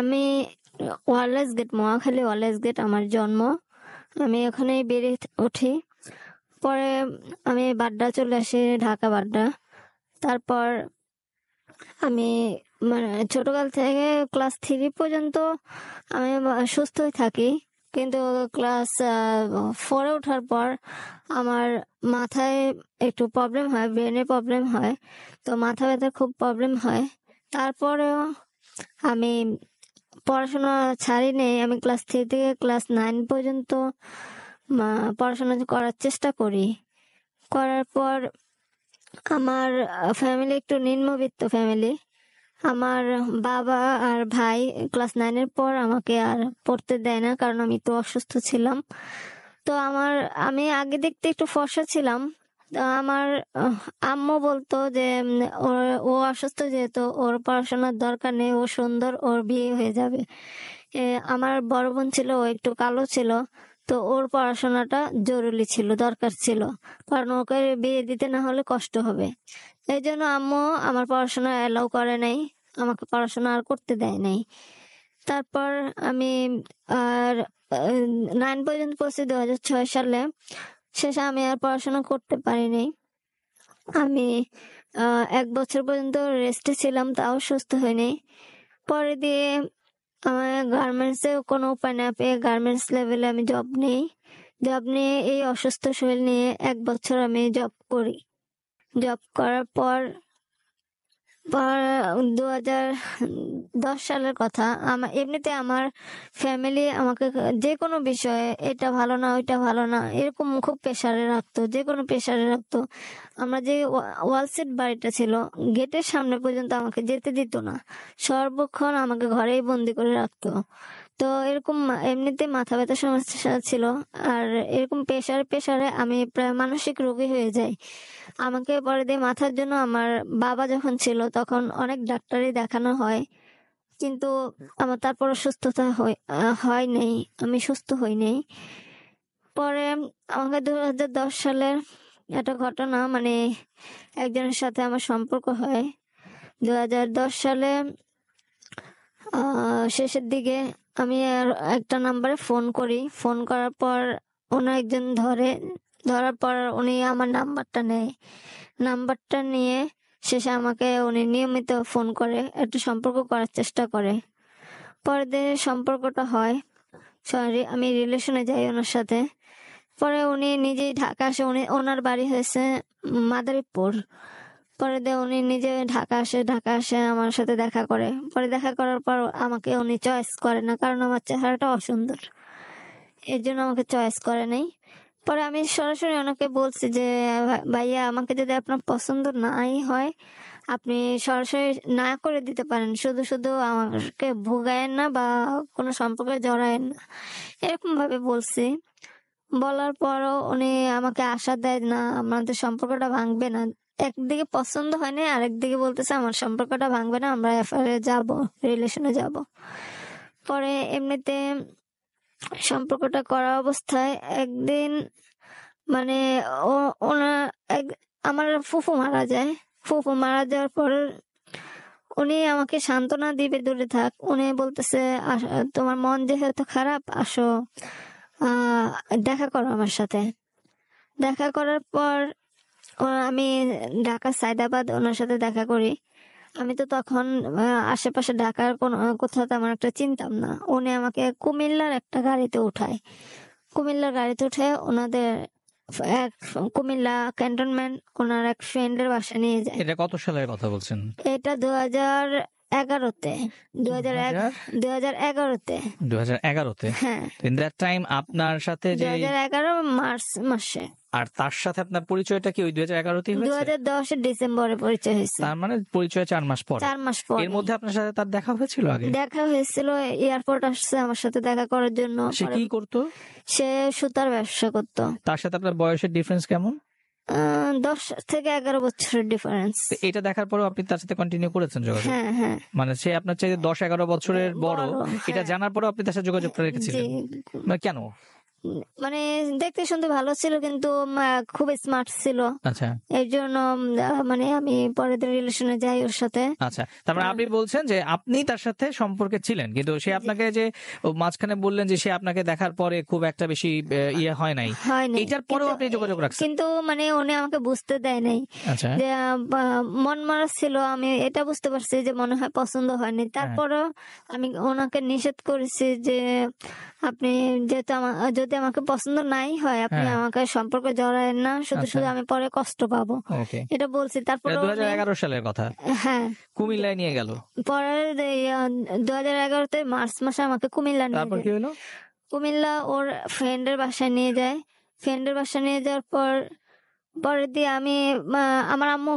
আমি Wireless Gate, Mohakhali Wireless Gate আমার জন্ম। আমি ওখানেই বেড়ে উঠি। পরে আমি বাড্ডা চলে আসি, ঢাকা বাড্ডা। তারপর আমি মানে ছোটকাল থেকে ক্লাস 3 পর্যন্ত আমি সুস্থই থাকি, কিন্তু ক্লাস 4-এ ওঠার পর আমার মাথায় একটু প্রবলেম হয়, ব্রেনে প্রবলেম হয়, তো মাথা ব্যথার খুব প্রবলেম হয়। তারপরেও আমি পড়াশোনা ছাড়িনি। আমি ক্লাস 3 থেকে ক্লাস 9 পর্যন্ত পড়াশোনা করার চেষ্টা করি। করার পর আমার ফ্যামিলি একটু নিম্নবিত্ত ফ্যামিলি। আমার বাবা আর ভাই ক্লাস 9-এর পর আমাকে আর পড়তে দেয় না, কারণ আমি তো অসুস্থ ছিলাম। তো আমি আগে দেখতে একটু ফর্সা ছিলাম। তো আমার আম্মু বলতো যে ও অসুস্থ, যেহেতু ওর পড়াশোনার দরকার নেই, ও সুন্দর, ওর বিয়ে হয়ে যাবে। আমার বড় বোন ছিল, ও একটু কালো ছিল, তো ওর পড়াশোনাটা জরুরি ছিল, দরকার ছিল, কারণ ওকে বিয়ে দিতে না হলে কষ্ট হবে। এই জন্য আম্মু আমার পড়াশোনা অ্যালাউ করে নাই, আমাকে পড়াশোনা আর করতে দেয় নাই। তারপর আমি আর 9 পর্যন্ত পড়ছি 2006 সালে। শেষে আমি আর পড়াশোনা করতে পারিনি। আমি 1 বছর পর্যন্ত রেস্টে ছিলাম, তাও সুস্থ হয়নি। পরে দিয়ে আমার গার্মেন্টসে কোনো উপায় না পেয়ে গার্মেন্টস লেভেলে আমি জব নিয়ে এই অসুস্থ শরীর নিয়ে 1 বছর আমি জব করি। জব করার পর 2010 সালের কথা। এমনিতে আমার ফ্যামিলি আমাকে যে কোনো বিষয়ে এটা ভালো না, ওইটা ভালো না, এরকম খুব প্রেসারে রাখতো, যে কোনো প্রেসারে রাখতো। আমরা যে ওয়ালসেট বাড়িটা ছিল, গেটের সামনে পর্যন্ত আমাকে যেতে দিত না, সর্বক্ষণ আমাকে ঘরেই বন্দি করে রাখতো। তো এরকম এমনিতে মাথা ব্যথার সমস্যা ছিল, আর এরকম প্রেসারে আমি প্রায় মানসিক রোগী হয়ে যাই। আমাকে পরে দিয়ে মাথার জন্য আমার বাবা যখন ছিল তখন অনেক ডাক্তারই দেখানো হয়, কিন্তু আমার তারপর সুস্থতা হয় নাই, আমি সুস্থ হই নাই। পরে আমাকে 2010 সালের একটা ঘটনা, মানে একজনের সাথে আমার সম্পর্ক হয় 2010 সালে শেষের দিকে। আমি আর একটা নাম্বারে ফোন করি, ফোন করার পর অন্য একজন ধরার পর উনি আমার নাম্বারটা নেয়। নাম্বারটা নিয়ে শেষে আমাকে উনি নিয়মিত ফোন করে একটা সম্পর্ক করার চেষ্টা করে। পরে দিয়ে সম্পর্কটা হয়, আমি রিলেশনে যাই ওনার সাথে। পরে উনি নিজেই ঢাকা আসে, ওনার বাড়ি হয়েছে মাদারীপুর। পরে দিয়ে উনি নিজে ঢাকা আসে আমার সাথে দেখা করে। পরে দেখা করার পর আমাকে উনি চয়েস করে না, কারণ আমার চেহারাটা অসুন্দর, এর জন্য আমাকে চয়েস করে নাই। পরে আমি সরাসরি ওনাকে বলছি যে ভাইয়া, আমাকে যদি আপনার পছন্দ নাই হয়, আপনি সরাসরি না করে দিতে পারেন, শুধু শুধু আমাকে ভোগায়েন না বা কোনো সম্পর্কে জড়ায়েন না, এরকম ভাবে বলছি। বলার পরও উনি আমাকে আশা দেয় না আমাদের সম্পর্কটা ভাঙবে না। একদিকে পছন্দ হয়নি, আরেকদিকে বলতেছে আমার সম্পর্কটা ভাঙবে না, আমরা অ্যাফেয়ারে যাব, রিলেশনে যাব। পরে এমনিতে সম্পর্কটা করা অবস্থায় একদিন মানে আমার ফুফু মারা যায়। ফুফু মারা যাওয়ার পর উনি আমাকে সান্ত্বনা দিবে, দূরে থাক, উনি বলতেছে তোমার মন যেহেতু খারাপ, আসো দেখা করো আমার সাথে। দেখা করার পর আমি ঢাকা সায়দাবাদ ওনার সাথে দেখা করি। আমি তো তখন আশেপাশে ঢাকার কোথাও তেমন একটা চিনতাম না। উনি আমাকে কুমিল্লার একটা গাড়িতে উঠায়। কুমিল্লার গাড়িতে উঠে ওনাদের এক কুমিল্লা ক্যান্টনমেন্ট ওনার এক ফ্রেন্ডের বাসা নিয়ে যায়। এটা কত সালের কথা বলছেন? এটা 2011-তে। 2011-তে। 2011-তে? হ্যাঁ। ইন দ্যাট টাইম আপনার সাথে যে 2011 মার্চ মাসে। আর তার সাথে আপনার পরিচয়টা কি ওই 2011-তেই হয়েছে? 2010 ডিসেম্বরে পরিচয় হয়েছে। তার মানে পরিচয় 4 মাস পর। 4 মাস পর। এর মধ্যে আপনার সাথে তার দেখা হয়েছিল আগে? দেখা হয়েছিল, এয়ারপোর্ট আসছে আমার সাথে দেখা করার জন্য। সে কি করতো? সে সুতার ব্যবসা করতো। তার সাথে আপনার বয়সের ডিফারেন্স কেমন? 10 থেকে 11 বছরের ডিফারেন্স। এটা দেখার পরেও আপনি তার সাথে কন্টিনিউ করেছেন যোগাযোগ? হ্যাঁ হ্যাঁ। মানে সে আপনার চাইতে 10-11 বছরের বড়, এটা জানার পরেও আপনি তার সাথে যোগাযোগটা রেখেছিলেন? মানে কেন? মানে দেখতে শুনতে ভালো ছিল, কিন্তু খুব স্মার্ট ছিল। আচ্ছা এর জন্য মানে আমি পরে রিলেশনে যাই ওর সাথে। আচ্ছা, তার মানে আপনি বলছেন যে আপনি তার সাথে সম্পর্কে ছিলেন, কিন্তু সে আপনাকে যে মাঝখানে বললেন যে সে আপনাকে দেখার পরে খুব একটা বেশি ইয়ে হয় নাই, হয়নি, এটার পরেও আপনি যোগাযোগ রাখছেন? কিন্তু মানে উনি আমাকে বুঝতে দেয় নাই আচ্ছা যে মন মারা ছিল। আমি এটা বুঝতে পারছি যে মনে হয় পছন্দ হয়নি। তারপরেও আমি ওনাকে নিষেধ করেছি যে আপনি যেহেতু যদি আমাকে পছন্দ নাই হয়, আপনি হ্যাঁ। আমাকে সম্পর্কে জড়ায়েন না, শুধু আচ্ছা। শুধু আমি পরে কষ্ট পাবো, ওকে, এটা বলছি। তারপরে 2011 সালের কথা, হ্যাঁ, কুমিল্লায় নিয়ে গেল। পরের 2011-তে মার্চ মাসে আমাকে কুমিল্লা নিয়ে তারপর যায়। কি হলো? কুমিল্লা ওর ফ্রেন্ডের বাসায় নিয়ে যায়। ফ্রেন্ডের বাসায় নিয়ে যাওয়ার পরে দিয়ে আমি আমার আম্মু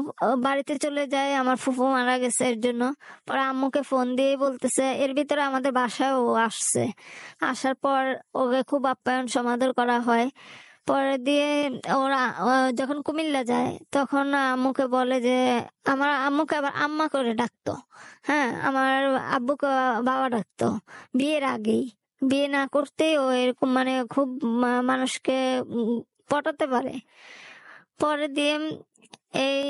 বাড়িতে চলে যায়, আমার ফুফু মারা গেছে এর জন্য। পরে আম্মুকে ফোন দিয়ে বলতেছে, এর ভিতরে আমাদের বাসায় ও আসছে। আসার পর ওকে খুব আপ্যায়ন সমাদর করা হয়। পরে দিয়ে ওরা যখন কুমিল্লা যায় তখন আম্মুকে বলে যে, আমার আম্মুকে আবার আম্মা করে ডাকতো। হ্যাঁ, আমার আব্বুকে বাবা ডাকতো বিয়ের আগেই। বিয়ে না করতেই ও এরকম মানে খুব মানুষকে পটাতে পারে। পরে দিয়ে এই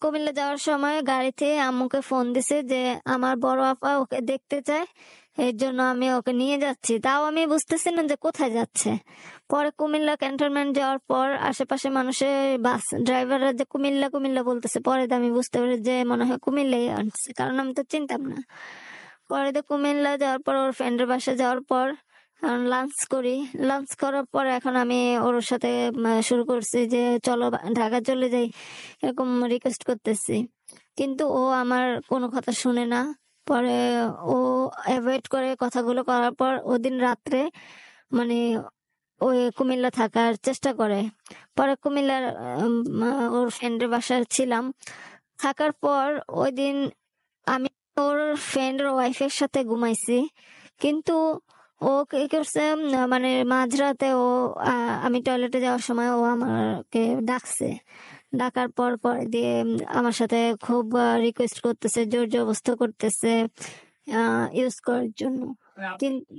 কুমিল্লা যাওয়ার সময় গাড়িতে আম্মুকে ফোন দিছে যে আমার বড় আপা ওকে দেখতে চায়, এর জন্য আমি ওকে নিয়ে যাচ্ছি। তাও আমি বুঝতেছি না যে কোথায় যাচ্ছে। পরে কুমিল্লা ক্যান্টনমেন্ট যাওয়ার পর আশেপাশে মানুষের বাস ড্রাইভাররা যে কুমিল্লা কুমিল্লা বলতেছে, পরে তো আমি বুঝতে পারি যে মনে হয় কুমিল্লাই আনছে, কারণ আমি তো চিনতাম না। পরে তো কুমিল্লা যাওয়ার পর ওর ফ্রেন্ডের বাসায় যাওয়ার পর লাঞ্চ করি। লাঞ্চ করার পর এখন আমি ওর সাথে শুরু করছি যে চলো ঢাকা চলে যাই, এরকম রিকোয়েস্ট করতেছি, কিন্তু ও আমার কোনো কথা শুনে না। পরে ও অ্যাভয়েড করে, কথাগুলো করার পর ওদিন রাত্রে মানে ওই কুমিল্লা থাকার চেষ্টা করে। পরে কুমিল্লার ওর ফ্রেন্ডের বাসায় ছিলাম। থাকার পর ওই দিন আমি ওর ফ্রেন্ডের ওয়াইফের সাথে ঘুমাইছি, কিন্তু ও কি করছে মানে মাঝরাতে ও আমি টয়লেটে যাওয়ার সময় ও আমাকে ডাকছে। ডাকার পর পরে দিয়ে আমার সাথে খুব রিকোয়েস্ট করতেছে, জোর জবরদস্ত করতেছে ইউজ করার জন্য। কিন্তু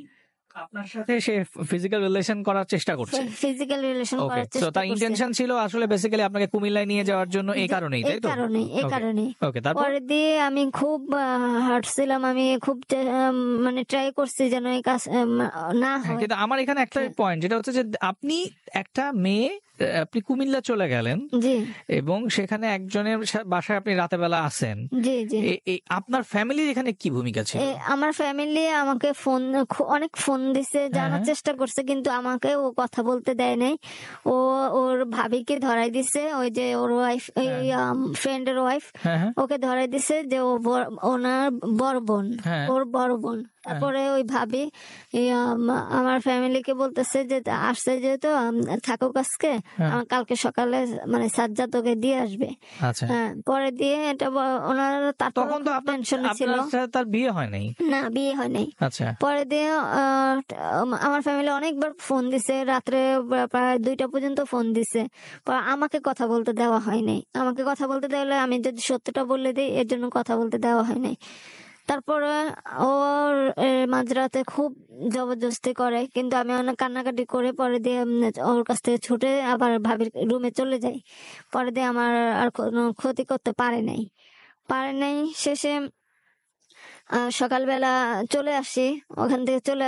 আপনার সাথে সে ফিজিক্যাল রিলেশন করার চেষ্টা করছে? ফিজিক্যাল রিলেশন ওকে, করার তো চেষ্টা তার করছে। ইন্টেনশন ছিল আসলে বেসিক্যালি আপনাকে কুমিল্লায় নিয়ে যাওয়ার জন্য, এই কারণেই, তাই তো? এই কারণেই। ওকে, তারপর? পরে দিয়ে আমি খুব হাঁটছিলাম, আমি খুব মানে ট্রাই করছি যেন এই কাজ না হয়। কিন্তু আমার এখানে একটা পয়েন্ট যেটা হচ্ছে যে আপনি একটা মেয়ে, আপনি কুমিল্লা চলে গেলেন, জি এবং সেখানে একজনের বাসায় আপনি রাতের বেলা আছেন। জি জি। আপনার ফ্যামিলির এখানে কি ভূমিকা ছিল? আমার ফ্যামিলি আমাকে অনেক ফোন দিছে, জানার চেষ্টা করছে, কিন্তু আমাকে ও কথা বলতে দেয় নাই। ও ওর ভাবিকে ধরাই দিছে, ওই যে ওর ওয়াইফ, ফ্রেন্ডের ওয়াইফ, ওকে ধরাই দিছে যে ও ওনার বড় বোন, ওর বড় বোন। তারপরে ওই ভাবি আমার ফ্যামিলিকে বলতেছে যে আসছে যেহেতু থাকুক আজকে, কালকে সকালে মানে সাজ্জাদ ওকে দিয়ে আসবে। হ্যাঁ, পরে দিয়ে এটা ওনার তখন তো আপনার তার বিয়ে হয় নাই? না, বিয়ে হয় নাই। আচ্ছা। পরে দিয়ে আমার ফ্যামিলি অনেকবার ফোন দিছে, রাত্রে প্রায় 2টা পর্যন্ত ফোন দিছে। পরে আমাকে কথা বলতে দেওয়া হয় নাই। আমাকে কথা বলতে দেওয়া, আমি যদি সত্যটা বলে দিই, এর জন্য কথা বলতে দেওয়া হয় নাই। তারপরে ওর মাঝরাতে খুব জবরদস্তি করে, কিন্তু আমি অনেক কান্নাকাটি করে পরে দিয়ে ওর কাছ থেকে ছুটে আবার ভাবির রুমে চলে যাই। পরে দিয়ে আমার আর কোনো ক্ষতি করতে পারে নাই। শেষে সকালবেলা চলে আসি, ওখান থেকে চলে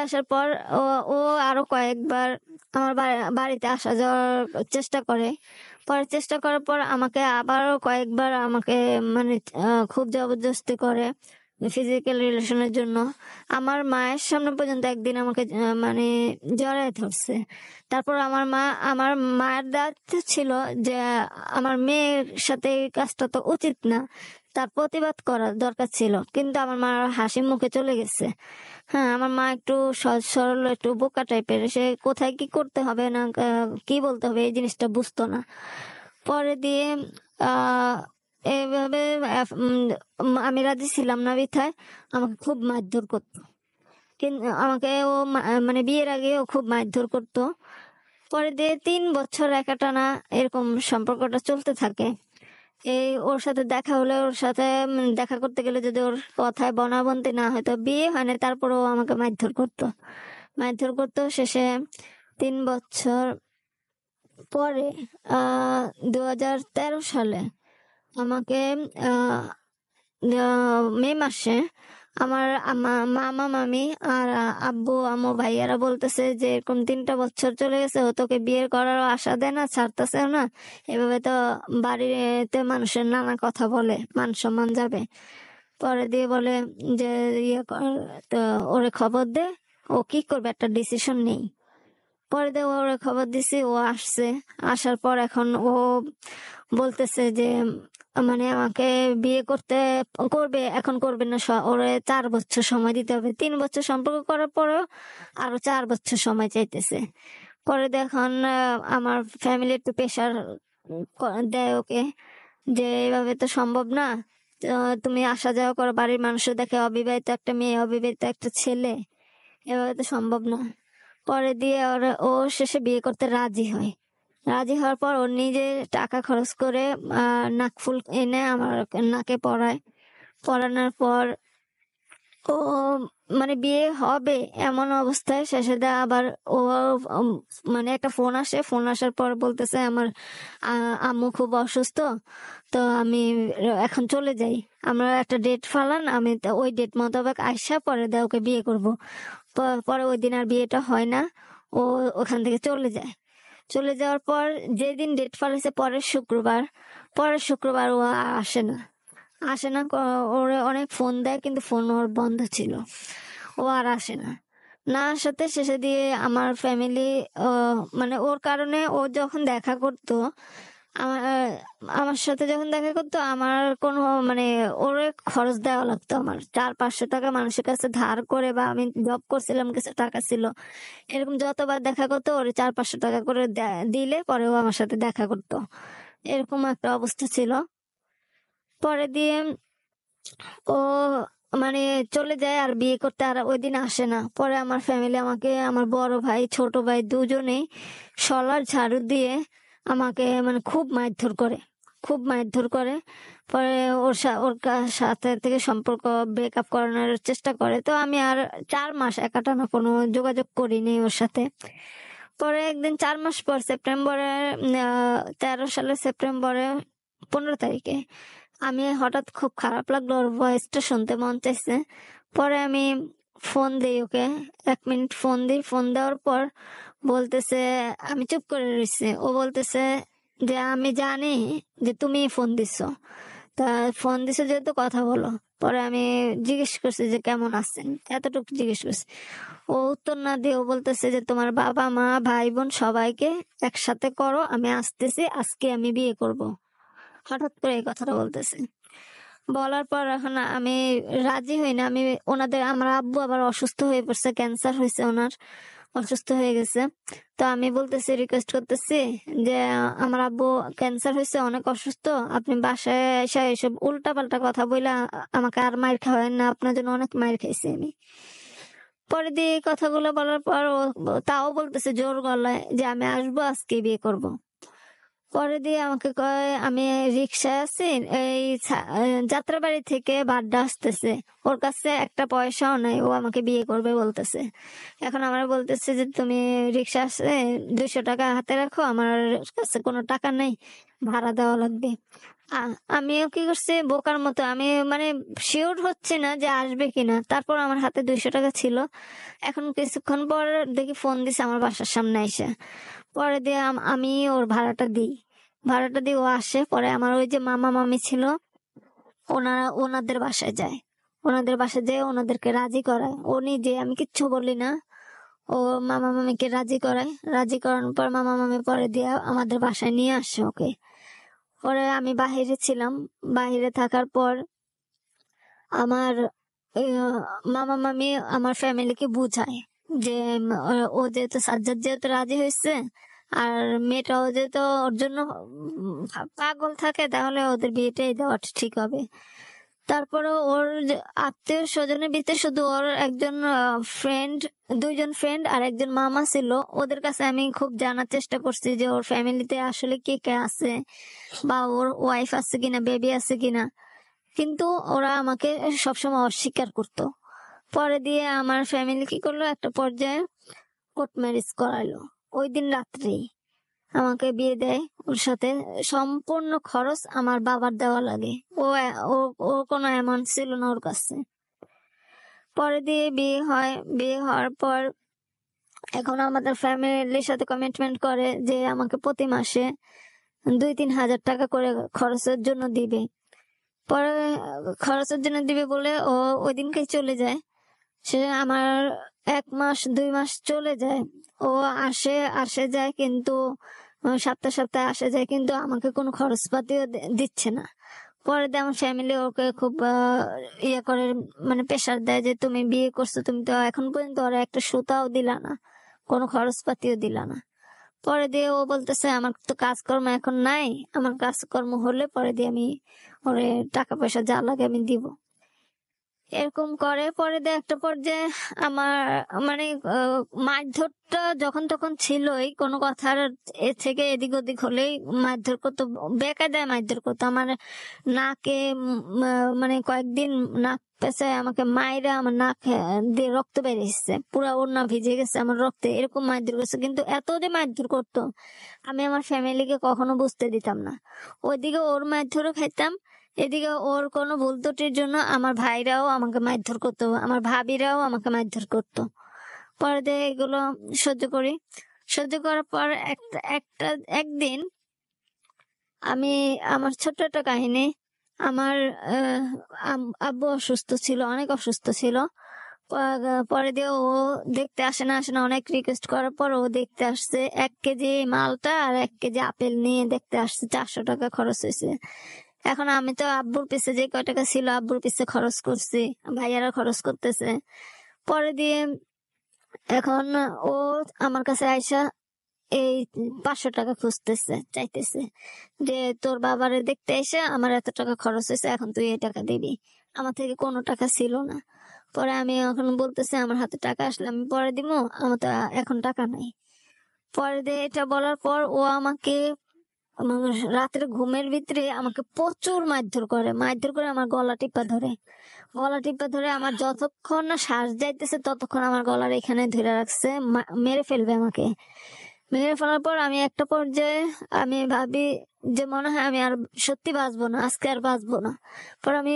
আসার পর ও আরো কয়েকবার আমার বাড়িতে আসা যাওয়ার চেষ্টা করে। পরে চেষ্টা করার পর আমাকে আবারও কয়েকবার আমাকে মানে খুব জবরদস্তি করে ফিজিক্যাল রিলেশনের জন্য। আমার মায়ের সামনে পর্যন্ত একদিন আমাকে মানে জড়ায় ধরছে। তারপর আমার মায়ের দায়িত্ব ছিল যে আমার মেয়ের সাথে এই কাজটা তো উচিত না, তার প্রতিবাদ করার দরকার ছিল, কিন্তু আমার মা হাসি মুখে চলে গেছে। হ্যাঁ, আমার মা একটু সহজ সরল, একটু বোকা টাইপের, সে কোথায় কি করতে হবে না কি বলতে হবে এই জিনিসটা বুঝতো না। পরে দিয়ে এইভাবে আমি রাজি ছিলাম না বিথায় আমাকে খুব মারধর করতো। কিন্তু আমাকে ও মানে বিয়ের আগে ও খুব মারধর করতো। পরে দিয়ে 3 বছর একাটানা এরকম সম্পর্কটা চলতে থাকে। এই ওর সাথে দেখা হলে, ওর সাথে দেখা করতে গেলে যদি ওর কথায় বনাবন্তি না হয়তো, বিয়ে হয় না তারপরেও আমাকে মারধর করতো। মারধর করতো। শেষে 3 বছর পরে 2013 সালে আমাকে আহ, মে মাসে আমার মামা মামি আর আব্বু আম্মু ভাইয়ারা বলতেছে যে এরকম 3টা বছর চলে গেছে, ও তোকে বিয়ে করার আশা দেয় না, ছাড়তেছে না, এভাবে তো বাড়িতে মানুষের নানা কথা বলে, মান সম্মান যাবে। পরে দিয়ে বলে যে ইয়ে কর, তো ওরে খবর দে, ও কি করবে, একটা ডিসিশন নেই। পরে দিয়ে ওরে খবর দিছি, ও আসছে। আসার পর এখন ও বলতেছে যে মানে আমাকে বিয়ে করবে, এখন করবে না, ওরে 4 বছর সময় দিতে হবে। 3 বছর সম্পর্ক করার পরেও আরো 4 বছর সময় চাইতেছে। পরে দেখুন আমার ফ্যামিলি একটু প্রেশার দেয় ওকে, যে এভাবে তো সম্ভব না, তো তুমি আসা যাওয়া করো, বাড়ির মানুষ দেখে অবিবাহিত একটা মেয়ে, অবিবাহিত একটা ছেলে, এভাবে তো সম্ভব না। পরে দিয়ে ও শেষে বিয়ে করতে রাজি হয়। রাজি হওয়ার পর ও নিজে টাকা খরচ করে নাকফুল এনে আমার নাকে পরানোর পর ও মানে বিয়ে হবে এমন অবস্থায় শেষে দেয় আবার ও উম, মানে একটা ফোন আসে, ফোন আসার পর বলতেছে আমার আম্মু খুব অসুস্থ, তো আমি এখন চলে যাই, আমরা একটা ডেট ফালান, আমি ওই ডেট মোতাবেক আইসা পরে দেয় ওকে বিয়ে করব। পরে ওই দিন আর বিয়েটা হয় না, ও ওখান থেকে চলে যায়। চলে যাওয়ার পর যেদিন ডেট ফালাইছে পরের শুক্রবার ও আর আসে না ওরে অনেক ফোন দেয়, কিন্তু ফোন ওর বন্ধ ছিল, ও আর আসে না। না আসাতে শেষে দিয়ে আমার ফ্যামিলি মানে ওর কারণে ও যখন দেখা করতো আমার আমার সাথে যখন দেখা করতো, আমার কোনো মানে ওরে খরচ দেওয়া লাগতো, আমার 400-500 টাকা মানুষের কাছে ধার করে, বা আমি জব করছিলাম কিছু টাকা ছিল, এরকম যতবার দেখা করতো ওরে 400-500 টাকা করে দিলে পরে ও আমার সাথে দেখা করতো, এরকম একটা অবস্থা ছিল। পরে দিয়ে ও মানে চলে যায়, আর বিয়ে করতে আর ওই দিন আসে না। পরে আমার ফ্যামিলি আমাকে, আমার বড় ভাই ছোট ভাই দুজনেই শলার ঝাড়ু দিয়ে আমাকে মানে খুব মারধর করে। পরে সাথে থেকে সম্পর্ক ব্রেকআপ করানোর চেষ্টা করে। তো আমি আর 4 মাস একাটানা কোনো যোগাযোগ করিনি ওর সাথে। পরে একদিন 4 মাস পর সেপ্টেম্বরে 13 সালের সেপ্টেম্বরে 15 তারিখে আমি হঠাৎ খুব খারাপ লাগলো, ওর ভয়েসটা শুনতে মন চাইছে। পরে আমি ফোন দিই ওকে, 1 মিনিট ফোন দিই। ফোন দেওয়ার পর বলতেছে, আমি চুপ করে রয়েছি, ও বলতেছে যে আমি জানি যে তুমি ফোন দিছো, তা ফোন দিছো যেহেতু কথা বলো। পরে আমি জিজ্ঞেস করছি যে কেমন আছেন, এতটুকু জিজ্ঞেস করছি। ও উত্তর না দিয়ে ও বলতেছে যে তোমার বাবা মা ভাই বোন সবাইকে একসাথে করো, আমি আসতেছি, আজকে আমি বিয়ে করব। হঠাৎ করে এই কথাটা বলতেছে। বলার পর এখন আমি রাজি হই না। আমার আব্বু আবার অসুস্থ হয়ে পড়ছে, ক্যান্সার হয়েছে ওনার, অসুস্থ হয়ে গেছে। তো আমি বলতেছি, রিকোয়েস্ট করতেছি যে আমার আব্বু ক্যান্সার হয়েছে, অনেক অসুস্থ, আপনি বাসায় এসে এসব উল্টা পাল্টা কথা বইলা আমাকে আর মাইর খাওয়াবেন না, আপনার জন্য অনেক মাইর খাইছি আমি। পরে দিয়ে এই কথাগুলো বলার পর ও তাও বলতেছে জোর গলায় যে আমি আসবো, আজকে বিয়ে করব। পরে দিয়ে আমাকে কয় আমি রিক্সায় আছি, এই যাত্রাবাড়ি থেকে বাড্ডা আসতেছে, ওর কাছে একটা পয়সাও নাই, ও আমাকে বিয়ে করবে বলতেছে। এখন আমার বলতেছে যে তুমি রিক্সা আসছে, 200 টাকা হাতে রাখো, আমার কাছে কোনো টাকা নেই, ভাড়া দেওয়া লাগবে। আমিও কি করছি বোকার মতো, আমি মানে শিওর হচ্ছে না যে আসবে কিনা, তারপর আমার হাতে 200 টাকা ছিল। এখন কিছুক্ষণ পর দেখি ফোন দিছে আমার বাসার সামনে এসে। পরে দিয়ে আমি ওর ভাড়াটা দিয়ে ও আসে। পরে আমার ওই যে মামা মামি ছিল, ওনাদের বাসায় যায়, ওনাদেরকে রাজি করায় ও নিজে, আমি কিচ্ছু বলি না। ও মামা মামিকে রাজি করায়, রাজি করানোর পর মামা মামি পরে দিয়ে আমাদের বাসায় নিয়ে আসে ওকে। পরে আমি বাহিরে ছিলাম, বাহিরে থাকার পর আমার মামা মামি আমার ফ্যামিলিকে বুঝায় যে ও যেহেতু সাজ্জাদ যেহেতু রাজি হয়েছে, আর মেয়েটাও যেহেতু ওর জন্য পাগল থাকে, তাহলে ওদের বিয়েটাই দেওয়া ঠিক হবে। তারপরে ওর আত্মীয় স্বজনের ভিতরে শুধু ওর একজন ফ্রেন্ড, 2জন ফ্রেন্ড আর একজন মামা ছিল। ওদের কাছে আমি খুব জানার চেষ্টা করছি যে ওর ফ্যামিলিতে আসলে কে কে আছে, বা ওর ওয়াইফ আছে কিনা, বেবি আছে কিনা, কিন্তু ওরা আমাকে সবসময় অস্বীকার করতো। পরে দিয়ে আমার ফ্যামিলি কি করলো, একটা পর্যায়ে কোর্ট ম্যারেজ করাইলো ওই দিন রাত্রেই। আমাকে বিয়ে দেয় ওর সাথে, সম্পূর্ণ খরচ আমার বাবার দেওয়া লাগে। ও কোনো অ্যামাউন্ট ছিল না ওর কাছে। পরে দিয়ে বিয়ে হয়, বিয়ে হওয়ার পর এখন আমাদের ফ্যামিলির সাথে কমিটমেন্ট করে যে আমাকে প্রতি মাসে 2-3 হাজার টাকা করে খরচের জন্য দিবে। পরে খরচের জন্য দিবে বলে ও ওই দিনকেই চলে যায়। সে আমার 1 মাস 2 মাস চলে যায়। ও আসে যায়, কিন্তু সপ্তাহে সপ্তাহে আসে যায়, কিন্তু আমাকে কোনো খরচপাতিও দিচ্ছে না। পরে দিয়ে আমার ফ্যামিলি ওকে খুব ইয়ে করে, মানে প্রেশার দেয় যে তুমি বিয়ে করছো, তুমি তো এখন পর্যন্ত ওরা একটা সুতাও দিলা না, কোনো খরচপাতিও দিলা না। পরে দিয়ে ও বলতেছে আমার তো কাজকর্ম এখন নাই, আমার কাজকর্ম হলে পরে দিয়ে আমি ওরে টাকা পয়সা যা লাগে আমি দিব, এরকম করে। পরে দিয়ে একটা পর্যায়ে আমার মানে মারধরটা যখন তখন ছিলই, কোনো কথার এ থেকে এদিক ওদিক হলেই মারধর করতো, বেকায়দায় মারধর করতো। আমার নাকে মানে কয়েকদিন নাক পেঁচায় আমাকে মাইরা আমার নাক দিয়ে রক্ত বেরিয়েছে, পুরা ওড়না ভিজে গেছে আমার রক্তে, এরকম মারধর করছে। কিন্তু এত যে মারধর করতো আমি আমার ফ্যামিলিকে কখনো বুঝতে দিতাম না। ওইদিকে ওর মারধরও খাইতাম, এদিকে ওর কোনো ভুল ত্রুটির জন্য আমার ভাইরাও আমাকে মারধর করতো, আমার ভাবিরাও আমাকে মারধর করতো। পরে দিয়ে এগুলো সহ্য করি। সহ্য করার পর একদিন আমি, আমার ছোট্ট একটা কাহিনী, আমার আব্বু অসুস্থ ছিল, অনেক অসুস্থ ছিল। পরে দিয়ে ও দেখতে আসে না অনেক রিকোয়েস্ট করার পর ও দেখতে আসছে। 1 কেজি মালটা আর 1 কেজি আপেল নিয়ে দেখতে আসছে, 400 টাকা খরচ হয়েছে। এখন আমি তো আব্বুর পিছে যে কয় টাকা ছিল আব্বুর পিছে খরচ করছি, ভাইয়ারা খরচ করতেছে। পরে দিয়ে এখন ও আমার কাছে আইসা এই 500 টাকা খুঁজতেছে, চাইতেছে যে তোর বাবারে দেখতে এসে আমার এত টাকা খরচ হয়েছে, এখন তুই এই টাকা দিবি। আমার থেকে কোনো টাকা ছিল না। পরে আমি এখন বলতেছি আমার হাতে টাকা আসলে আমি পরে দিব, আমার তো এখন টাকা নাই। পরে দিয়ে এটা বলার পর ও আমাকে রাতের ঘুমের ভিতরে আমাকে প্রচুর মারধর করে আমার গলা টিপা ধরে আমার যতক্ষণ না শ্বাস যাইতেছে ততক্ষণ আমার গলার এখানে ধরে রাখছে, মেরে ফেলবে আমাকে। মেরে ফেলার পর আমি একটা পর্যায়ে আমি ভাবি যে মনে হয় আমি আর সত্যি বাঁচবো না, আজকে আর বাঁচবো না। পর আমি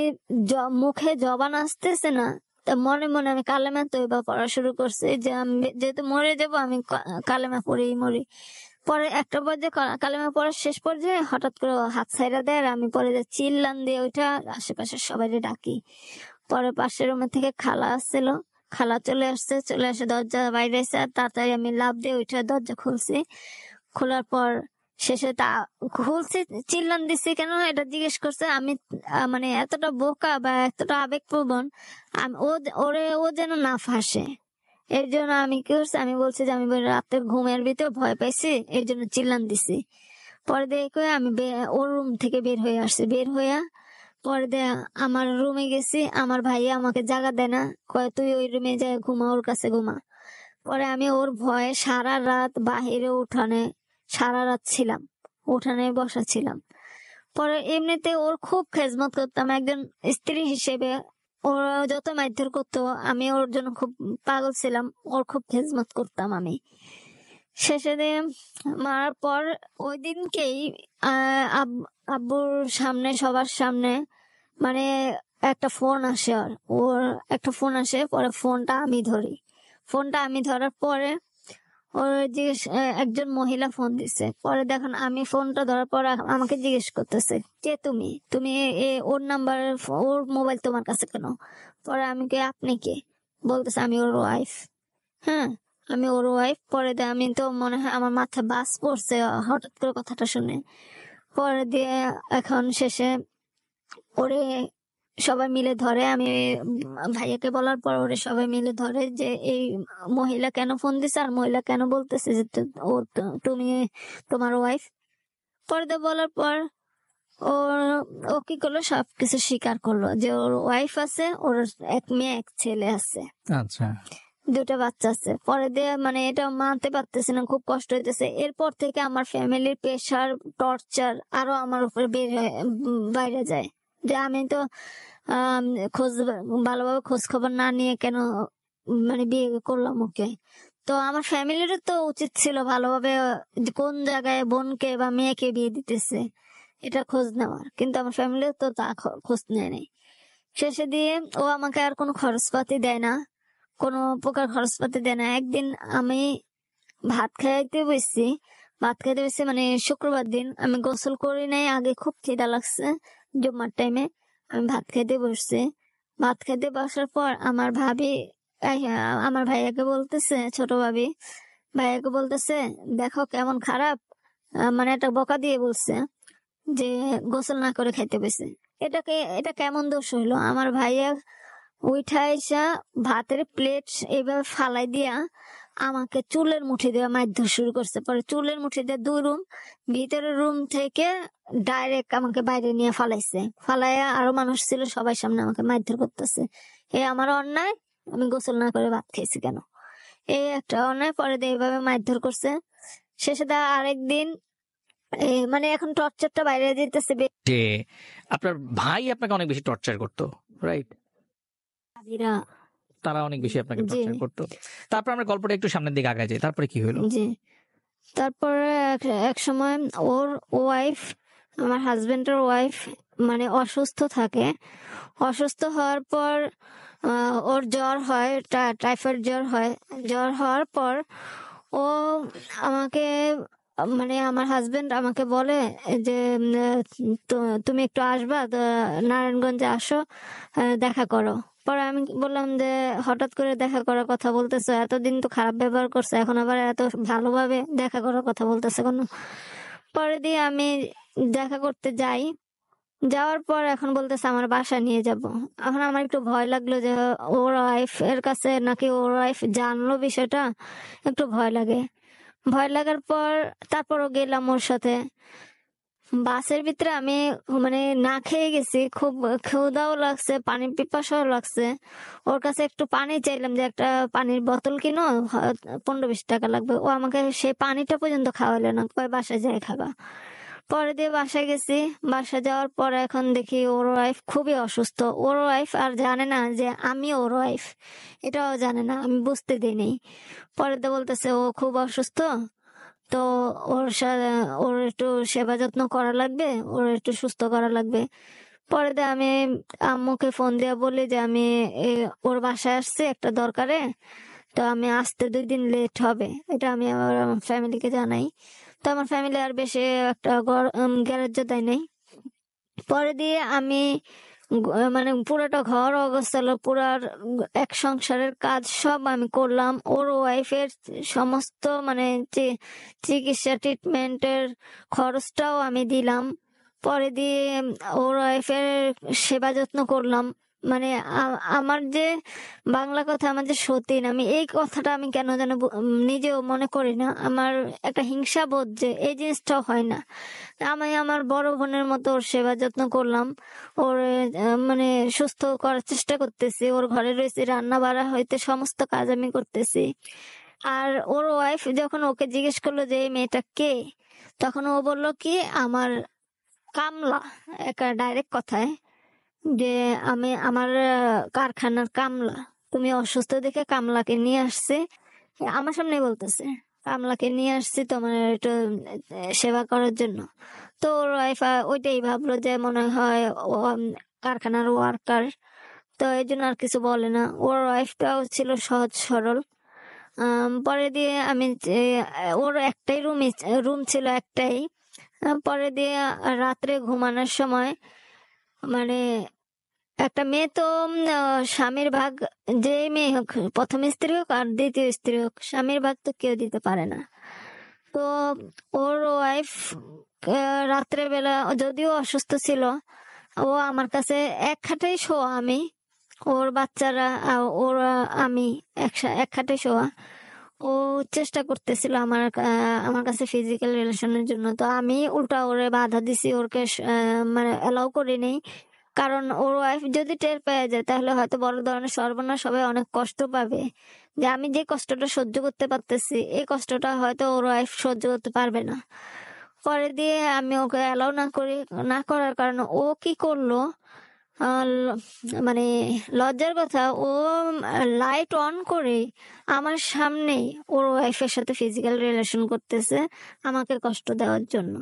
মুখে জবান আসতেছে না, তা মনে মনে আমি কালেমা তওবা পড়া শুরু করছি যে আমি যেহেতু মরে যাবো আমি কালেমা পড়েই মরি। পরে একটা পর্যায়ে কালেমা পড়ার শেষ পর্যায়ে হঠাৎ করে হাত ছাইড়া দেয় আর আমি পরে চিল্লান দিয়ে ওইটা আশেপাশে সবাই ডাকি। পরে পাশের রুমের থেকে খালা আসছিল, খালা চলে এসে দরজা বাইরে এসে তাড়াতাড়ি আমি লাফ দিয়ে ওইটা দরজা খুলছি। খোলার পর শেষে খুলছি, চিল্লান দিচ্ছি কেন এটা জিজ্ঞেস করছে। আমি মানে এতটা বোকা বা এতটা আবেগপ্রবণ ও যেন না ফাঁসে, এর জন্য আমি কি করছি, আমি বলছি যে আমি রাতের ঘুমের ভিতরে ভয় পাইছি এর জন্য চিল্লান দিছি। পরে দেখে আমি ওর রুম থেকে বের হয়ে আসছি, বের হইয়া পরে দিয়ে আমার রুমে গেছি। আমার ভাইয়া আমাকে জাগা দেয় না, কয় তুই ওই রুমে যায় ঘুমা, ওর কাছে ঘুমা। পরে আমি ওর ভয়ে সারা রাত বাহিরে সারা রাত ছিলাম, উঠানে বসা ছিলাম। পরে এমনিতে ওর খুব খেজমত করতাম একজন স্ত্রী হিসেবে। ওর যত মারধর করতো আমি ওর জন্য খুব পাগল ছিলাম, ওর খুব খেজমত করতাম আমি। শেষে দিয়ে মারার পর ওই দিনকেই আব্বুর সামনে সবার সামনে মানে একটা ফোন আসে, ওর একটা ফোন আসে। পরে ফোনটা আমি ধরার পরে ওর জিজ্ঞেস একজন মহিলা ফোন দিছে। পরে দেখুন আমি ফোনটা ধরার পর আমাকে জিজ্ঞেস করতেছে কে তুমি ওর নাম্বার, ওর মোবাইল তোমার কাছে কেন? পরে আমি কে, আপনি কে? বলতেছে আমি ওর ওয়াইফ। হ্যাঁ, আমি ওর ওয়াইফ। পরে দিয়ে আমি তো মনে হয় আমার মাথায় বাস পড়ছে হঠাৎ করে কথাটা শুনে। পরে দিয়ে এখন শেষে ওরে সবাই মিলে ধরে, আমি ভাইয়াকে বলার পর ওরে সবাই মিলে ধরে যে এই মহিলা কেন ফোন দিছে আর মহিলা কেন বলতেছে যে তুমি তোমার ওয়াইফ। পরে দিয়ে বলার পর ও কি করলো, সবকিছু স্বীকার করলো যে ওর ওয়াইফ আছে, ওর 1 মেয়ে 1 ছেলে আছে, আচ্ছা 2টা বাচ্চা আছে। পরে দিয়ে মানে এটা মানতে পারতেছে না, খুব কষ্ট হইতেছে। এরপর থেকে আমার ফ্যামিলির প্রেশার টর্চার আরো আমার উপরে বাইরে যায় যে আমি তো আম, খোঁজ ভালোভাবে খোঁজ খবর না নিয়ে কেন মানে বিয়ে করলাম ওকে। তো আমার ফ্যামিলিরও তো উচিত ছিল ভালোভাবে যে কোন জায়গায় বোনকে বা মেয়েকে বিয়ে দিতেছে এটা খোঁজ নেওয়ার, কিন্তু আমার ফ্যামিলিও তো তা খোঁজ নেয় নাই। শেষে দিয়ে ও আমাকে আর কোনো খরচপাতি দেয় না, কোনো প্রকার খরচপাতি দেয় না। একদিন আমি ভাত খাইতে বসছি, মানে শুক্রবার দিন আমি গোসল করি নাই, আগে খুব খিদা লাগছে জুম্মার টাইমে। আমি ভাত খাইতে বসছি, ভাত খাইতে বসার পর আমার ভাবি আমার ভাইয়াকে বলতেছে, ছোট ভাবি ভাইয়াকে বলতেছে, দেখো কেমন খারাপ, মানে একটা বকা দিয়ে বলছে যে গোসল না করে খাইতে বসে। এটা কেমন দোষ হইলো? আমার ভাইয়া উঠা এসা ভাতের প্লেট এইভাবে ফালাই দিয়া আমাকে চুলের মুঠি দিয়ে মারধর শুরু করছে। পরে চুলের মুঠি দিয়ে 2 রুম, ভিতরের রুম থেকে ডাইরেক্ট আমাকে বাইরে নিয়ে ফালাইছে। ফালাইয়া আরো মানুষ ছিল, সবাই সামনে আমাকে মারধর করতেছে। আমার অন্যায়, আমি গোসল না করে ভাত খেয়েছি কেন, এই একটা অন্যায়। পরে দিয়ে এইভাবে মারধর করছে। শেষে আরেকদিন মানে এখন টর্চারটা বাইরে যেতেছে। যে আপনার ভাই আপনাকে অনেক বেশি টর্চার করতো, রাইট? ভাবিরা, তারা অনেক বেশি আপনাকে জি টর্চার করতো। তারপর আমরা গল্পটা একটু সামনের দিকে আগায় যাই, তারপরে কি হলো? জি। তারপরে এক সময় ওর ওয়াইফ, আমার হাজবেন্ডের ওয়াইফ মানে অসুস্থ থাকে। অসুস্থ হওয়ার পর ওর জ্বর হয়, টাইফয়েড জ্বর হয়। জ্বর হওয়ার পর ও আমাকে মানে আমার হাজবেন্ড আমাকে বলে যে তুমি একটু আসবা তো, নারায়ণগঞ্জে আসো, দেখা করো। পরে আমি বললাম যে হঠাৎ করে দেখা করার কথা বলতেছো, এতদিন তো খারাপ ব্যবহার করছে, এখন আবার এত ভালোভাবে দেখা করার কথা বলতেছে কেন? পরে দিয়ে আমি দেখা করতে যাই। যাওয়ার পর এখন বলতেছে আমার বাসা নিয়ে যাব। এখন আমার একটু ভয় লাগলো যে ওর ওয়াইফ এর কাছে নাকি ওর ওয়াইফ জানলো বিষয়টা, একটু ভয় লাগে। ভয় লাগার পর তারপরও গেলাম ওর সাথে। বাসের ভিতরে আমি মানে না খেয়ে গেছি, খুব ক্ষুধাও লাগছে, পানি পিপাসাও লাগছে। ওর কাছে একটু পানি চাইলাম যে একটা পানির বোতল কিনো, 15-20 টাকা লাগবে। ও আমাকে সেই পানিটা পর্যন্ত খাওয়ালো না, কয় বাসায় যাই খাবা। পরে দিয়ে বাসায় গেছি। বাসায় যাওয়ার পর এখন দেখি ওর ওয়াইফ খুবই অসুস্থ। ওর ওয়াইফ আর জানে না যে আমি ওর ওয়াইফ, এটাও জানে না, আমি বুঝতে দিইনি। পরে দিয়ে বলতেছে ও খুব অসুস্থ, তো ওর একটু সেবা যত্ন করা লাগবে, ওর একটু সুস্থ করা লাগবে। পরে দিয়ে আমি আম্মুকে ফোন দিয়ে বলি যে আমি ওর বাসায় আসছি একটা দরকারে, তো আমি আসতে 2 দিন লেট হবে। এটা আমি আমার ফ্যামিলিকে জানাই। তো আমার ফ্যামিলি আর বেশি একটা গ্যারেজ দেয় নাই। পরে দিয়ে আমি মানে পুরোটা ঘর অগোছালো, পুরার এক সংসারের কাজ সব আমি করলাম। ওর ওয়াইফের সমস্ত মানে চিকিৎসা ট্রিটমেন্টের খরচটাও আমি দিলাম। পরে দিয়ে ওর ওয়াইফের সেবা যত্ন করলাম। মানে আমার যে বাংলা কথা, আমার যে সতীন, আমি এই কথাটা আমি কেন যেন নিজেও মনে করি না। আমার একটা হিংসা বোধ যে এই জিনিসটাও হয় না। আমি আমার বড় বোনের মতো ওর সেবা যত্ন করলাম। ওর মানে সুস্থ করার চেষ্টা করতেছি। ওর ঘরে রয়েছে, রান্না বাড়া হইতে সমস্ত কাজ আমি করতেছি। আর ওর ওয়াইফ যখন ওকে জিজ্ঞেস করলো যে এই মেয়েটা কে, তখন ও বলল কি আমার কামলা, একটা ডাইরেক্ট কথায় যে আমি আমার কারখানার কামলা, তুমি অসুস্থ দেখে কামলাকে নিয়ে আসছে। আমার সামনে বলতেছে কামলাকে নিয়ে আসছি তোমার একটু সেবা করার জন্য। তো ওর ওয়াইফ ওইটাই ভাবলো যে মনে হয় ও কারখানার ওয়ার্কার, তো এই জন্য আর কিছু বলে না। ওর ওয়াইফটাও ছিল সহজ সরল। পরে দিয়ে আমি ওর একটাই রুম ছিল একটাই। পরে দিয়ে রাত্রে ঘুমানোর সময় মানে একটা মেয়ে তো স্বামীর ভাগ, যে মেয়ে হোক, প্রথম স্ত্রী হোক আর দ্বিতীয় স্ত্রী হোক, স্বামীর ভাগ তো কেউ দিতে পারে না। তো ওর ওয়াইফ রাত্রে বেলা যদিও অসুস্থ ছিল, ও আমার কাছে এক খাটেই শোয়া, আমি ওর বাচ্চারা ওরা আমি এক খাটে শোয়া। ও চেষ্টা করতেছিল আমার কাছে ফিজিক্যাল রিলেশনের জন্য, তো আমি উল্টা ওরে বাধা দিছি, ওরকে মানে অ্যালাউ করিনি। কারণ ওর ওয়াইফ যদি টের পেয়ে যায় তাহলে হয়তো বড় ধরনের সর্বনাশ হবে, অনেক কষ্ট পাবে। যে আমি যে কষ্টটা সহ্য করতে পারতেছি, এই কষ্টটা হয়তো ওর ওয়াইফ সহ্য করতে পারবে না। পরে দিয়ে আমি ওকে অ্যালাউ না করার কারণে ও কি করলো, মানে লজ্জার কথা, ও লাইট অন করে আমার সামনেই ওর ওয়াইফের সাথে ফিজিক্যাল রিলেশন করতেছে আমাকে কষ্ট দেওয়ার জন্য।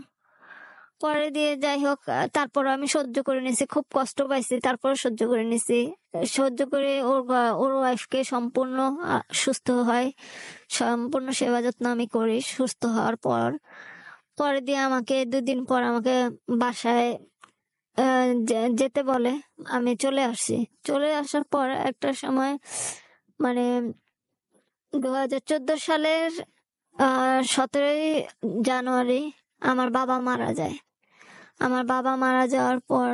পরে দিয়ে যাই হোক, তারপর আমি সহ্য করে নিছি, খুব কষ্ট পাইছি, তারপর সহ্য করে নিছি। সহ্য করে ওর ওয়াইফকে সম্পূর্ণ সুস্থ হয়, সম্পূর্ণ সেবা যত্ন আমি করি। সুস্থ হওয়ার পর পরে দিয়ে আমাকে 2 দিন পর আমাকে বাসায় যেতে বলে। আমি চলে আসছি। চলে আসার পর একটা সময়, মানে 2014 সালের 17ই জানুয়ারি আমার বাবা মারা যায়। আমার বাবা মারা যাওয়ার পর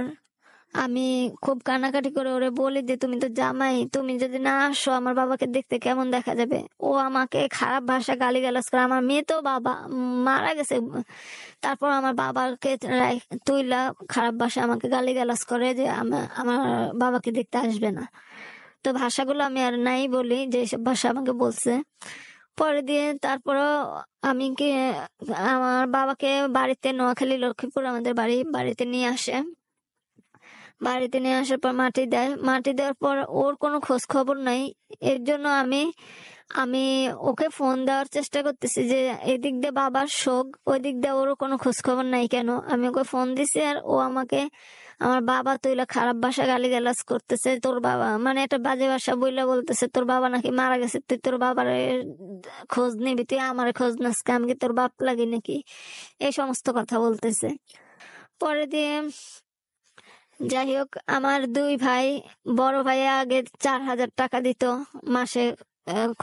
আমি খুব কান্নাকাটি করে ওরে বলি যে তুমি তো জামাই, তুমি যদি না আসো আমার বাবাকে দেখতে কেমন দেখা যাবে। ও আমাকে খারাপ ভাষা গালিগালাজ করে, আমার মেয়ে তো বাবা মারা গেছে, তারপর আমার বাবাকে তুইলা খারাপ ভাষা আমাকে গালিগালাজ করে যে আমার বাবাকে দেখতে আসবে না। তো ভাষাগুলো আমি আর নাই বলি, যে সব ভাষা আমাকে বলছে। পরে দিয়ে তারপরও আমি কি আমার বাবাকে বাড়িতে, নোয়াখালী লক্ষ্মীপুর আমাদের বাড়িতে নিয়ে আসে। বাড়িতে নিয়ে আসার পর মাটি দেয়। মাটি দেওয়ার পর ওর কোনো খোঁজ খবর নাই। এর জন্য আমি আমি ওকে ফোন দেওয়ার চেষ্টা করতেছি যে এদিক দিয়ে বাবার শোক, ওই দিক দিয়ে ওরও কোনো খোঁজ খবর নাই কেন। আমি ওকে ফোন দিছি আর ও আমাকে আমার বাবা তুইলা খারাপ ভাষা গালিগালাজ করতেছে। তোর বাবা, মানে একটা বাজে ভাষা বইলা বলতেছে তোর বাবা নাকি মারা গেছে, তুই তোর বাবার খোঁজ নিবি, তুই আমার খোঁজ নাস, আমি কি তোর বাপ লাগি নাকি, এই সমস্ত কথা বলতেছে। পরে দিয়ে যাই হোক, আমার 2 ভাই, বড় ভাই আগে 4,000 টাকা দিত মাসে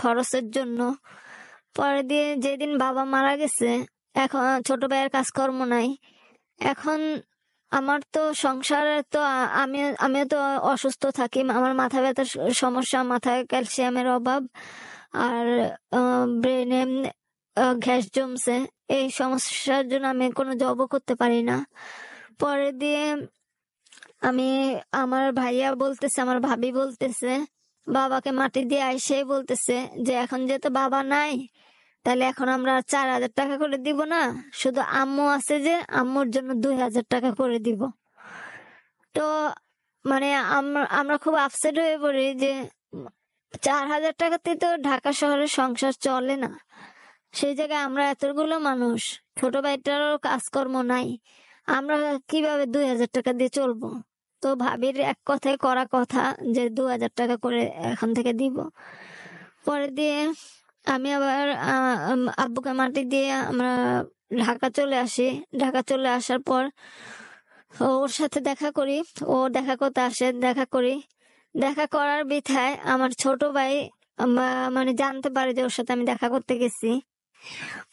খরচের জন্য। পরে দিয়ে যেদিন বাবা মারা গেছে, এখন ছোট ভাইয়ের কাজকর্ম নাই। এখন আমার তো সংসারে তো আমিও তো অসুস্থ থাকি, আমার মাথা ব্যথার সমস্যা, মাথায় ক্যালসিয়ামের অভাব, আর ব্রেনে গ্যাস জমছে। এই সমস্যার জন্য আমি কোনো জবও করতে পারি না। পরে দিয়ে আমি, আমার ভাইয়া বলতেছে, আমার ভাবি বলতেছে বাবাকে মাটি দিয়ে আইসে বলতেছে যে এখন যেহেতু বাবা নাই, তাহলে এখন আমরা 4,000 টাকা করে দিব না, শুধু আম্মু আছে যে আম্মুর জন্য 2,000 টাকা করে দিব। তো মানে আমরা খুব আপসেট হয়ে পড়ি যে 4,000 টাকাতে তো ঢাকা শহরের সংসার চলে না। সেই জায়গায় আমরা এতগুলো মানুষ, ছোট ভাইটারও কাজকর্ম নাই, আমরা কিভাবে 2,000 টাকা দিয়ে চলবো। তো ভাবির এক কথায় করা কথা যে 2,000 টাকা করে এখন থেকে দিব। পরে দিয়ে আমি আবার আব্বুকে মাটি দিয়ে আমরা ঢাকা চলে আসি। ঢাকা চলে আসার পর ওর সাথে দেখা করি, ও দেখা করতে আসে, দেখা করি। দেখা করার বিথায় আমার ছোট ভাই মানে জানতে পারে যে ওর সাথে আমি দেখা করতে গেছি।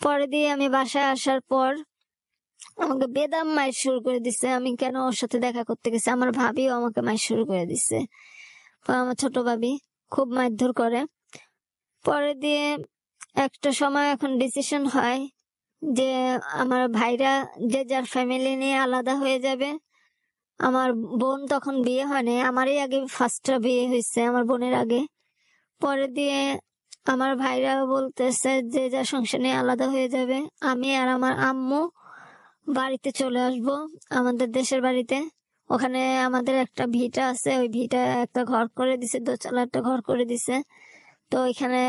পরে দিয়ে আমি বাসায় আসার পর আমাকে বেদম মাইর শুরু করে দিছে, আমি কেন ওর সাথে দেখা করতে গেছি। আমার ভাবিও আমাকে মাইর শুরু করে দিছে, আমার ছোট ভাবি খুব মারধর করে। পরে দিয়ে একটা সময় এখন ডিসিশন হয় যে আমার ভাইরা যে যার ফ্যামিলি নিয়ে আলাদা হয়ে যাবে। আমার বোন তখন বিয়ে হয়নি, আমারই আগে ফার্স্টটা বিয়ে হয়েছে, আমার বোনের আগে। পরে দিয়ে আমার ভাইরা বলতেছে যে যার সংসার নিয়ে আলাদা হয়ে যাবে। আমি আর আমার আম্মু বাড়িতে চলে আসব, আমাদের দেশের বাড়িতে। ওখানে আমাদের একটা ভিটা আছে, ওই ভিটা একটা ঘর করে দিছে, দোতলা একটা ঘর করে দিছে। তো এখানে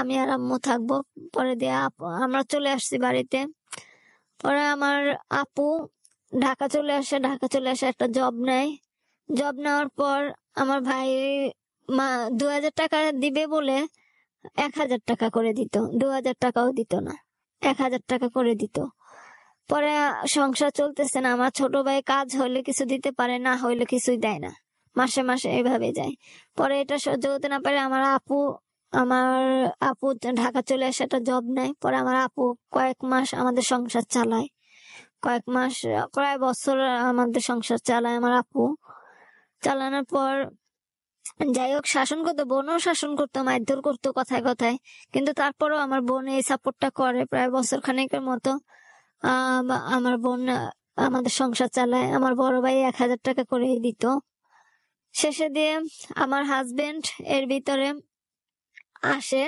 আমি আর আম্মু থাকবো। পরে দিয়ে আমরা চলে আসছি বাড়িতে। পরে আমার আপু ঢাকা চলে আসে, ঢাকা চলে আসে একটা জব নেয়। জব নেওয়ার পর আমার ভাই 2,000 টাকা দিবে বলে 1,000 টাকা করে দিত, 2,000 টাকাও দিত না, 1,000 টাকা করে দিত। পরে সংসার চলতেছে না, আমার ছোট ভাই কাজ হইলে কিছু দিতে পারে, না হইলে কিছুই দেয় না, মাসে মাসে এইভাবে যায়। পরে এটা সহ্য হতে না পারে আমার আপু ঢাকা চলে আসে, একটা জব নেয়। পরে আমার আপু কয়েক মাস আমাদের সংসার চালায়, কয়েক মাস প্রায় বছর আমাদের সংসার চালায় আমার আপু। চালানোর পর যাই হোক, শাসন করতো, বোনও শাসন করতো, মারধর করতো কথায় কথায়, কিন্তু তারপরও আমার বোন এই সাপোর্টটা করে প্রায় বছর খানেকের মতো। আমার বোন আমাদের সংসার চালায়, আমার বড় ভাই 1,000 টাকা করে দিত। শেষে দিয়ে আমার হাজবেন্ড এর ভিতরে আসে,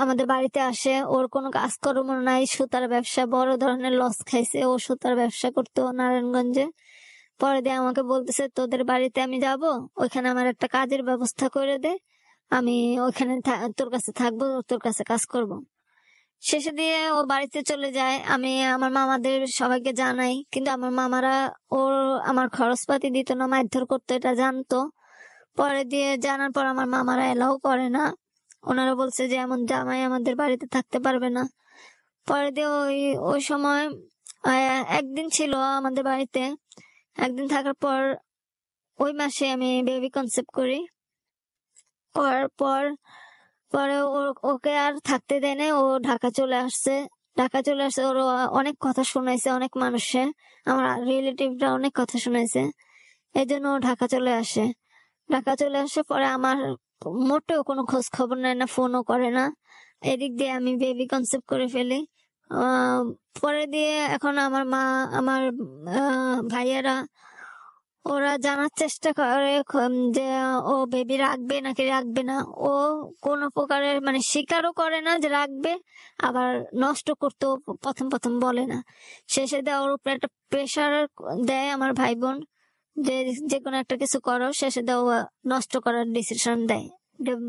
আমাদের বাড়িতে আসে। ওর কোনো কাজকর্ম নাই, সুতার ব্যবসা, বড় ধরনের লস খাইছে। ও সুতার ব্যবসা করতো নারায়ণগঞ্জে। পরে দিয়ে আমাকে বলতেছে তোদের বাড়িতে আমি যাব, ওইখানে আমার একটা কাজের ব্যবস্থা করে দে, আমি ওইখানে তোর কাছে থাকবো, তোর কাছে কাজ করব। শেষে দিয়ে ও বাড়িতে চলে যায়। আমি আমার মামাদের সবাইকে জানাই, কিন্তু আমার মামারা ওর আমার খরচপাতি দিত না, মারধর করতো, এটা জানতো। পরে দিয়ে জানার পর আমার মামারা এলাও করে না। ওনারা বলছে যে এমন জামাই আমাদের বাড়িতে থাকতে পারবে না। পরে দিয়ে ওই ওই সময় একদিন ছিল আমাদের বাড়িতে। একদিন থাকার পর ওই মাসে আমি বেবি কনসেপ্ট করি। করার পর পরে ওকে আর থাকতে দেয় না, ও ঢাকা চলে আসছে। ঢাকা চলে আসছে, ওর অনেক কথা শোনাইছে অনেক মানুষে, আমার রিলেটিভরা অনেক কথা শোনাইছে। এই জন্য ও ঢাকা চলে আসে। ঢাকা চলে আসে পরে আমার মোটেও কোনো খোঁজ খবর নেয় না, ফোনও করে না। এদিক দিয়ে আমি বেবি কনসেপ্ট করে ফেলি। পরে দিয়ে এখন আমার মা, আমার ভাইয়েরা, ওরা জানার চেষ্টা করে যে ও বেবি রাখবে নাকি রাখবে না। ও কোনো প্রকারের মানে স্বীকারও করে না যে রাখবে, আবার নষ্ট করতেও প্রথম প্রথম বলে না। শেষে দেয় ওর উপরে একটা প্রেশার দেয় আমার ভাই বোন, যে যে কোনো একটা কিছু করো। শেষে দেয় ও নষ্ট করার ডিসিশন দেয়,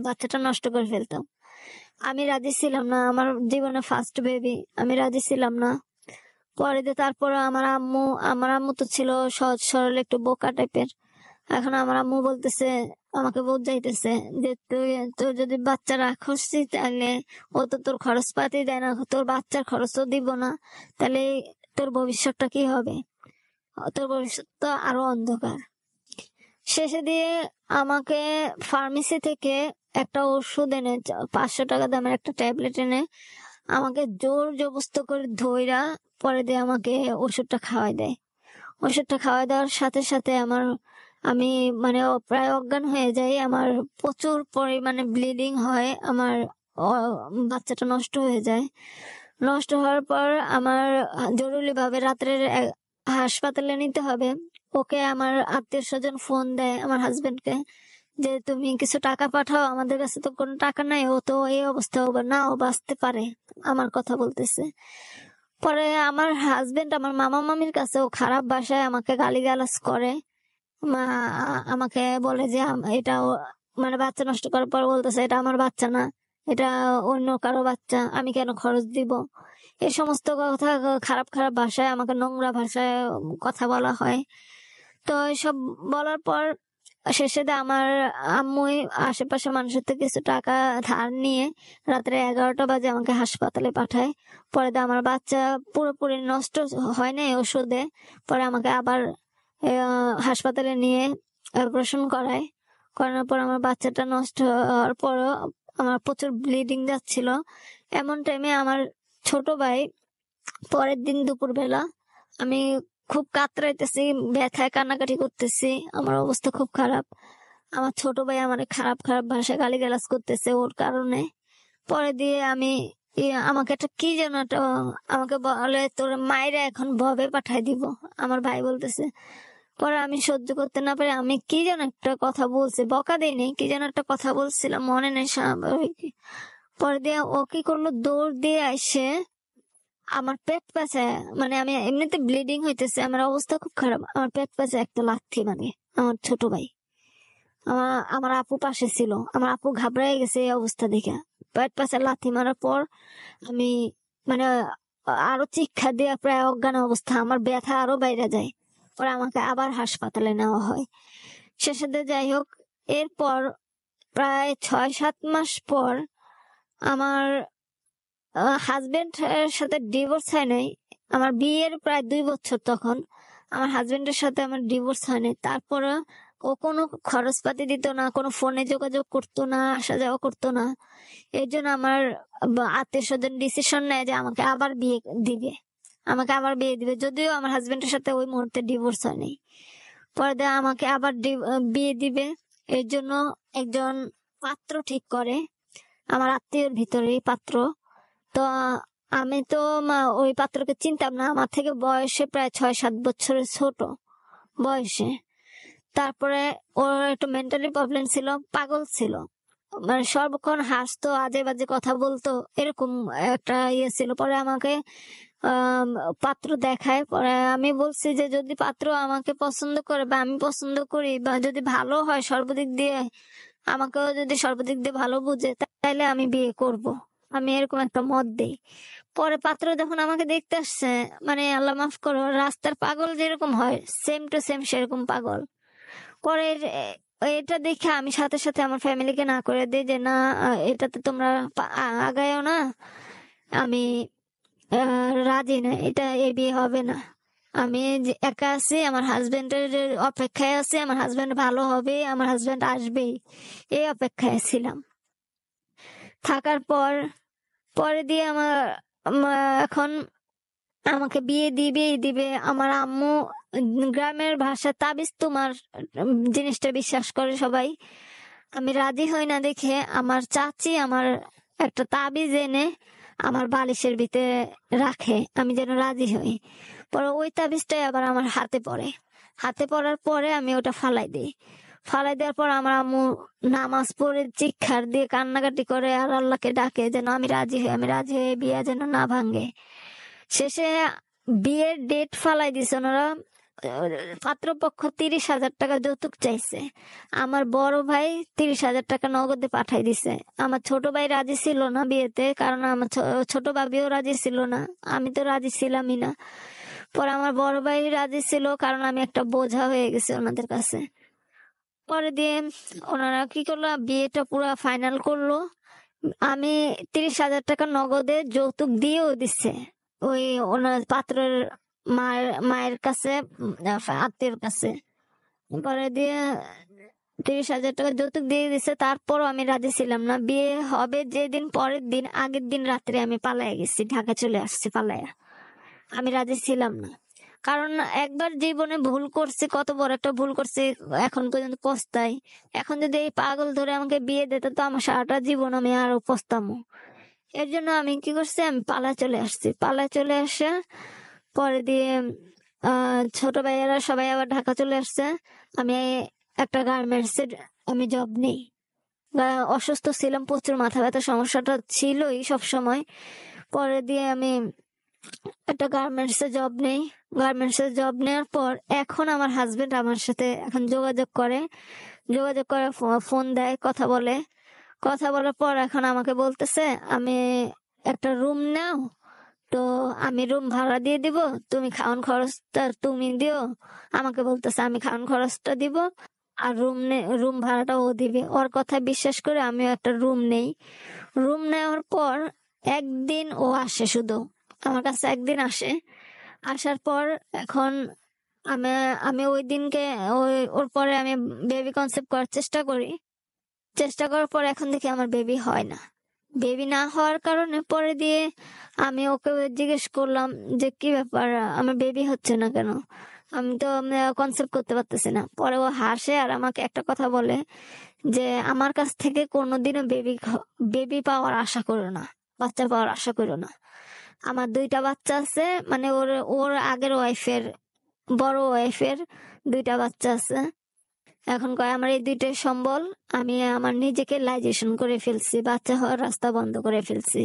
বাচ্চাটা নষ্ট করে ফেলতাম। আমি রাজি ছিলাম না, আমার জীবনে ফার্স্ট বেবি, আমি রাজি ছিলাম না। পরে দিয়ে তারপরে আমার আম্মু তো ছিল সহজ সরল একটু বোকা টাইপের। এখন আমার আম্মু বলতেছে, আমাকে বোঝাইতেছে যে তুই তোর যদি বাচ্চা রাখছিস তাহলে ও তো তোর খরচ পাতি দেয় না, তোর বাচ্চার খরচও দিব না, তাহলে তোর ভবিষ্যৎটা কি হবে? তোর ভবিষ্যৎ তো আরো অন্ধকার। শেষে দিয়ে আমাকে ফার্মেসি থেকে একটা ওষুধ এনে, 500 টাকা দামের একটা ট্যাবলেট এনে আমাকে জোর জবস্ত করে ধইরা পরে দিয়ে আমাকে ওষুধটা খাওয়াই দেয়। ওষুধটা খাওয়াই দেওয়ার সাথে সাথে আমি মানে প্রায় অজ্ঞান হয়ে যাই। আমার প্রচুর পরিমাণে ব্লিডিং হয়, আমার বাচ্চাটা নষ্ট হয়ে যায়। নষ্ট হওয়ার পর আমার জরুরি ভাবে রাত্রের হাসপাতালে নিতে হবে। ওকে আমার আত্মীয় স্বজন ফোন দেয় আমার হাজবেন্ডকে, যে তুমি কিছু টাকা পাঠাও, আমাদের কাছে তো কোনো টাকা নাই, ও তো এই অবস্থা, ও না ও বাঁচতে পারে, আমার কথা বলতেছে। পরে আমার হাজবেন্ড আমার মামা মামির কাছে ও খারাপ ভাষায় আমাকে গালিগালাজ করে। আমাকে বলে যে এটা মানে বাচ্চা নষ্ট করার পর বলতেছে এটা আমার বাচ্চা না, এটা অন্য কারো বাচ্চা, আমি কেন খরচ দিব, এই সমস্ত কথা খারাপ খারাপ ভাষায় আমাকে নোংরা ভাষায় কথা বলা হয়। তো এসব বলার পর শেষে আমার আম্মুই আশেপাশে মানুষের থেকে কিছু টাকা ধার নিয়ে রাত্রে 11টা বাজে আমাকে হাসপাতালে পাঠায়। পরে আমার বাচ্চা পুরোপুরি নষ্ট হয় না ওষুধে। পরে আমাকে আবার হাসপাতালে নিয়ে অপারেশন করায়। করানোর পর আমার বাচ্চাটা নষ্ট হওয়ার পরও আমার প্রচুর ব্লিডিং যাচ্ছিল। এমন টাইমে আমার ছোট ভাই, পরের দিন দুপুরবেলা আমি খুব কাতরাইতেছি, ব্যথায় কান্নাকাটি করতেছি, আমার অবস্থা খুব খারাপ। আমার ছোট ভাই আমার খারাপ খারাপ ভাষায় গালিগালাজ করতেছে ওর কারণে। পরে দিয়ে আমাকে একটা কি যেন একটা আমাকে বলে তোর মায়েরা এখন ভবে পাঠাই দিব, আমার ভাই বলতেছে। পরে আমি সহ্য করতে না পারে আমি কি যেন একটা কথা বলছি, বকা দিইনি, কি যেন একটা কথা বলছিলাম মনে নেই স্বাভাবিক। পরে দিয়ে ও কি করলো, দৌড় দিয়ে আসে আমার পেট পাশে, মানে আমি এমনিতে ব্লিডিং হইতেছে, আমার অবস্থা খুব খারাপ, আমার পেট পাশে একটা লাথি, মানে আমার ছোট ভাই, আমার আপু পাশে ছিল, আমার আপু ঘাবড়াই গেছে এই অবস্থা দেখে। পেট পাশে লাথি মারার পর আমি মানে আরো চিৎকার দিয়ে প্রায় অজ্ঞান অবস্থা, আমার ব্যথা আরো বাইরে যায়। পরে আমাকে আবার হাসপাতালে নেওয়া হয়। শেষে যাই হোক, এরপর প্রায় 6-7 মাস পর আমার হাজবেন্ড এর সাথে ডিভোর্স হয় নাই। আমার বিয়ের প্রায় 2 বছর তখন আমার হাজবেন্ডের সাথে আমার ডিভোর্স হয় নাই। তারপরে ও কোনো খরচপাতি দিত না, কোনো ফোনে যোগাযোগ করতো না, আসা যাওয়া করতো না। এর জন্য আমার আত্মীয় স্বজন ডিসিশন নেয় যে আমাকে আবার বিয়ে দিবে, আমাকে আবার বিয়ে দিবে, যদিও আমার হাজবেন্ডের সাথে ওই মুহূর্তে ডিভোর্স হয় নাই। পরে আমাকে আবার বিয়ে দিবে। এর জন্য একজন পাত্র ঠিক করে, আমার আত্মীয়ের ভিতরেই পাত্র। তো আমি তো ওই পাত্রকে চিনতাম না, আমার থেকে বয়সে প্রায় 6-7 বছরের ছোট বয়সে। তারপরে ওর একটু মেন্টালি প্রবলেম ছিল, পাগল ছিল, মানে সর্বক্ষণ হাসতো, আজে বাজে কথা বলতো, এরকম একটা ইয়ে ছিল। পরে আমাকে আম, পাত্র দেখায়। পরে আমি বলছি যে যদি পাত্র আমাকে পছন্দ করে বা আমি পছন্দ করি বা যদি ভালো হয় সর্বদিক দিয়ে, আমাকেও যদি সর্বদিক দিয়ে ভালো বুঝে, তাইলে আমি বিয়ে করব। আমি এরকম একটা মত দেই। পরে পাত্র যখন আমাকে দেখতে আসছে, মানে আল্লাহ মাফ করো, রাস্তার পাগল যেরকম হয় সেম টু সেম সেরকম পাগল। পরে এটা দেখে আমি সাথে সাথে আমার ফ্যামিলিকে না করে দিই যে না, এটাতে তোমরা আগায়ও না, আমি রাজি না, এটা এ বিয়ে হবে না। আমি যে একা আছি, আমার হাজবেন্ডের অপেক্ষায় আছি, আমার হাজবেন্ড ভালো হবে, আমার হাজবেন্ড আসবেই, এই অপেক্ষায় ছিলাম। থাকার পর পরে দিয়ে এখন আমাকে বিয়ে দিবেই দিবে। আমার আম্মু গ্রামের ভাষা তাবিজ তোমার জিনিসটা বিশ্বাস করে সবাই। আমি রাজি হই না দেখে আমার চাচি আমার একটা তাবিজ এনে আমার বালিশের ভিতরে রাখে, আমি যেন রাজি হই। পরে ওই তাবিজটাই আবার আমার হাতে পড়ে। হাতে পড়ার পরে আমি ওটা ফালাই দিই। ফালাই দেওয়ার পর আমার আম্মু নামাজ পড়ে চিৎকার দিয়ে কান্নাকাটি করে আর আল্লাহকে ডাকে যেন আমি রাজি হই, আমি রাজি হয়ে বিয়ে যেন না ভাঙে। শেষে বিয়ের ডেট ফালাই দিছে ওনারা। পাত্রপক্ষ 30,000 টাকা যৌতুক চাইছে। আমার বড় ভাই 30,000 টাকা নগদে পাঠাই দিছে। আমার ছোট ভাই রাজি ছিল না বিয়েতে, কারণ আমার ছোট ভাবিও রাজি ছিল না, আমি তো রাজি ছিলামই না। পরে আমার বড় ভাই রাজি ছিল, কারণ আমি একটা বোঝা হয়ে গেছি ওনাদের কাছে। পরে দিয়ে ওনারা কি করলো, বিয়েটা পুরো ফাইনাল করলো। আমি 30,000 টাকা নগদে যৌতুক দিয়েও দিচ্ছে ওই ওনার পাত্রের মায়ের কাছে, আত্মীয়ের কাছে। পরে দিয়ে 30,000 টাকা যৌতুক দিয়ে দিছে। তারপরও আমি রাজি ছিলাম না। বিয়ে হবে যেদিন পরের দিন আগের দিন রাত্রে আমি পালায়ে গেছি, ঢাকা চলে আসছি পালায়া। আমি রাজি ছিলাম না, কারণ একবার জীবনে ভুল করছি, কত বড় একটা ভুল করছি, এখন পর্যন্ত পস্তাই। এখন যদি এই পাগল ধরে আমাকে বিয়ে দিত তো আমার সারাটা জীবন আমি আরো পস্তামো। এর জন্য আমি কি করছি, আমি পালা চলে আসছি। পালা চলে আসে পরে দিয়ে ছোট ভাইয়েরা সবাই আবার ঢাকা চলে আসছে। আমি একটা গার্মেন্টস এর আমি জব নেই। অসুস্থ ছিলাম প্রচুর, মাথা ব্যথার সমস্যাটা ছিলই সব সময়। পরে দিয়ে আমি একটা গার্মেন্টস এ জব নেই। গার্মেন্টস এ জব নেওয়ার পর এখন আমার হাজবেন্ড আমার সাথে এখন যোগাযোগ করে, ফোন দেয়, কথা বলে। কথা বলার পর এখন আমাকে বলতেছে আমি একটা রুম নাও, তো আমি রুম ভাড়া দিয়ে দিব, তুমি খাওয়ান খরচটা তুমি দিও। আমাকে বলতেছে আমি খাওয়ান খরচটা দিব আর রুম ভাড়াটা ও দিবে। ওর কথা বিশ্বাস করে আমিও একটা রুম নেই। রুম নেওয়ার পর একদিন ও আসে, শুধু আমার কাছে একদিন আসে। আসার পর এখন আমি আমি ওই দিনকে ওর পরে আমি বেবি কনসেপ্ট করার চেষ্টা করি। চেষ্টা করার পর এখন দেখি আমার বেবি হয় না। বেবি না হওয়ার কারণে পরে দিয়ে আমি ওকে জিজ্ঞেস করলাম যে কি ব্যাপার, আমার বেবি হচ্ছে না কেন, আমি তো কনসেপ্ট করতে পারতেছি না। পরে ও হাসে আর আমাকে একটা কথা বলে যে আমার কাছ থেকে কোনোদিনও বেবি পাওয়ার আশা করো না, বাচ্চা পাওয়ার আশা করো না। আমার 2টা বাচ্চা আছে, মানে ওর ওর আগের ওয়াইফের, বড় ওয়াইফের 2টা বাচ্চা আছে। এখন কয় আমার এই 2টাই সম্বল, আমি আমার নিজেকে লাইজেশন করে ফেলছি, বাচ্চা হওয়ার রাস্তা বন্ধ করে ফেলছি,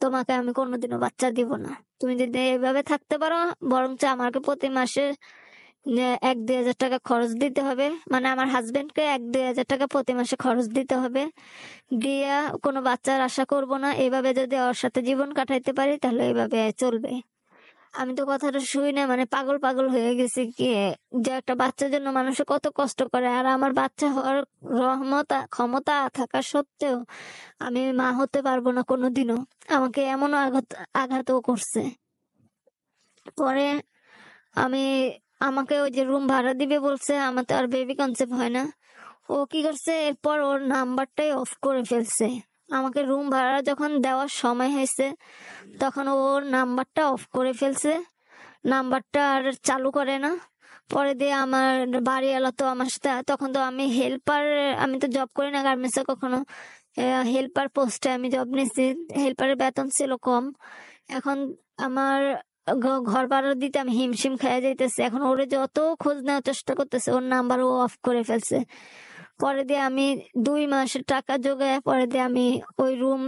তোমাকে আমি কোনোদিনও বাচ্চা দিব না। তুমি যদি এভাবে থাকতে পারো, বরঞ্চ আমাকে প্রতি মাসে 1-2 হাজার টাকা খরচ দিতে হবে, মানে আমার হাজবেন্ডকে 1-2 হাজার টাকা প্রতি মাসে খরচ দিতে হবে। দিয়া কোনো বাচ্চার আশা করব না। এভাবে যদি ওর সাথে জীবন কাটাইতে পারি তাহলে এইভাবে চলবে। আমি তো কথাটা শুই না, মানে পাগল পাগল হয়ে গেছি কি, যে একটা বাচ্চার জন্য মানুষে কত কষ্ট করে, আর আমার বাচ্চা হওয়ার ক্ষমতা থাকা সত্ত্বেও আমি মা হতে পারবো না কোনোদিনও। আমাকে এমন আঘাতও করছে। পরে আমি আমাকে ওই যে রুম ভাড়া দিবে বলছে, আমার তো আর বেবি কনসেপ্ট হয় না। ও কি করছে, এরপর ওর নাম্বারটাই অফ করে ফেলছে। আমাকে রুম ভাড়া যখন দেওয়ার সময় হয়েছে তখন ওর নাম্বারটা অফ করে ফেলছে, নাম্বারটা আর চালু করে না। পরে দিয়ে আমার বাড়িওয়ালা তো আমার সাথে, তখন তো আমি হেল্পার, আমি তো জব করি না গার্মেন্টসে কখনো, হেল্পার পোস্টে আমি জব নিয়েছি, হেল্পারের বেতন ছিল কম। এখন আমার ঘর ভাড়া দিতে আমি হিমশিম খেয়ে যাইতেছে। এখন ওরে যত খোঁজ নেওয়ার চেষ্টা করতেছে, ওর নাম্বার ও অফ করে ফেলছে। পরে দিয়ে আমি 2 মাসের টাকা জোগায় পরে দিয়ে আমি ওই রুম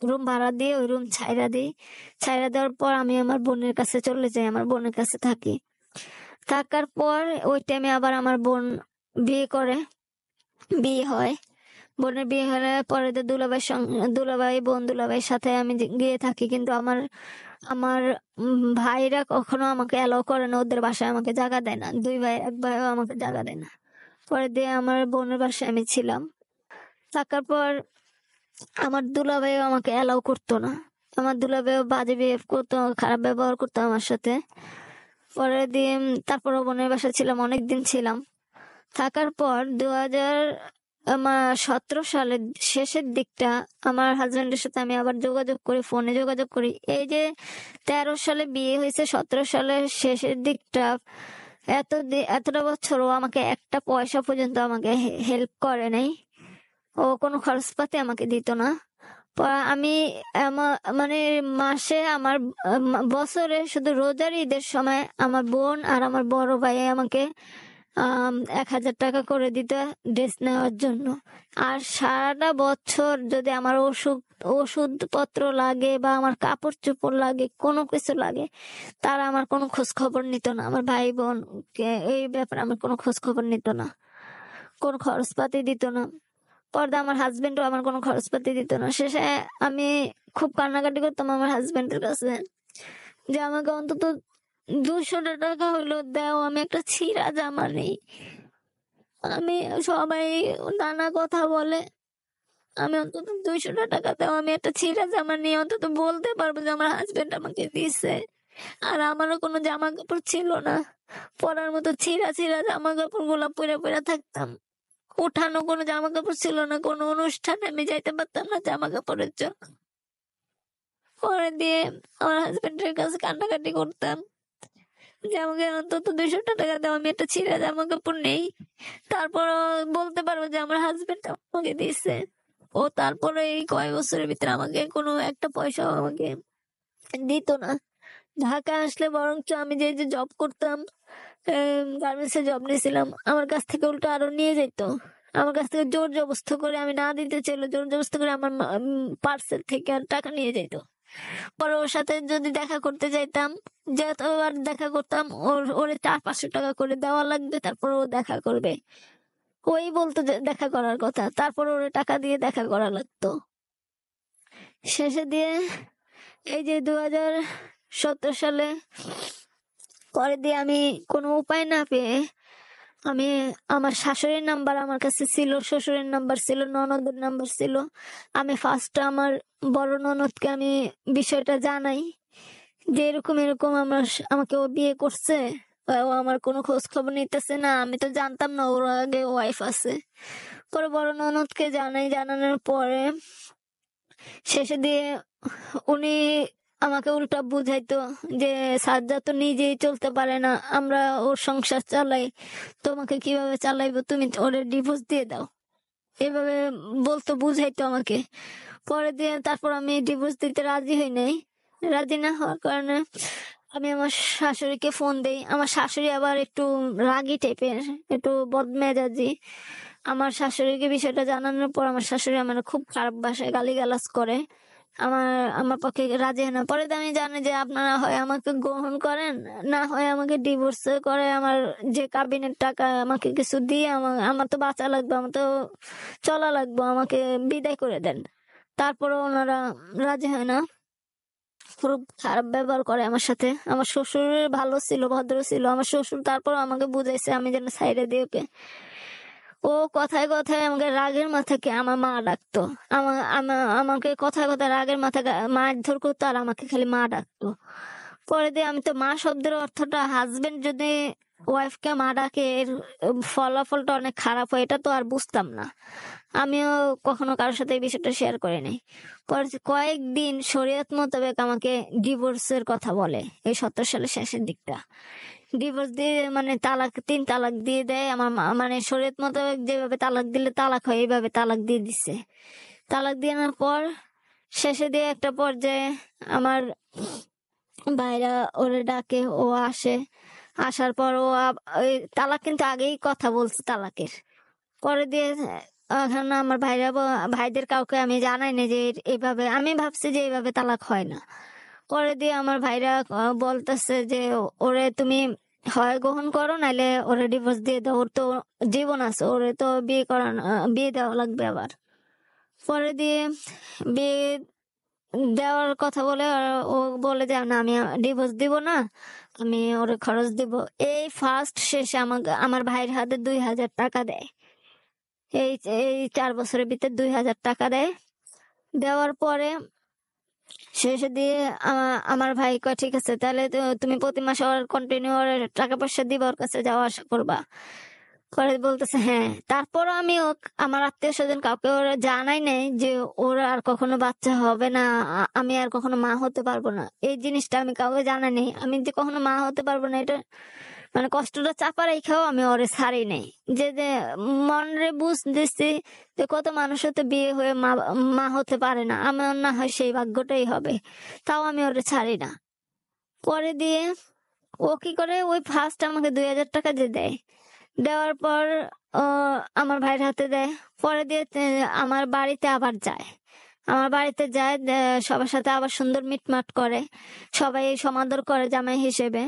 রুম ভাড়া দিয়ে ওই রুম ছাইরা দিই। ছাইরা দেওয়ার পর আমি আমার বোনের কাছে চলে যাই, আমার বোনের কাছে থাকি। থাকার পর ওই টাইমে আবার আমার বোন বিয়ে করে, বিয়ে হয়। বোনের বিয়ে হলে পরে তো দুলাভাই বোন দুলাভাইয়ের সাথে আমি গিয়ে থাকি, কিন্তু আমার আমার ভাইরা কখনো আমাকে অ্যালাউ করে না, ওদের বাসায় আমাকে জায়গা দেয় না, দুই ভাই এক ভাইও আমাকে জায়গা দেয় না। পরে দিয়ে আমার বোনের বাসায় আমি ছিলাম। থাকার পর আমার দুলাভাইও আমাকে অ্যালাউ করতো না, আমার দুলাভাইও বাজে বিহেভ করতো, খারাপ ব্যবহার করতো আমার সাথে। পরে দিয়ে তারপর বোনের বাসায় ছিলাম, অনেকদিন ছিলাম। থাকার পর 2017 সালের শেষের দিকটা আমার হাজবেন্ডের সাথে আমি আবার যোগাযোগ করি, ফোনে যোগাযোগ করি। এই যে 13 সালে বিয়ে হয়েছে, 17 সালের শেষের দিকটা এতটা বছর ও আমাকে একটা পয়সা পর্যন্ত আমাকে হেল্প করে নাই। ও কোনো খরচপাতি আমাকে দিত না। আমি মানে মাসে আমার বছরে শুধু রোজার ঈদের সময় আমার বোন আর আমার বড় ভাই আমাকে 1000 টাকা করে দিত ড্রেস নেওয়ার জন্য। আর সারাটা বছর যদি আমার ওষুধপত্র লাগে বা আমার কাপড় চোপড় লাগে, কোনো কিছু লাগে, তারা আমার কোনো খোঁজ খবর নিত না। আমার ভাই বোন এই ব্যাপারে আমার কোনো খোঁজ খবর নিত না, কোনো খরচপাতি দিত না। পর্দা আমার হাজবেন্ডও আমার কোনো খরচপাতি দিত না। শেষে আমি খুব কান্নাকাটি করতাম আমার হাজবেন্ডের কাছে যে আমাকে অন্তত 200 টাকা হইলো দাও, আমি একটা ছিঁড়া জামা নেই। আমি সবাই নানা কথা বলে, আমি অন্তত 200 টাকা দাও, আমি একটা ছিঁড়া জামা নিয়ে অন্তত বলতে পারবো যে আমার হাজবেন্ড আমাকে দিছে। আর আমারও কোনো জামা কাপড় ছিল না, পরার মতো ছিঁড়া ছিঁড়া জামা কাপড় গুলা পরে পরে থাকতাম। উঠানো কোনো জামা কাপড় ছিল না, কোনো অনুষ্ঠানে আমি যাইতে পারতাম না জামা কাপড়ের জন্য। পরে দিয়ে আমার হাজবেন্ডের কাছে কান্নাকাটি করতাম যে আমাকে অন্তত 200 টাকা দাও, আমি একটা ছিঁড়া জামা কাপড় নেই। তারপর বলতে পারবো যে আমার হাজবেন্ড আমাকে দিচ্ছে। ও তারপরে এই কয়েক বছরের ভিতরে আমাকে কোনো একটা পয়সাও আমাকে দিত না। ঢাকা আসলে বরঞ্চ আমি যে যে জব করতাম, গার্মেন্টস এ জব নিয়েছিলাম, আমার কাছ থেকে উল্টো আরো নিয়ে যেত। আমার কাছ থেকে জোর জবরদস্ত করে, আমি না দিতে চাইলে জোর জবরদস্ত করে আমার পার্সেল থেকে টাকা নিয়ে যেত। পরে ওর সাথে যদি দেখা করতে যাইতাম, যতবার দেখা করতাম ওরে 400-500 টাকা করে দেওয়া লাগবে, তারপর ও দেখা করবে। ওই বলতো যে দেখা করার কথা, তারপর ওরে টাকা দিয়ে দেখা করা লাগতো। শেষে দিয়ে এই যে 2017 সালে পরে দিয়ে আমি কোনো উপায় না পেয়ে আমি আমার শাশুড়ির নাম্বার আমার কাছে ছিল, শ্বশুরের নাম্বার ছিল, ননদের নাম্বার ছিল। আমি ফার্স্ট আমার বড় ননদকে আমি বিষয়টা জানাই যে এরকম এরকম আমাকে ও বিয়ে করছে, ও আমার কোনো খোঁজ খবর নিতেছে না, আমি তো জানতাম না ওর আগে ওয়াইফ আছে। পরে বড় ননদকে জানাই, জানানোর পরে শেষে দিয়ে উনি আমাকে উল্টা বুঝাইতো যে সাজ্জাদ তো নিজেই চলতে পারে না, আমরা ওর সংসার চালাই, তোমাকে কিভাবে চালাইবো, তুমি ওর ডিভোর্স দিয়ে দাও, এভাবে বলতো, বুঝাইতো আমাকে। পরে দিয়ে তারপর আমি ডিভোর্স দিতে রাজি হই নাই। রাজি না হওয়ার কারণে আমি আমার শাশুড়িকে ফোন দেই। আমার শাশুড়ি আবার একটু রাগী টাইপের, একটু বদমেজাজি। আমার শাশুড়িকে বিষয়টা জানানোর পর আমার শাশুড়ি আমার খুব খারাপ ভাষায় গালিগালাজ করে, আমার আমার পক্ষে রাজি হয় না। পরে তো আমি জানি যে আপনারা হয় আমাকে গ্রহণ করেন, না হয় আমাকে ডিভোর্স করে আমার যে কাবিনের টাকা আমাকে কিছু দিয়ে আমার তো বাঁচা লাগবে, আমার তো চলা লাগবে, আমাকে বিদায় করে দেন। তারপরে ওনারা রাজি হয় না, খুব খারাপ ব্যবহার করে আমার সাথে। আমার শ্বশুর ভালো ছিল, ভদ্র ছিল আমার শ্বশুর, তারপর আমাকে বুঝাইছে আমি যেন সাইডে দিয়ে ওকে। ও কথায় কথায় আমাকে রাগের মাথাকে আমার মা ডাকতো, আমাকে কথায় কথায় রাগের মাথা মারধর করতো, আর আমাকে খালি মা ডাকতো। পরে দিয়ে আমি তো মা শব্দের অর্থটা, হাজবেন্ড যদি ওয়াইফকে মা ডাকে এর ফলাফলটা অনেক খারাপ হয়, এটা তো আর বুঝতাম না। আমিও কখনো কারোর সাথে এই বিষয়টা শেয়ার করি নাই। পরে কয়েকদিন শরীয়ত মোতাবেক আমাকে ডিভোর্সের কথা বলে, এই 17 সালের শেষের দিকটা ডিভোর্স দিয়ে মানে 3 তালাক দিয়ে দেয় আমার মা। মানে শরীয়ত মোতাবেক যেভাবে তালাক দিলে তালাক হয়, এইভাবে তালাক দিয়ে দিছে। তালাক দেওয়ার পর শেষে দিয়ে একটা পর্যায়ে আমার ভাইরা ওরে ডাকে, ও আসে। আসার পর ও ওই তালাক কিন্তু আগেই কথা বলছে তালাকের। পরে দিয়ে এখন আমার ভাইদের কাউকে আমি জানাই না যে এইভাবে, আমি ভাবছি যে এইভাবে তালাক হয় না। পরে দিয়ে আমার ভাইরা বলতেছে যে ওরে তুমি হয় গ্রহণ করো, নাইলে ওরে ডিভোর্স দিয়ে দাও, ওর তো জীবন আছে, ওরে তো বিয়ে দেওয়া লাগবে আবার। পরে দিয়ে বিয়ে দেওয়ার কথা বলে ও বলে যে না, আমি ডিভোর্স দিব না, আমি ওরে খরচ দিব। এই ফার্স্ট শেষে আমাকে আমার ভাইয়ের হাতে 2,000 টাকা দেয়। এই এই 4 বছরের ভিতরে 2,000 টাকা দেয়। দেওয়ার পরে শেষে দিয়ে আমার ভাই কয় ঠিক আছে, তাহলে তুমি প্রতি মাসে ওর কন্টিনিউ ওর টাকা পয়সা দিবা, ওর কাছে যাওয়া আসা করবা। করে বলতেছে হ্যাঁ। তারপরও আমি আমার আত্মীয় স্বজন কাউকে ওরা জানাই নাই যে ওর আর কখনো বাচ্চা হবে না, আমি আর কখনো মা হতে পারবো না। এই জিনিসটা আমি কাউকে জানাই নাই, আমি যে কখনো মা হতে পারবো না এটা মানে কষ্টটা চাপা রেখেও আমি ওরে ছাড়ি নাই। যে যে মনরে বুঝ দিচ্ছি যে কত মানুষের তো বিয়ে হয়ে মা হতে পারে না, আমার না হয় সেই ভাগ্যটাই হবে, তাও আমি ওরে ছাড়ি না। পরে দিয়ে ও কি করে, ওই ফার্স্ট আমাকে 2,000 টাকা যে দেয়, দেওয়ার পর আমার ভাইয়ের হাতে দেয়। পরে দিয়ে আমার বাড়িতে আবার যায়, আমার বাড়িতে যায়, সবার সাথে আবার সুন্দর মিটমাট করে, সবাই সমাদর করে জামাই হিসেবে।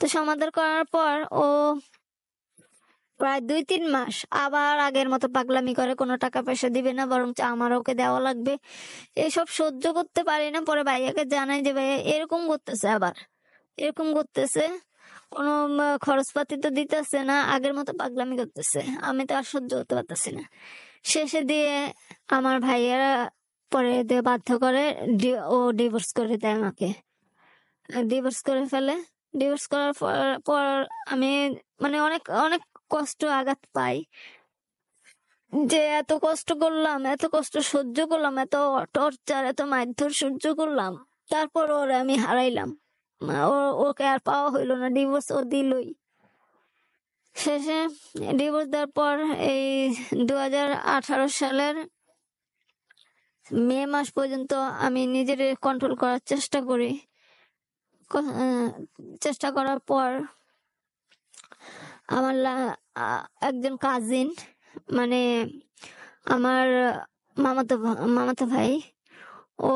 তো সমাদর করার পর ও প্রায় 2-3 মাস আবার আগের মতো পাগলামি করে, কোনো টাকা পয়সা দিবে না, বরং আমার ওকে দেওয়া লাগবে। এসব সহ্য করতে পারি না, পরে ভাইয়াকে জানাই যে ভাইয়া এরকম করতেছে, আবার এরকম করতেছে, কোনো খরচপাতি তো দিতেছে না, আগের মতো পাগলামি করতেছে, আমি তো আর সহ্য করতে পারতেছি না। শেষে দিয়ে আমার ভাইয়ারা পরে দিয়ে বাধ্য করে ও ডিভোর্স করে দেয় আমাকে, ডিভোর্স করে ফেলে। ডিভোর্স করার পর আমি মানে অনেক অনেক কষ্ট আঘাত পাই, যে এত কষ্ট করলাম, এত কষ্ট সহ্য করলাম, এত টর্চার, এত মারধর সহ্য করলাম, তারপর ওরে আমি হারাইলাম। ওকে আর পাওয়া হইলো না, ডিভোর্স ও দিলই। শেষে ডিভোর্স দেওয়ার পর এই 2018 সালের মে মাস পর্যন্ত আমি নিজের কন্ট্রোল করার চেষ্টা করি। চেষ্টা করার পর আমার একজন কাজিন, মানে আমার মামাতো ভাই, ও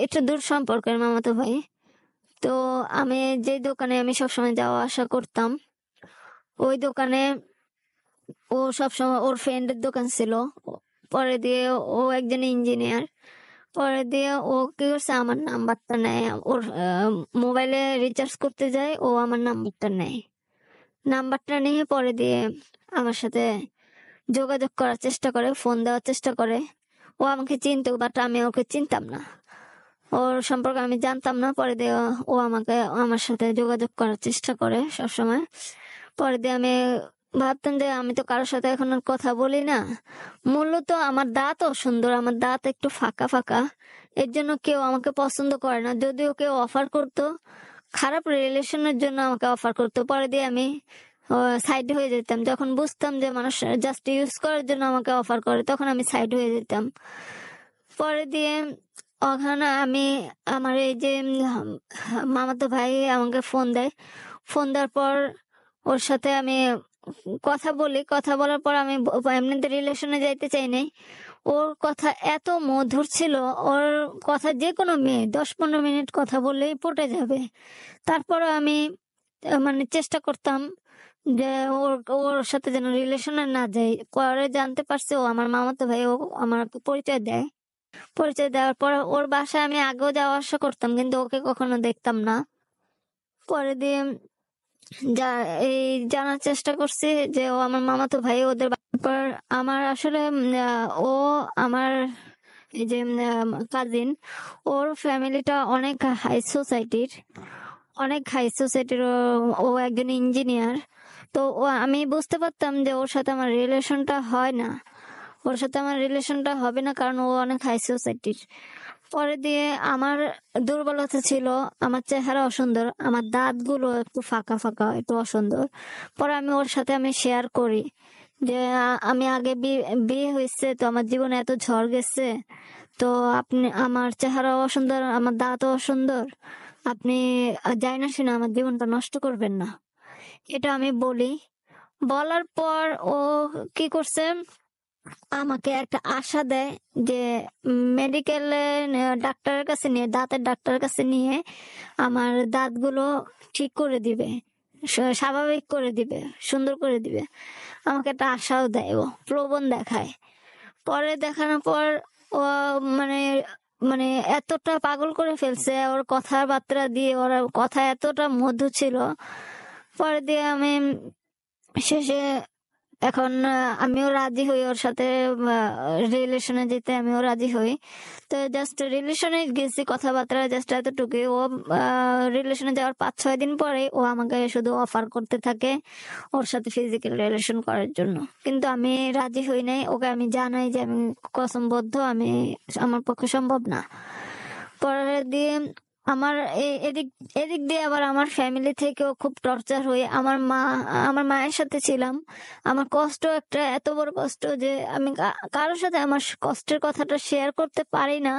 একটু দূর সম্পর্কের মামাতো ভাই। তো আমি যে দোকানে আমি সবসময় যাওয়া আসা করতাম, ওই দোকানে ও সবসময় ওর ফ্রেন্ডের দোকান ছিল। পরে দিয়ে ও একজন ইঞ্জিনিয়ার। পরে দিয়ে ও কি করছে, আমার নাম্বারটা নেয়, ওর মোবাইলে রিচার্জ করতে যায়, ও আমার নাম্বারটা নেয়। নাম্বারটা নিয়ে পরে দিয়ে আমার সাথে যোগাযোগ করার চেষ্টা করে, ফোন দেওয়ার চেষ্টা করে। ও আমাকে চিনতো, বাট আমি ওকে চিনতাম না, ওর সম্পর্কে আমি জানতাম না। পরে দিয়ে ও আমার সাথে যোগাযোগ করার চেষ্টা করে সবসময়। পরে দিয়ে আমি ভাবতাম যে আমি তো কারোর সাথে এখন আর কথা বলি না। মূলত আমার দাঁতও সুন্দর, আমার দাঁত একটু ফাঁকা ফাঁকা, এর জন্য কেউ আমাকে পছন্দ করে না। যদিও কেউ অফার করতো, খারাপ রিলেশনের জন্য আমাকে অফার করতো, পরে দিয়ে আমি সাইড হয়ে যেতাম। যখন বুঝতাম যে মানুষ জাস্ট ইউজ করার জন্য আমাকে অফার করে, তখন আমি সাইড হয়ে যেতাম। পরে দিয়ে ওখানে আমি আমার এই যে মামাতো ভাই আমাকে ফোন দেয়। ফোন দেওয়ার পর ওর সাথে আমি কথা বলি, কথা বলার পর আমি এমনিতে রিলেশনে যাইতে চাই নাই। ওর কথা এত মধুর ছিল, ওর কথা যে কোনো মেয়ে 10-15 মিনিট কথা বললেই পটে যাবে। তারপরে আমি মানে চেষ্টা করতাম যে ওর সাথে যেন রিলেশনে না যাই। পরে জানতে পারছি ও আমার মামাতো ভাই, ও আমাকে পরিচয় দেয়। পরিচয় দেওয়ার পর ওর বাসায় আমি আগেও যাওয়া আসা করতাম, কিন্তু ওকে কখনো দেখতাম না। পরে দিয়ে যা এই জানার চেষ্টা করছি যে ও আমার মামাতো ভাই, ওদের পর আমার আসলে ও আমার এই যে কাজিন, ওর ফ্যামিলিটা অনেক হাই সোসাইটির, অনেক হাই সোসাইটির। ও একজন ইঞ্জিনিয়ার। তো আমি বুঝতে পারতাম যে ওর সাথে আমার রিলেশনটা হয় না, ওর সাথে আমার রিলেশনটা হবে না, কারণ ও অনেক হাই সোসাইটির। পরে দিয়ে আমার দুর্বলতা ছিল আমার চেহারা অসুন্দর, আমার দাঁতগুলো একটু ফাঁকা ফাঁকা, একটু অসুন্দর। পরে আমি ওর সাথে আমি শেয়ার করি যে আমি আগে বিয়ে হয়েছে, তো আমার জীবনে এত ঝড় গেছে, তো আপনি আমার চেহারাও অসুন্দর, আমার দাঁতও অসুন্দর, আপনি যাই না শুনে আমার জীবনটা নষ্ট করবেন না, এটা আমি বলি। বলার পর ও কি করছে, আমাকে একটা আশা দেয় যে মেডিকেলে ডাক্তারের কাছে নিয়ে, দাঁতের ডাক্তারের কাছে নিয়ে আমার দাঁতগুলো ঠিক করে দিবে, স্বাভাবিক করে দিবে, সুন্দর করে দিবে। আমাকে একটা আশাও দেয়, ও প্রবণ দেখায়। পরে দেখানোর পর ও মানে মানে এতটা পাগল করে ফেলছে, ওর কথাবার্তা দিয়ে, ওর কথা এতটা মধু ছিল। পরে দিয়ে আমি শেষে এখন আমিও রাজি হই ওর সাথে রিলেশনে যেতে, আমিও রাজি হই। তো জাস্ট রিলেশনে গেছি, কথাবার্তা জাস্ট এতটুকু। ও রিলেশনে যাওয়ার 5-6 দিন পরে ও আমাকে শুধু অফার করতে থাকে ওর সাথে ফিজিক্যাল রিলেশন করার জন্য, কিন্তু আমি রাজি হই নাই। ওকে আমি জানাই যে আমি কসমবদ্ধ, আমার পক্ষে সম্ভব না। পরে দিয়ে আমার এদিক এদিক দিয়ে আবার আমার ফ্যামিলি থেকেও খুব টর্চার হয়ে, আমার মায়ের সাথে ছিলাম। আমার কষ্ট একটা এত বড় কষ্ট যে আমি কারোর সাথে আমার কষ্টের কথাটা শেয়ার করতে পারি না।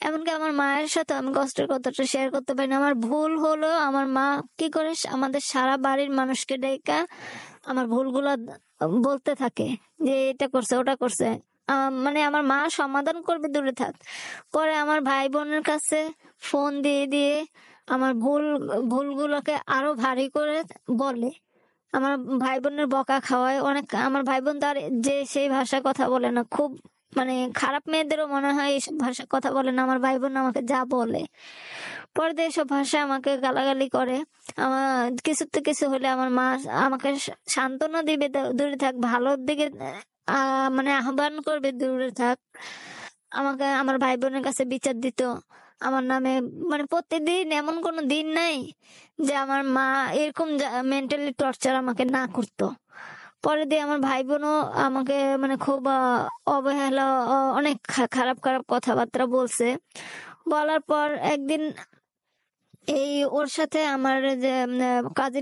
এমনকি আমার মায়ের সাথে আমি কষ্টের কথাটা শেয়ার করতে পারি না। আমার ভুল হলো, আমার মা কি করে আমাদের সারা বাড়ির মানুষকে ডেকে আমার ভুলগুলা বলতে থাকে যে এটা করছে ওটা করছে। মানে আমার মা সমাধান করবে দূরে থাক, পরে আমার ভাই বোনের কাছে ফোন দিয়ে দিয়ে আমার ভুলগুলোকে আরো ভারী করে বলে। আমার ভাই বোনের বকা খাওয়ায় অনেক। আমার ভাই বোন তার যে সেই ভাষায় কথা বলে না, খুব মানে খারাপ মেয়েদেরও মনে হয় এইসব ভাষায় কথা বলে না। আমার ভাই বোন আমাকে যা বলে, পরে দিয়ে এসব ভাষায় আমাকে গালাগালি করে। আমার কিছুতে কিছু হলে আমার মা আমাকে সান্ত্বনা দিবে, দূরে থাক, ভালোর দিকে মানে আহ্বান করবে, দূরে থাক। আমাকে আমার ভাই বোনের কাছে বিচার দিত আমার নামে। মানে প্রতিদিন এমন কোনো দিন নাই যে আমার মা এরকম মেন্টালি টর্চার আমাকে না করতো। পরে দিয়ে আমার ভাই বোনও আমাকে মানে খুব অবহেলা, অনেক খারাপ খারাপ কথাবার্তা বলছে। বলার পর একদিন এই ওর সাথে আমার যে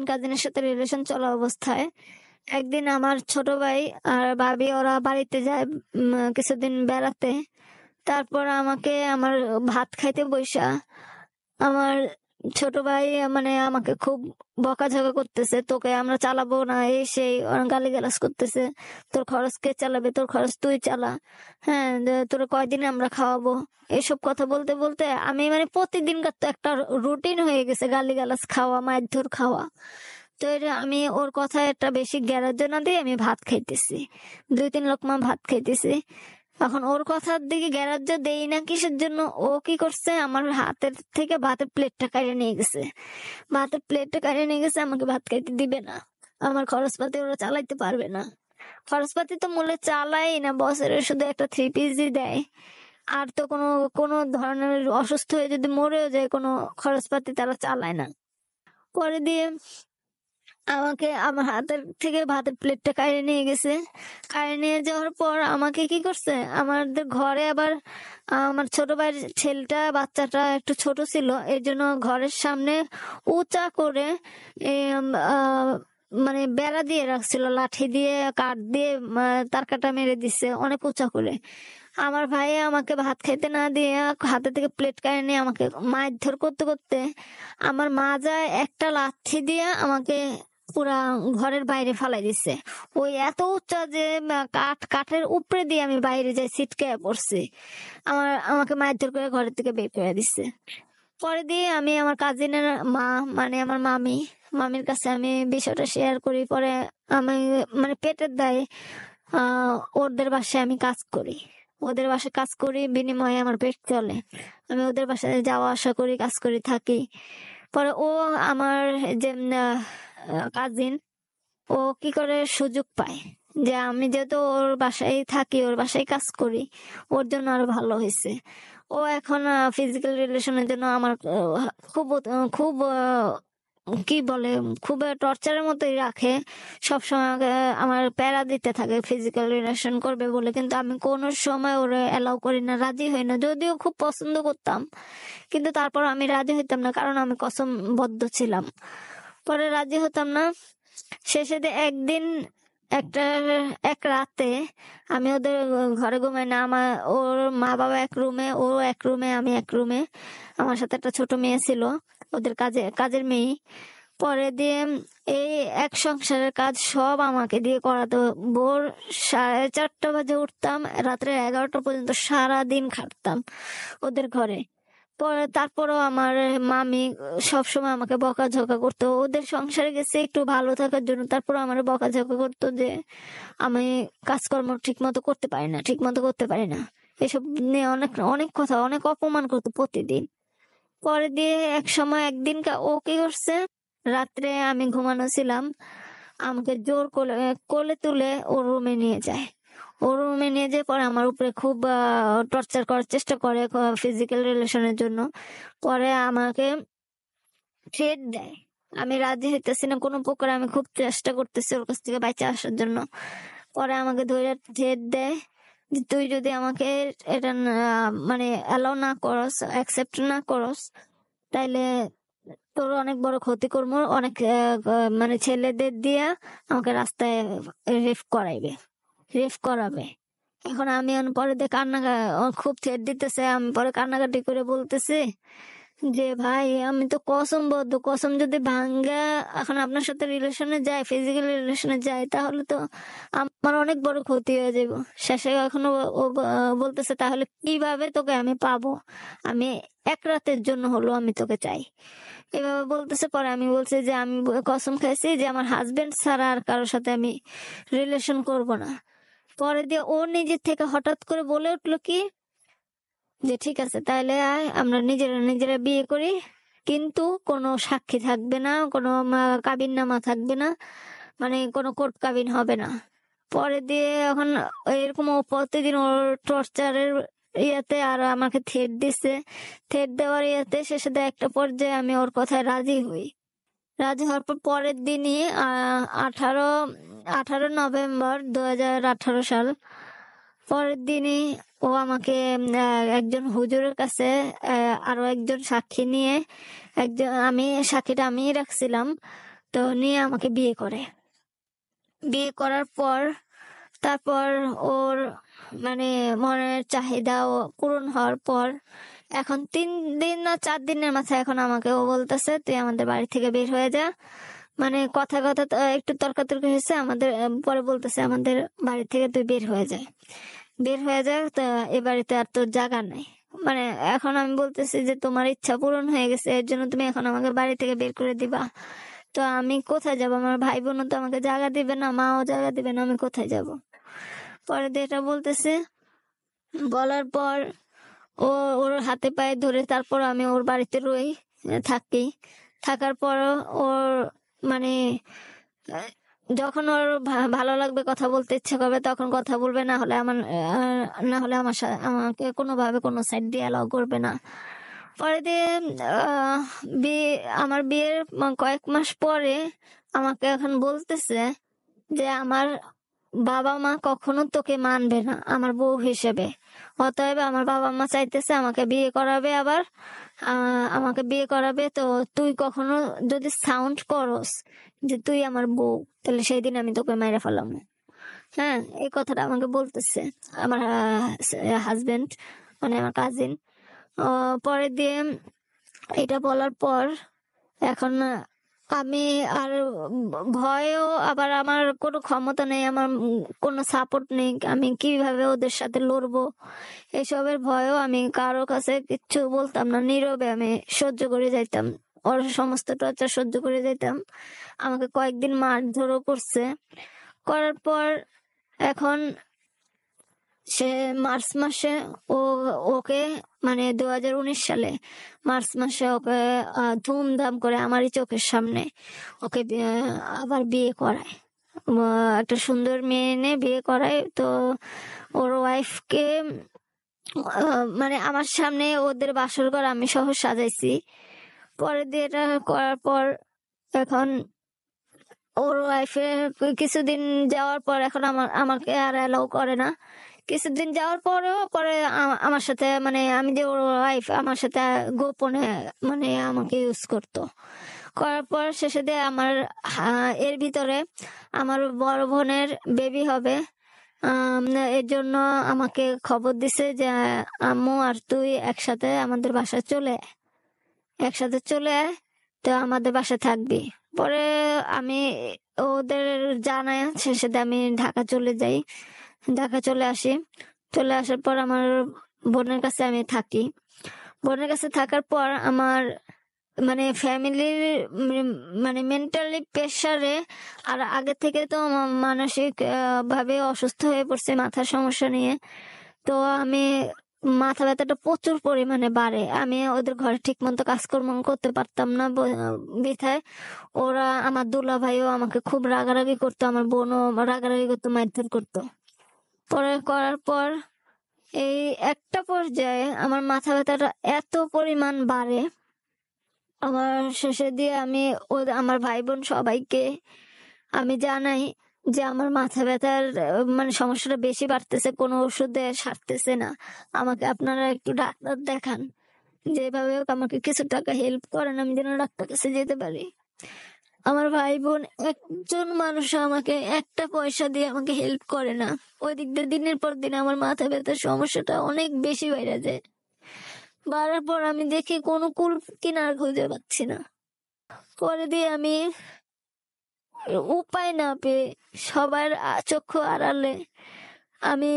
কাজিনের সাথে রিলেশন চলা অবস্থায় একদিন আমার ছোট ভাই আর ভাবি ওরা বাড়িতে যায় কিছুদিন বেড়াতে। তারপর আমাকে আমার ভাত খাইতে বইসা আমার ছোট ভাই মানে আমাকে খুব বকাঝকা করতেছে, তোকে আমরা চালাবো না, এই সেই গালিগালাজ করতেছে। তোর খরচ কে চালাবে, তোর খরচ তুই চালা, হ্যাঁ তোর কয়দিন আমরা খাওয়াবো, এসব কথা বলতে বলতে আমি মানে প্রতিদিনকার তো একটা রুটিন হয়ে গেছে গালিগালাজ খাওয়া, মারধর খাওয়া। তো এটা আমি ওর কথা একটা বেশি গ্যারাজ্য না দিয়ে আমি ভাত খাইতেছি, 2-3 লোকমা ভাত খাইতেছি। এখন ওর কথার দিকে গ্যারাজ্য দেই না কিসের জন্য, ও কি করছে আমার হাতের থেকে ভাতের প্লেটটা কাড়িয়ে নিয়ে গেছে। ভাতের প্লেটটা কাড়িয়ে নিয়ে গেছে, আমাকে ভাত খাইতে দিবে না। আমার খরচপাতি ওরা চালাইতে পারবে না। খরচপাতি তো মূল্যে চালাই না, বছরে শুধু একটা 3 পিসই দেয়। আর তো কোনো কোনো ধরনের অসুস্থ হয়ে যদি মরেও যায় কোনো খরচপাতি তারা চালায় না। পরে দিয়ে আমাকে আমার হাতের থেকে ভাতের প্লেটটা কাড়িয়ে নিয়ে গেছে। কাড়িয়ে নিয়ে যাওয়ার পর আমাকে কি করছে, আমাদের ঘরে আবার আমার ছোট ভাইয়ের ছেলেটা, বাচ্চাটা একটু ছোট ছিল, এর জন্য ঘরের সামনে উঁচা করে মানে বেড়া দিয়ে রাখছিল, লাঠি দিয়ে কাঠ দিয়ে তার কাটা মেরে দিছে অনেক উঁচা করে। আমার ভাই আমাকে ভাত খাইতে না দিয়ে হাতে থেকে প্লেট কাড়ে নিয়ে আমাকে মারধর করতে করতে আমার মা যায় একটা লাথি দিয়ে আমাকে পুরা ঘরের বাইরে ফালাই দিছে। ওই এত উচ্চ যে কাঠের উপরে দিয়ে আমি বাইরে যাই, ছিটকে পড়ছি। আমাকে মারধর করে ঘরের থেকে বের করে দিচ্ছে। পরে দিয়ে আমি আমার কাজিনের মা মানে আমার মামির কাছে আমি বিষয়টা শেয়ার করি। পরে আমি মানে পেটের দায়ে ওদের বাসায় আমি কাজ করি, ওদের বাসায় কাজ করি, বিনিময়ে আমার পেট চলে। আমি ওদের বাসায় যাওয়া আসা করি, কাজ করি, থাকি। পরে ও আমার যে কাজিন, ও কি করে সুযোগ পায় যে আমি যেহেতু ওর বাসায় থাকি, ওর বাসায় কাজ করি, ওর জন্য আরো ভালো হয়েছে। ও এখন ফিজিক্যাল রিলেশনের জন্য আমার খুব খুব কি বলে খুব টর্চারের মতোই রাখে। সবসময় আমার প্যারা দিতে থাকে ফিজিক্যাল রিলেশন করবে বলে, কিন্তু আমি কোনো সময় ওরে অ্যালাউ করি না, রাজি হই না। যদিও খুব পছন্দ করতাম, কিন্তু তারপর আমি রাজি হইতাম না, কারণ আমি কসমবদ্ধ ছিলাম। পরে রাজি হতাম না। শেষে একদিন এক রাতে আমি ওদের ঘরে ঘুমাই না, আমার ওর মা বাবা এক রুমে, ও এক রুমে, আমি এক রুমে। আমার সাথে একটা ছোট মেয়ে ছিল, ওদের কাজের মেয়ে। পরে দিয়ে এই এক সংসারের কাজ সব আমাকে দিয়ে করাতো। ভোর 4:30 বাজে উঠতাম, রাত্রে 11টা পর্যন্ত সারাদিন খাটতাম ওদের ঘরে। পরে তারপরেও আমার মামি সবসময় আমাকে বকাঝকা করতো, ওদের সংসারে গেছে একটু ভালো থাকার জন্য, তারপর আমার বকাঝকা করতো যে আমি কাজকর্ম ঠিক মতো করতে পারি না, ঠিক মতো করতে পারি না, এসব নিয়ে অনেক অনেক কথা, অনেক অপমান করতো প্রতিদিন। পরে দিয়ে এক সময় একদিন ও কি করছে, রাত্রে আমি ঘুমানো ছিলাম, আমাকে জোর কোলে কোলে তুলে ওর রুমে নিয়ে যায়। ওর রুমে নিয়ে যেয়ে পরে আমার উপরে খুব টর্চার করার চেষ্টা করে ফিজিক্যাল রিলেশনের জন্য। পরে আমাকে থ্রেট দেয়, আমি রাজি হইতেছি না কোনো প্রকার, আমি খুব চেষ্টা করতেছি ওর কাছ থেকে বাইচে আসার জন্য। পরে আমাকে ধরে থ্রেট দেয় যে তুই যদি আমাকে এটা মানে অ্যালাউ না করস, অ্যাকসেপ্ট না করস, তাইলে তোর অনেক বড় ক্ষতি করবো, অনেক মানে ছেলেদের দিয়ে আমাকে রাস্তায় রেফ করাবে। এখন আমি পরে দিয়ে খুব থ্রেট দিতেছে, আমি পরে কান্নাকাটি করে বলতেছি যে ভাই আমি তো কসমবদ্ধ, কসম যদি ভাঙ্গা এখন আপনার সাথে রিলেশনে যায়, ফিজিক্যাল রিলেশনে যায়, তাহলে তো আমার অনেক বড় ক্ষতি হয়ে যাবে। শেষে এখনো ও বলতেছে তাহলে কিভাবে তোকে আমি পাবো, আমি এক রাতের জন্য হলো আমি তোকে চাই, এভাবে বলতেছে। পরে আমি বলছি যে আমি কসম খাইছি যে আমার হাজবেন্ড ছাড়া আর কারোর সাথে আমি রিলেশন করব না। পরে দিয়ে ও নিজের থেকে হঠাৎ করে বলে উঠলো কি যে ঠিক আছে তাহলে আয় আমরা নিজেরা বিয়ে করি, কিন্তু কোনো সাক্ষী থাকবে না, কোনো কাবিন নামা থাকবে না, মানে কোনো কোর্ট কাবিন হবে না। পরে দিয়ে এখন এরকম ও প্রতিদিন ওর টর্চারের ইয়াতে আর আমাকে থ্রেট দিচ্ছে, থ্রেট দেওয়ার ইয়াতে শেষে একটা পর্যায়ে আমি ওর কথায় রাজি হই। রাজি হওয়ার পর পরের দিনই 18 নভেম্বর 2018 সাল, পরের দিনই ও আমাকে একজন হুজুরের কাছে আরো একজন সাক্ষী নিয়ে, সাক্ষীটা আমিই রাখছিলাম, তো নিয়ে আমাকে বিয়ে করে। বিয়ে করার পর তারপর ওর মানে মনের চাহিদা পূরণ হওয়ার পর এখন 3 দিন না 4 দিনের মাথায় এখন আমাকে ও বলতেছে তুই আমাদের বাড়ি থেকে বের হয়ে যা। মানে কথা কথা একটু তর্কাতর্কি হয়েছে আমাদের, পরে বলতেছে আমাদের বাড়ি থেকে তুই বের হয়ে যা, বের হয়ে যা, তা এ বাড়িতে আর তোর জায়গা নাই। মানে এখন আমি বলতেছি যে তোমার ইচ্ছা পূরণ হয়ে গেছে, এর জন্য তুমি এখন আমাকে বাড়ি থেকে বের করে দিবা, তো আমি কোথায় যাব? আমার ভাই বোনও তো আমাকে জায়গা দিবে না, মাও জায়গা দিবে না, আমি কোথায় যাব? পরে দিয়ে এটা বলতেছে, বলার পর ও ওর হাতে পায়ে ধরে তারপর আমি ওর বাড়িতে রই, থাকি। থাকার পর ওর মানে যখন ওর ভালো লাগবে, কথা বলতে ইচ্ছা করবে তখন কথা বলবে, না হলে আমাকে কোনোভাবে কোনো সাইড দিয়ে অ্যালাউ করবে না। পরে দিয়ে আমার বিয়ের কয়েক মাস পরে আমাকে এখন বলতেছে যে আমার বাবা মা কখনো তোকে মানবে না আমার বউ হিসেবে, অতএব আমার বাবা মা চাইতেছে আমাকে বিয়ে করাবে, আবার আমাকে বিয়ে করাবে, তো তুই কখনো যদি সাউন্ড করস যে তুই আমার বউ, তাহলে সেই দিন আমি তোকে মেরে ফেলাম। হ্যাঁ, এই কথাটা আমাকে বলতেছে আমার হাজবেন্ড, মানে আমার কাজিন। পরে দিয়ে এটা বলার পর এখন আমি আর ভয়ও, আবার আমার কোনো ক্ষমতা নেই, আমার কোনো সাপোর্ট নেই, আমি কিভাবে ওদের সাথে লড়বো এসবের ভয়ও আমি কারো কাছে কিচ্ছু বলতাম না, নীরবে আমি সহ্য করে যাইতাম, ওর সমস্ত টর্চার সহ্য করে যাইতাম। আমাকে কয়েকদিন মারধরও করছে। করার পর এখন সে মার্চ মাসে ওকে মানে 2019 সালে মার্চ মাসে ওকে ধুমধাম করে আমারই চোখের সামনে ওকে আবার বিয়ে করায়, একটা সুন্দর মেয়ে এনে বিয়ে করায়। তো ওর ওয়াইফকে মানে আমার সামনে ওদের বাসর ঘর আমি সহ সাজাইছি। পরে দিয়ে এটা করার পর এখন ওর ওয়াইফে কিছুদিন যাওয়ার পর এখন আমাকে আর অ্যালাউ করে না। কিছুদিন যাওয়ার পরেও পরে আমার সাথে মানে আমি যে ওর ওয়াইফ, আমার সাথে গোপনে মানে আমাকে ইউজ করতো। করার পর শেষে দিয়ে আমার এর ভিতরে আমার বড় বোনের বেবি হবে, এর জন্য আমাকে খবর দিছে যে আম্মু আর তুই একসাথে আমাদের বাসায় একসাথে চলে আয়, তো আমাদের বাসায় থাকবি, পরে আমি ওদের জানাই শেষে দিয়ে আমি ঢাকা চলে যাই, ঢাকা চলে আসি। চলে আসার পর আমার বোনের কাছে আমি থাকি। বোনের কাছে থাকার পর আমার মানে ফ্যামিলির মানে মেন্টালি প্রেসারে, আর আগে থেকে তো মানসিক ভাবে অসুস্থ হয়ে পড়ছে মাথার সমস্যা নিয়ে। তো আমি মাথা ব্যথাটা প্রচুর পরিমাণে বাড়ে। আমি ওদের ঘরে ঠিক মতো কাজকর্ম করতে পারতাম না বিধায় ওরা, আমার দুলা ভাইও আমাকে খুব রাগারাগি করতো, আমার বোনও রাগারাগি করতো, মারধর করতো। পরে করার পর এই একটা পর্যায়ে আমার মাথা ব্যথাটা এত পরিমাণ বাড়ে, আমার শেষে দিয়ে আমি আমার ভাই বোন সবাইকে আমি জানাই যে আমার মাথা ব্যথার মানে সমস্যাটা বেশি বাড়তেছে, কোনো ওষুধে সারতেছে না, আমাকে আপনারা একটু ডাক্তার দেখান, যেভাবে হোক আমাকে কিছু টাকা হেল্প করেন, আমি যেন ডাক্তার কাছে যেতে পারি। আমার ভাই বোন একজন মানুষ আমাকে একটা পয়সা দিয়ে আমাকে হেল্প করে না। ওই দিক দিয়ে দিনের পর দিন আমার মাথা ব্যথার সমস্যাটা অনেক বেশি বেড়ে যায়। বাড়ার পর আমি দেখি কোনো কুল কিনার খুঁজে পাচ্ছি না। পরে দিয়ে আমি উপায় না পেয়ে সবার চক্ষু আড়ালে আমি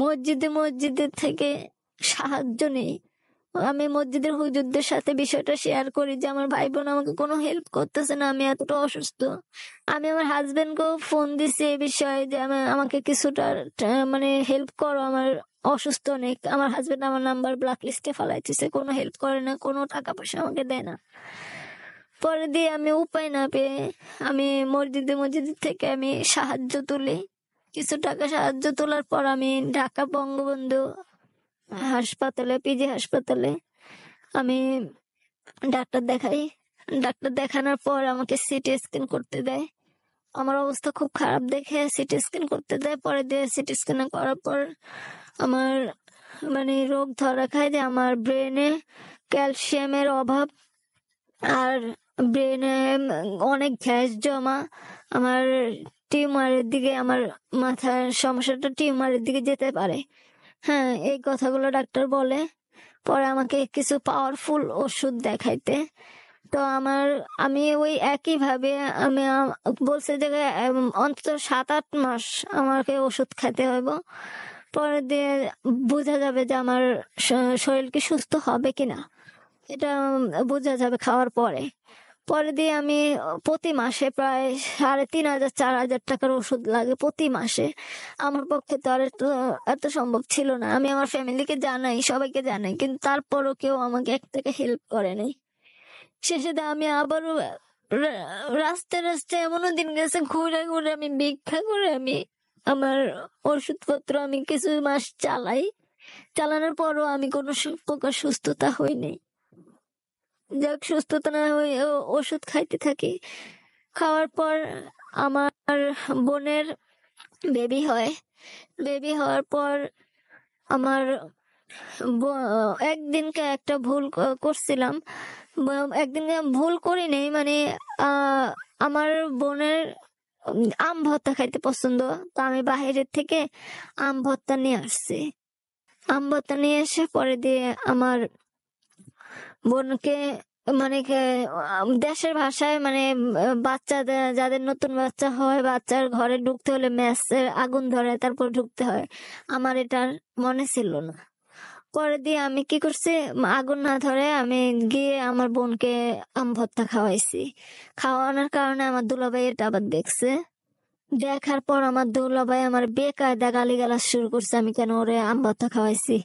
মসজিদে থেকে সাহায্য নেই। আমি মসজিদের হুজুরদের সাথে বিষয়টা শেয়ার করি যে আমার ভাই বোন আমাকে কোনো হেল্প করতেছে না, আমি এতটা অসুস্থ। আমি আমার হাজবেন্ডকেও ফোন দিছি এই বিষয়ে যে আমাকে কিছুটা মানে হেল্প করো, আমার অসুস্থ অনেক। আমার হাজবেন্ড আমার নাম্বার ব্ল্যাক লিস্টে ফেলাইতেছে, কোনো হেল্প করে না, কোনো টাকা পয়সা আমাকে দেয় না। পরে দিয়ে আমি উপায় না পেয়ে আমি মসজিদ থেকে আমি সাহায্য তুলি, কিছু টাকা সাহায্য তোলার পর আমি ঢাকা বঙ্গবন্ধু হাসপাতালে, পিজি হাসপাতালে আমি ডাক্তার দেখাই। ডাক্তার দেখানোর পর আমাকে সিটি স্ক্যান করতে দেয়। আমার অবস্থা খুব খারাপ দেখে সিটি স্ক্যান করতে দেয়। পরে দিয়ে সিটি স্ক্যান করার পর আমার মানে রোগ ধরা খায় যে আমার ব্রেনে ক্যালসিয়ামের অভাব, আর ব্রেনে অনেক গ্যাস জমা, আমার টিউমারের দিকে, আমার মাথার সমস্যাটা টিউমারের দিকে যেতে পারে। হ্যাঁ, এই কথাগুলো ডাক্তার বলে। পরে আমাকে কিছু পাওয়ারফুল ওষুধ দেখাইতে। তো আমি ওই একই ভাবে আমি বলছে যে অন্তত 7-8 মাস আমাকে ওষুধ খেতে হইব, পরে দিয়ে বোঝা যাবে যে আমার শরীর কি সুস্থ হবে কিনা, এটা বোঝা যাবে খাওয়ার পরে। পরে দিয়ে আমি প্রতি মাসে প্রায় 3,500-4,000 টাকার ওষুধ লাগে প্রতি মাসে। আমার পক্ষে তো আর এত সম্ভব ছিল না। আমি আমার ফ্যামিলিকে জানাই, সবাইকে জানাই, কিন্তু তারপরও কেউ আমাকে এক টাকা হেল্প করে নাই। শেষে আমি আবারও রাস্তায় এমনও দিন গেছে ঘুরে ঘুরে আমি ভিক্ষা করে আমি আমার ওষুধপত্র আমি কিছু মাস চালানোর পরও আমি কোনো প্রকার সুস্থতা হইনি। যাক, সুস্থতা না হয়ে ওষুধ খাইতে থাকি। খাওয়ার পর আমার বোনের বেবি হয়। বেবি হওয়ার পর আমার একদিনকে একটা ভুল করছিলাম। একদিনকে ভুল করি নাই, মানে আমার বোনের আম ভর্তা খাইতে পছন্দ, তো আমি বাহিরের থেকে আম ভর্তা নিয়ে আসছি। আম ভর্তা নিয়ে এসে পরে দিয়ে আমার বোনকে মানে দেশের ভাষায় মানে বাচ্চাদের, যাদের নতুন বাচ্চা হয়, বাচ্চার ঘরে ঢুকতে হলে ম্যাচের আগুন ধরে তারপর ঢুকতে হয়। আমার এটার মনে ছিল না। পরে দিয়ে আমি কি করছি, আগুন না ধরে আমি গিয়ে আমার বোনকে আম ভর্তা খাওয়াইছি। খাওয়ানোর কারণে আমার দুলাভাই এটা আবার দেখছে। দেখার পর আমার দুলাভাই আমার বেকায়দা গালিগালাজ শুরু করছে, আমি কেন ওরে আম ভর্তা খাওয়াইছি।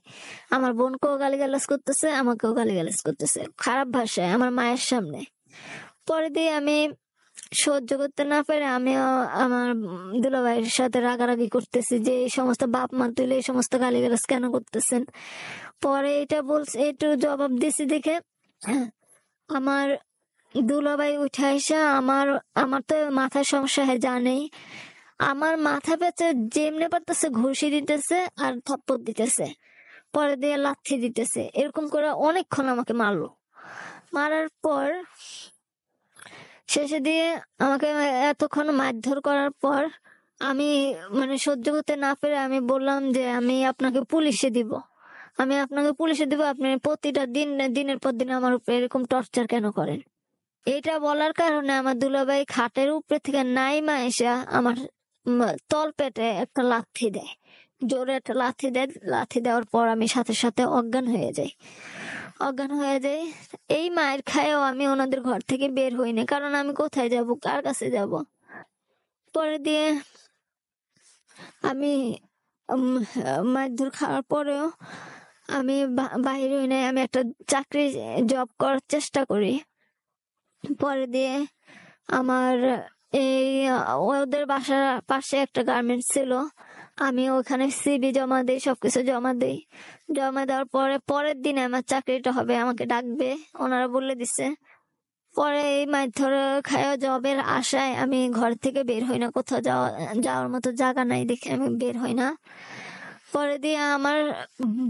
আমার বোনকেও গালিগালাজ করতেছে, আমাকেও গালিগালাজ করতেছে খারাপ ভাষায় আমার মায়ের সামনে। পরে দিয়ে আমি সহ্য করতে না পেরে আমিও আমার দুলাভাইয়ের সাথে রাগারাগি করতেছি যে এই সমস্ত বাপ মা তুলে এই সমস্ত গালিগালাজ কেন করতেছেন। পরে এটা বলছে, একটু জবাব দিছি দেখে আমার দুলাভাই উঠে আসা আমার তো মাথার সমস্যা জানেই, আমার মাথা পেঁচে যেমনি পারতেছে ঘুষি দিতেছে আর থাপ্পড় দিতেছে, পরে দিয়ে লাথি দিতেছে, এরকম করে অনেকক্ষণ আমাকে মারলো। মারার পর শেষে দিয়ে আমাকে এতক্ষণ মারধর করার পর আমি মানে সহ্য করতে না পেরে আমি বললাম যে আমি আপনাকে পুলিশে দিব, আপনি প্রতিটা দিনের পর দিন আমার উপরে এরকম টর্চার কেন করেন। এটা বলার কারণে আমার দুলাভাই খাটের উপরে থেকে নাইমা এসে আমার তল পেটে একটা লাথি দেয়, জোরে একটা লাথি দেয়। লাথি দেওয়ার পর আমি সাথে সাথে অজ্ঞান হয়ে যাই। অজ্ঞান হয়ে যাই। এই মায়ের খায়েও আমি ওনাদের ঘর থেকে বের হইনি, কারণ আমি কোথায় যাব, কার কাছে যাব। পরে দিয়ে আমি মারধর খাওয়ার পরেও আমি বাইরে হই নাই। আমি একটা চাকরি জব করার চেষ্টা করি। পরে দিয়ে আমার এই ওদের বাসার পাশে একটা গার্মেন্টস ছিল, আমি ওখানে সিভি জমা দিই, সবকিছু জমা দিই। জমা দেওয়ার পরে পরের দিনে আমার চাকরিটা হবে, আমাকে ডাকবে, ওনারা বলে দিছে। পরে এই মারধর খাওয়া জবের আশায় আমি ঘর থেকে বের হই না, কোথাও যাওয়ার মতো জায়গা নাই দেখে আমি বের হই না। পরে দিয়ে আমার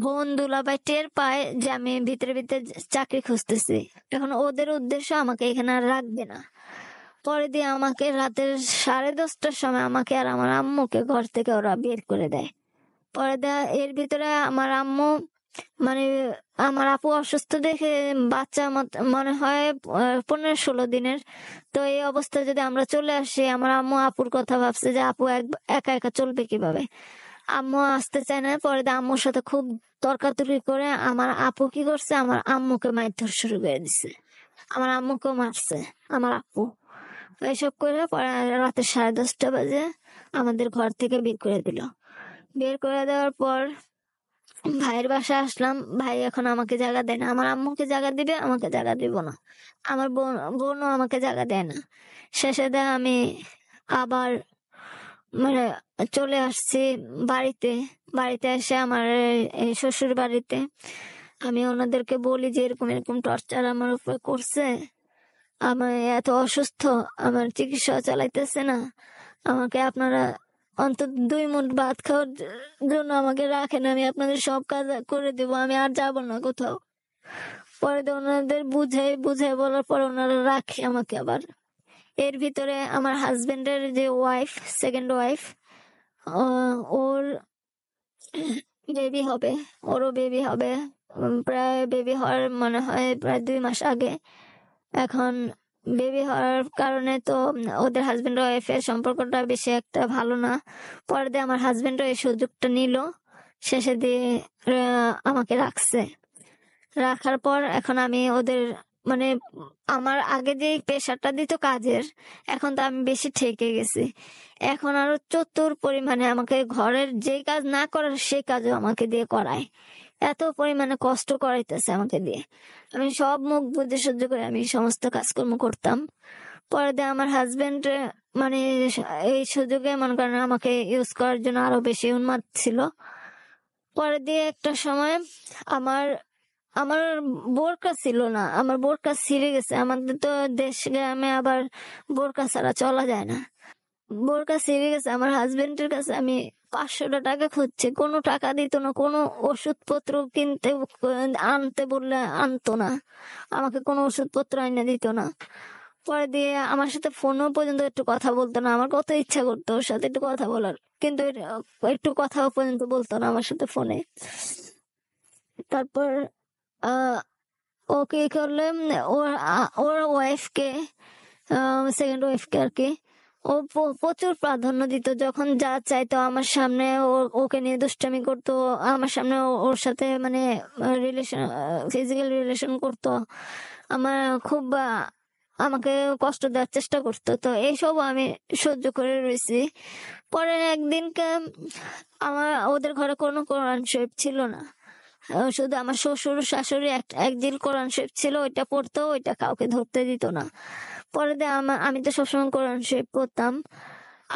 বোন দুলাভাই টের পায় যে আমি ভিতরে ভিতরে চাকরি খুঁজতেছি, এখন ওদের উদ্দেশ্য আমাকে এখানে আর রাখবে না। পরে দিয়ে আমাকে রাতের 10:30টার সময় আমাকে আর আমার আম্মুকে ঘর থেকে ওরা বের করে দেয়। পরে দেয় এর ভিতরে আমার আম্মু মানে আমার আপু অসুস্থ দেখে, বাচ্চা মনে হয় 15-16 দিনের। তো এই অবস্থায় যদি আমরা চলে আসি, আমার আম্মু আপুর কথা ভাবছে যে আপু একা একা চলবে কিভাবে, আম্মু আসতে চায় না। পরে আম্মুর সাথে খুব তর্কাতর্কি করে আমার আপু কি করছে, আমার আম্মুকে মারধর শুরু করে দিছে, আমার আম্মুকেও মারছে আমার আপু। এসব করে পরে রাতে 10:30 বাজে আমাদের ঘর থেকে বের করে দিল। বের করে দেওয়ার পর ভাইয়ের বাসায় আসলাম। ভাই এখন আমাকে জায়গা দেয় না, আমার আম্মুকে জায়গা দিবে, আমাকে জায়গা দিব না। আমার বোনও আমাকে জায়গা দেয় না। শেষে দেয় আমি আবার মানে চলে আসছি বাড়িতে। বাড়িতে এসে আমার এই শ্বশুর বাড়িতে আমি ওনাদেরকে বলি যে এরকম এরকম টর্চার আমার উপরে করছে, আমি এত অসুস্থ, আমার চিকিৎসা চালাইতেছে না, আমাকে আপনারা অন্তত 2 মুঠ ভাত খাওয়ার জন্য আমাকে রাখেন, আমি আপনাদের সব কাজ করে দেবো, আমি আর যাব না কোথাও। পরে তো ওনাদের বুঝে বলার পর ওনারা রাখে আমাকে আবার। এর ভিতরে আমার হাজবেন্ডের যে ওয়াইফ, সেকেন্ড ওয়াইফ, ওর বেবি হবে, ওরও বেবি হবে। প্রায় বেবি হওয়ার মনে হয় প্রায় 2 মাস আগে। এখন বেবি হওয়ার কারণে তো ওদের হাজবেন্ড ওয়াইফের সম্পর্কটা বেশি একটা ভালো না। পরে দিয়ে আমার হাজবেন্ডও এই সুযোগটা নিল, শেষে দিয়ে আমাকে রাখছে। রাখার পর এখন আমি ওদের মানে আমার আগে যে প্রেশারটা দিত কাজের, এখন তো আমি বেশি ঠেকে গেছি। এখন আরো চতুর পরিমাণে আমাকে ঘরের যে কাজ না করার সেই কাজও আমাকে দিয়ে করায়, এত পরিমাণে কষ্ট করাইতেছে আমাকে দিয়ে। আমি সব মুখ বুঝে সহ্য করে আমি সমস্ত কাজকর্ম করতাম। পরে দিয়ে আমার হাজবেন্ড মানে এই সুযোগে মনে করেন আমাকে ইউজ করার জন্য আরো বেশি উন্মাদ ছিল। পরে দিয়ে একটা সময় আমার আমার বোরকা ছিল না, আমার বোরকা ছিঁড়ে গেছে। আমাদের তো দেশ গ্রামে আবার বোরকা ছাড়া চলা যায় না। বোরকা ছিঁড়ে গেছে। আমার হাজবেন্ডের কাছে আমি 500টা টাকা খুঁজছি, কোনো টাকা দিত না, কোনো ওষুধপত্র কিনতে আনতে বললে আনতো না, আমাকে কোনো ওষুধপত্র আইনা দিত না। পরে দিয়ে আমার সাথে ফোনও পর্যন্ত একটু কথা বলতো না। আমার কত ইচ্ছা করতো ওর সাথে একটু কথা বলার, কিন্তু একটু কথাও পর্যন্ত বলতো না আমার সাথে ফোনে। তারপর ও কি করলে ওর ওয়াইফকে, সেকেন্ড ওয়াইফকে আর কি, ও প্রচুর প্রাধান্য দিত। যখন যা চাইতো আমার সামনে ওকে নিয়ে দুষ্টামি করতো, আমার সামনে ওর সাথে মানে রিলেশন, ফিজিক্যাল রিলেশন করতো, আমার খুব আমাকে কষ্ট দেওয়ার চেষ্টা করতো। তো এইসব আমি সহ্য করে রয়েছি। পরে একদিনকে আমার ওদের ঘরে কোনো কোরআন শরীফ ছিল না, শুধু আমার শ্বশুর শাশুড়ি একজিল কোরআন শরীফ ছিল, ওইটা পড়তো, ওইটা কাউকে ধরতে দিত না। পরে আমি তো সবসময় কোরআন শরীফ পড়তাম।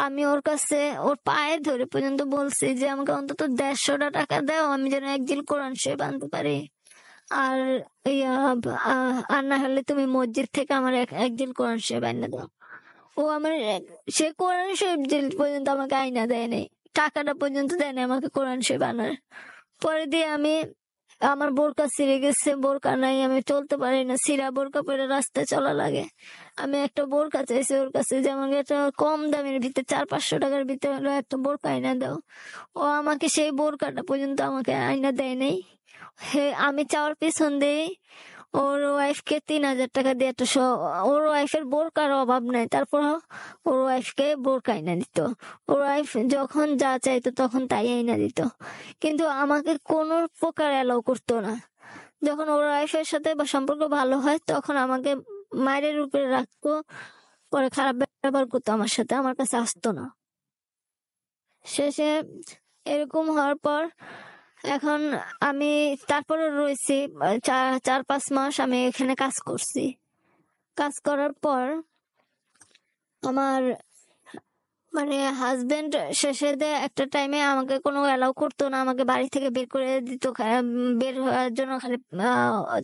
আমি ওর কাছে ওর পায়ে ধরে পর্যন্ত বলছি যে আমাকে অন্তত 150টা টাকা দাও, আমি যেন একজিল কোরআন শরীফ আনতে পারি। আর আর না হলে তুমি মসজিদ থেকে আমার একজিল কোরআন শরীফ আইনা দাও। ও আমার সে কোরআন শরীফ জিল পর্যন্ত আমাকে আইনা দেয় নাই, টাকাটা পর্যন্ত দেয় নাই আমাকে কোরআন শরীফ আনার। পরে দিয়ে আমার বোরকা ছিঁড়ে গেছে, বোরকা নাই, আমি চলতে পারি না, ছিঁড়া বোরকা পরে রাস্তায় চলা লাগে। আমি একটা বোরকা চাইছি ওর কাছে যে আমাকে একটা কম দামের ভিতরে 400-500 টাকার ভিতরে হলো একটা বোরকা আইনা দাও। ও আমাকে সেই বোরকাটা পর্যন্ত আমাকে আইনা দেয় নাই। আমি চাওয়ার পিছন দিয়ে ওর ওয়াইফকে 3,000 টাকা দিয়ে একটা ওর ওয়াইফের বোরকার অভাব নাই, তারপর ওর ওয়াইফকে বোরকা এনে দিত। ওর ওয়াইফ যখন যা চাইতো তখন তাই এনে দিত, কিন্তু আমাকে কোনো প্রকার অ্যালাউ করতো না। যখন ওর ওয়াইফের সাথে বা সম্পর্ক ভালো হয় তখন আমাকে মায়ের উপরে রাখতো, পরে খারাপ ব্যবহার করতো আমার সাথে, আমার কাছে আসতো না। শেষে এরকম হওয়ার পর এখন আমি তারপরে রয়েছি 4-5 মাস আমি এখানে কাজ করছি। কাজ করার পর আমার মানে হাজবেন্ড শেষে একটা টাইমে আমাকে কোনো অ্যালাউ করতো না, আমাকে বাড়ি থেকে বের করে দিত, বের হওয়ার জন্য খালি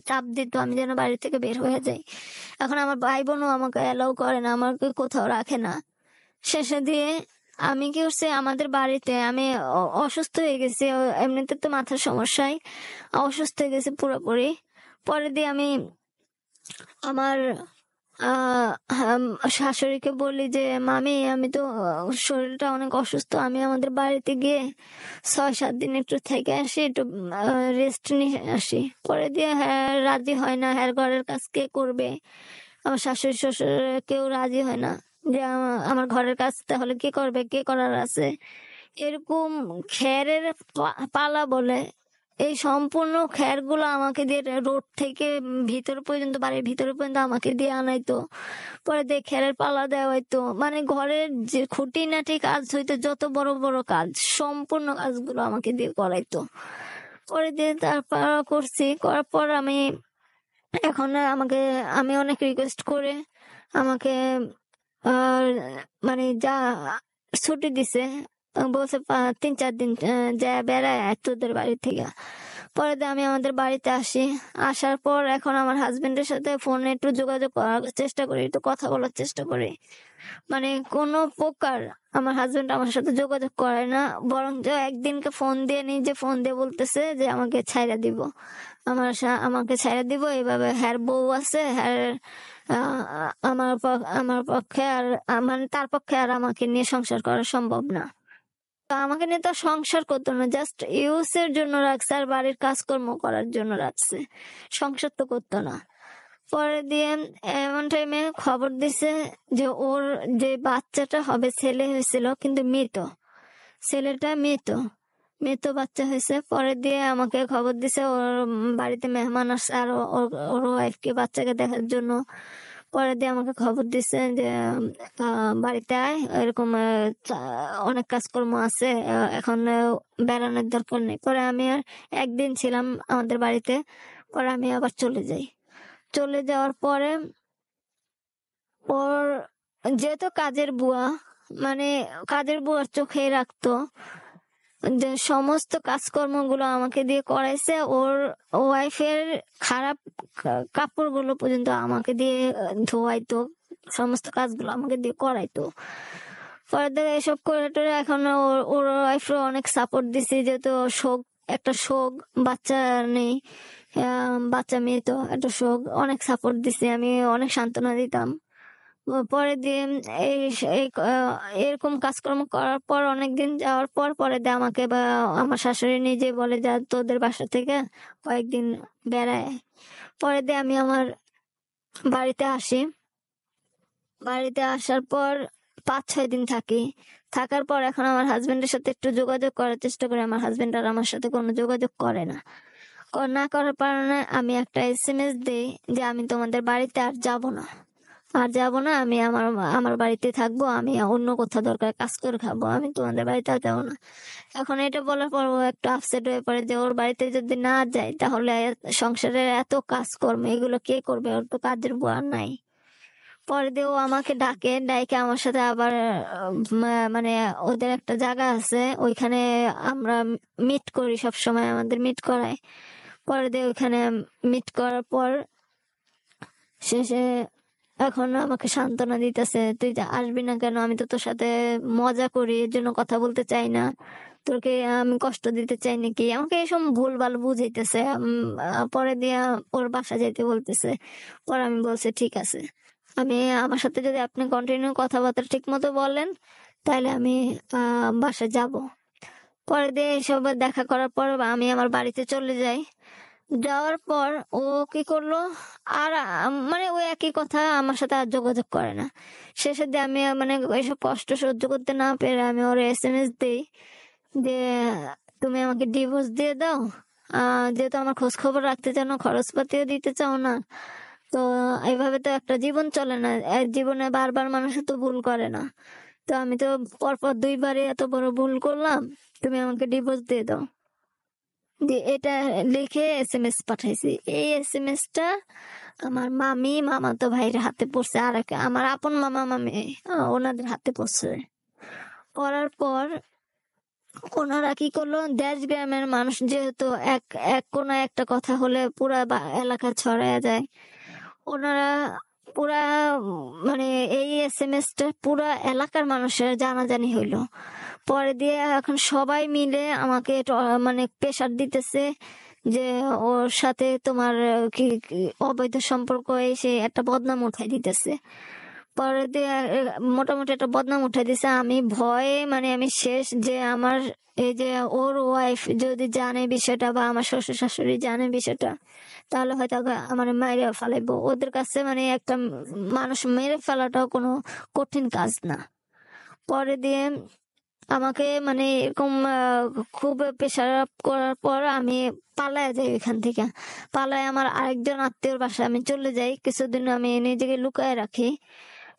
চাপ দিত আমি যেন বাড়ি থেকে বের হয়ে যাই। এখন আমার ভাই বোনও আমাকে অ্যালাউ করে না, আমাকে কোথাও রাখে না। শেষে দিয়ে আমি কি করছি, আমাদের বাড়িতে আমি অসুস্থ হয়ে গেছি, এমনিতে তো মাথার সমস্যায় অসুস্থ হয়ে গেছি পুরোপুরি। পরে দিয়ে আমি আমার শাশুড়িকে বলি যে মামি আমি তো শরীরটা অনেক অসুস্থ, আমি আমাদের বাড়িতে গিয়ে 6-7 দিন একটু থেকে আসি, একটু রেস্ট নিয়ে আসি। পরে দিয়ে হ্যাঁ রাজি হয় না, হ্যাঁ ঘরের কাজ কে করবে, আমার শাশুড়ি শ্বশুর কেউ রাজি হয় না যে আমার ঘরের কাজ তাহলে কে করবে, কে করার আছে। এরকম খ্যারের পালা বলে, এই সম্পূর্ণ খ্যার গুলো আমাকে দিয়ে রোড থেকে ভিতর পর্যন্ত, বাড়ির ভিতরে পর্যন্ত আমাকে দিয়ে আনাইতো। পরে দিয়ে খ্যারের পালা দেওয়া হইতো, মানে ঘরের যে খুঁটিনাটি কাজ হইতো, যত বড় বড় কাজ সম্পূর্ণ কাজগুলো আমাকে দিয়ে করাইতো। পরে দিয়ে তারপর করছি, করার পর আমি এখন আমি অনেক রিকোয়েস্ট করে আমাকে মানে যা ছুটি দিছে, বলছে 3-4 দিন যা বেড়ায় তোদের বাড়ি থেকে। পরে দিয়ে আমি আমাদের বাড়িতে আসি, আসার পর এখন আমার হাজবেন্ডের সাথে ফোনে একটু যোগাযোগ করার চেষ্টা করি, একটু কথা বলার চেষ্টা করি, মানে কোনো প্রকার আমার হাজবেন্ড আমার সাথে যোগাযোগ করে না, বরং একদিনকে ফোন দিয়ে নিজে ফোন দিয়ে বলতেছে যে আমাকে ছাইড়া দিব, আমাকে ছাইড়া দিব, এইভাবে হ্যার বউ আছে, হ্যার আমার পক্ষে আর মানে তার পক্ষে আর আমাকে নিয়ে সংসার করা সম্ভব না। তো আমাকে নিয়ে তো সংসার করতো না, জাস্ট ইউজ এর জন্য রাখছে আর বাড়ির কাজকর্ম করার জন্য রাখছে, সংসার তো করতো না। পরে দিয়ে এমন টাইমে খবর দিছে যে ওর যে বাচ্চাটা হবে ছেলে হয়েছিল কিন্তু মৃত, ছেলেটা মৃত, মৃত বাচ্চা হয়েছে। পরে দিয়ে আমাকে খবর দিছে ওর বাড়িতে মেহমান আসছে আর ওর ওয়াইফকে বাচ্চাকে দেখার জন্য। পরে দিয়ে আমাকে খবর দিছে যে বাড়িতে আয়, এরকম অনেক কাজকর্ম আছে, এখন বেড়ানোর দরকার নেই। পরে আমি আর একদিন ছিলাম আমাদের বাড়িতে, পরে আমি আবার চলে যাই। চলে যাওয়ার পরে ওর যেহেতু কাজের বুয়া, মানে কাজের বুয়ার চোখে রাখতো, যে সমস্ত কাজকর্মগুলো আমাকে দিয়ে করাইছে, ওর ওয়াইফের খারাপ কাপড়গুলো পর্যন্ত আমাকে দিয়ে ধোয়াইতো, সমস্ত কাজগুলো আমাকে দিয়ে করাইতো। পরে দেখে এসব করে টোরে এখন ওর ওয়াইফের অনেক সাপোর্ট দিছি, যেহেতু একটা শোক, বাচ্চা নেই, বাচ্চা মেয়ে তো একটা শোক, অনেক সাপোর্ট দিছি, আমি অনেক সান্ত্বনা দিতাম। পরে দিয়ে এরকম কাজকর্ম করার পর অনেকদিন যাওয়ার পর পরে দিয়ে আমাকে বা আমার শাশুড়ি নিজে বলে যা তোদের বাসা থেকে কয়েকদিন বেড়ায়। পরে দিয়ে আমি আমার বাড়িতে আসি, বাড়িতে আসার পর 5-6 দিন থাকি। থাকার পর এখন আমার হাজবেন্ডের সাথে একটু যোগাযোগ করার চেষ্টা করি, আমার হাজবেন্ড আর আমার সাথে কোনো যোগাযোগ করে না। না করার কারণে আমি একটা SMS দিই যে আমি তোমাদের বাড়িতে আর যাব না, আমি আমার বাড়িতে থাকবো, আমি অন্য কোথাও দরকার কাজ করে খাবো, আমি তোমাদের বাড়িতে আর যাবো না। এখন এটা বলার পর ও একটু আপসেট হয়ে পড়ে যে ওর বাড়িতে যদি না যায় তাহলে সংসারের এত কাজকর্ম এগুলো কে করবে, ওর তো কাজের বুয়া নাই। পরে দিয়ে ও আমাকে ডাকে আমার সাথে আবার মানে ওদের একটা জায়গা আছে, ওইখানে আমরা মিট করি, সব সময় আমাদের মিট করায়। পরে দিয়ে ওইখানে মিট করার পর শেষে এখন আমাকে সান্ত্বনা দিতেছে, তুই আসবি না কেন, আমি তো তোর সাথে মজা করি এর জন্য কথা বলতে চাই না, তোকে আমি কষ্ট দিতে চাই নাকি, আমাকে এসব ভুলভাল বুঝাইতেছে। পরে দিয়া ওর বাসা যাইতে বলতেছে। পরে আমি বলছি ঠিক আছে, আমি আমার সাথে যদি আপনি কন্টিনিউ কথাবার্তা ঠিক মতো বলেন তাহলে আমি বাসায় যাব। পরে দিয়ে এসব দেখা করার পর আমি আমার বাড়িতে চলে যাই। যাওয়ার পর ও কি করলো, আর মানে ও একই কথা আমার সাথে আর যোগাযোগ করে না। শেষের দিয়ে আমি মানে এইসব কষ্ট সহ্য করতে না পেরে আমি ওর SMS দিই যে তুমি আমাকে ডিভোর্স দিয়ে দাও, যেহেতু আমার খোঁজ খবর রাখতে চাও না, খরচপাতিও দিতে চাও না, তো এইভাবে তো একটা জীবন চলে না। জীবনে বারবার মানুষ তো ভুল করে না, তো আমি তো পরপর 2বারই এত বড় ভুল করলাম, তুমি আমাকে ডিভোর্স দিয়ে দাও। দিয়ে এটা লিখে SMS পাঠাইছি। এই SMS টা আমার মামাতো ভাইয়ের হাতে পড়ছে, আর আমার আপন মামা মামি ওনাদের হাতে পড়ছে। পড়ার পর ওনারা কি করলো, দেশ গ্রামের মানুষ যেহেতু এক এক কোনো একটা কথা হলে পুরা এলাকা ছড়ায় যায়, ওনারা পুরা মানে এই SMS টা পুরা এলাকার মানুষের জানাজানি হইলো। পরে দিয়ে এখন সবাই মিলে আমাকে মানে প্রেশার দিতেছে যে ওর সাথে তোমার কি অবৈধ সম্পর্ক, এসে একটা বদনাম উঠাই দিতেছে। পরে দিয়ে মোটামুটি একটা বদনাম উঠাই দিছে। আমি ভয়ে মানে আমি শেষ, যে আমার এই যে ওর ওয়াইফ যদি জানে বিষয়টা বা আমার শ্বশুর শাশুড়ি জানে বিষয়টা, তাহলে হয়তো আমার মেরে ফেলাইবো। ওদের কাছে মানে একটা মানুষ মেরে ফেলাটাও কোনো কঠিন কাজ না। পরে দিয়ে আমাকে মানে এরকম খুব প্রেশার আপ করার পর আমি পালায় যাই ওইখান থেকে। পালায় আমার আরেকজন আত্মীয়র বাসায় আমি চলে যাই। কিছুদিন আমি নিজেকে লুকায় রাখি।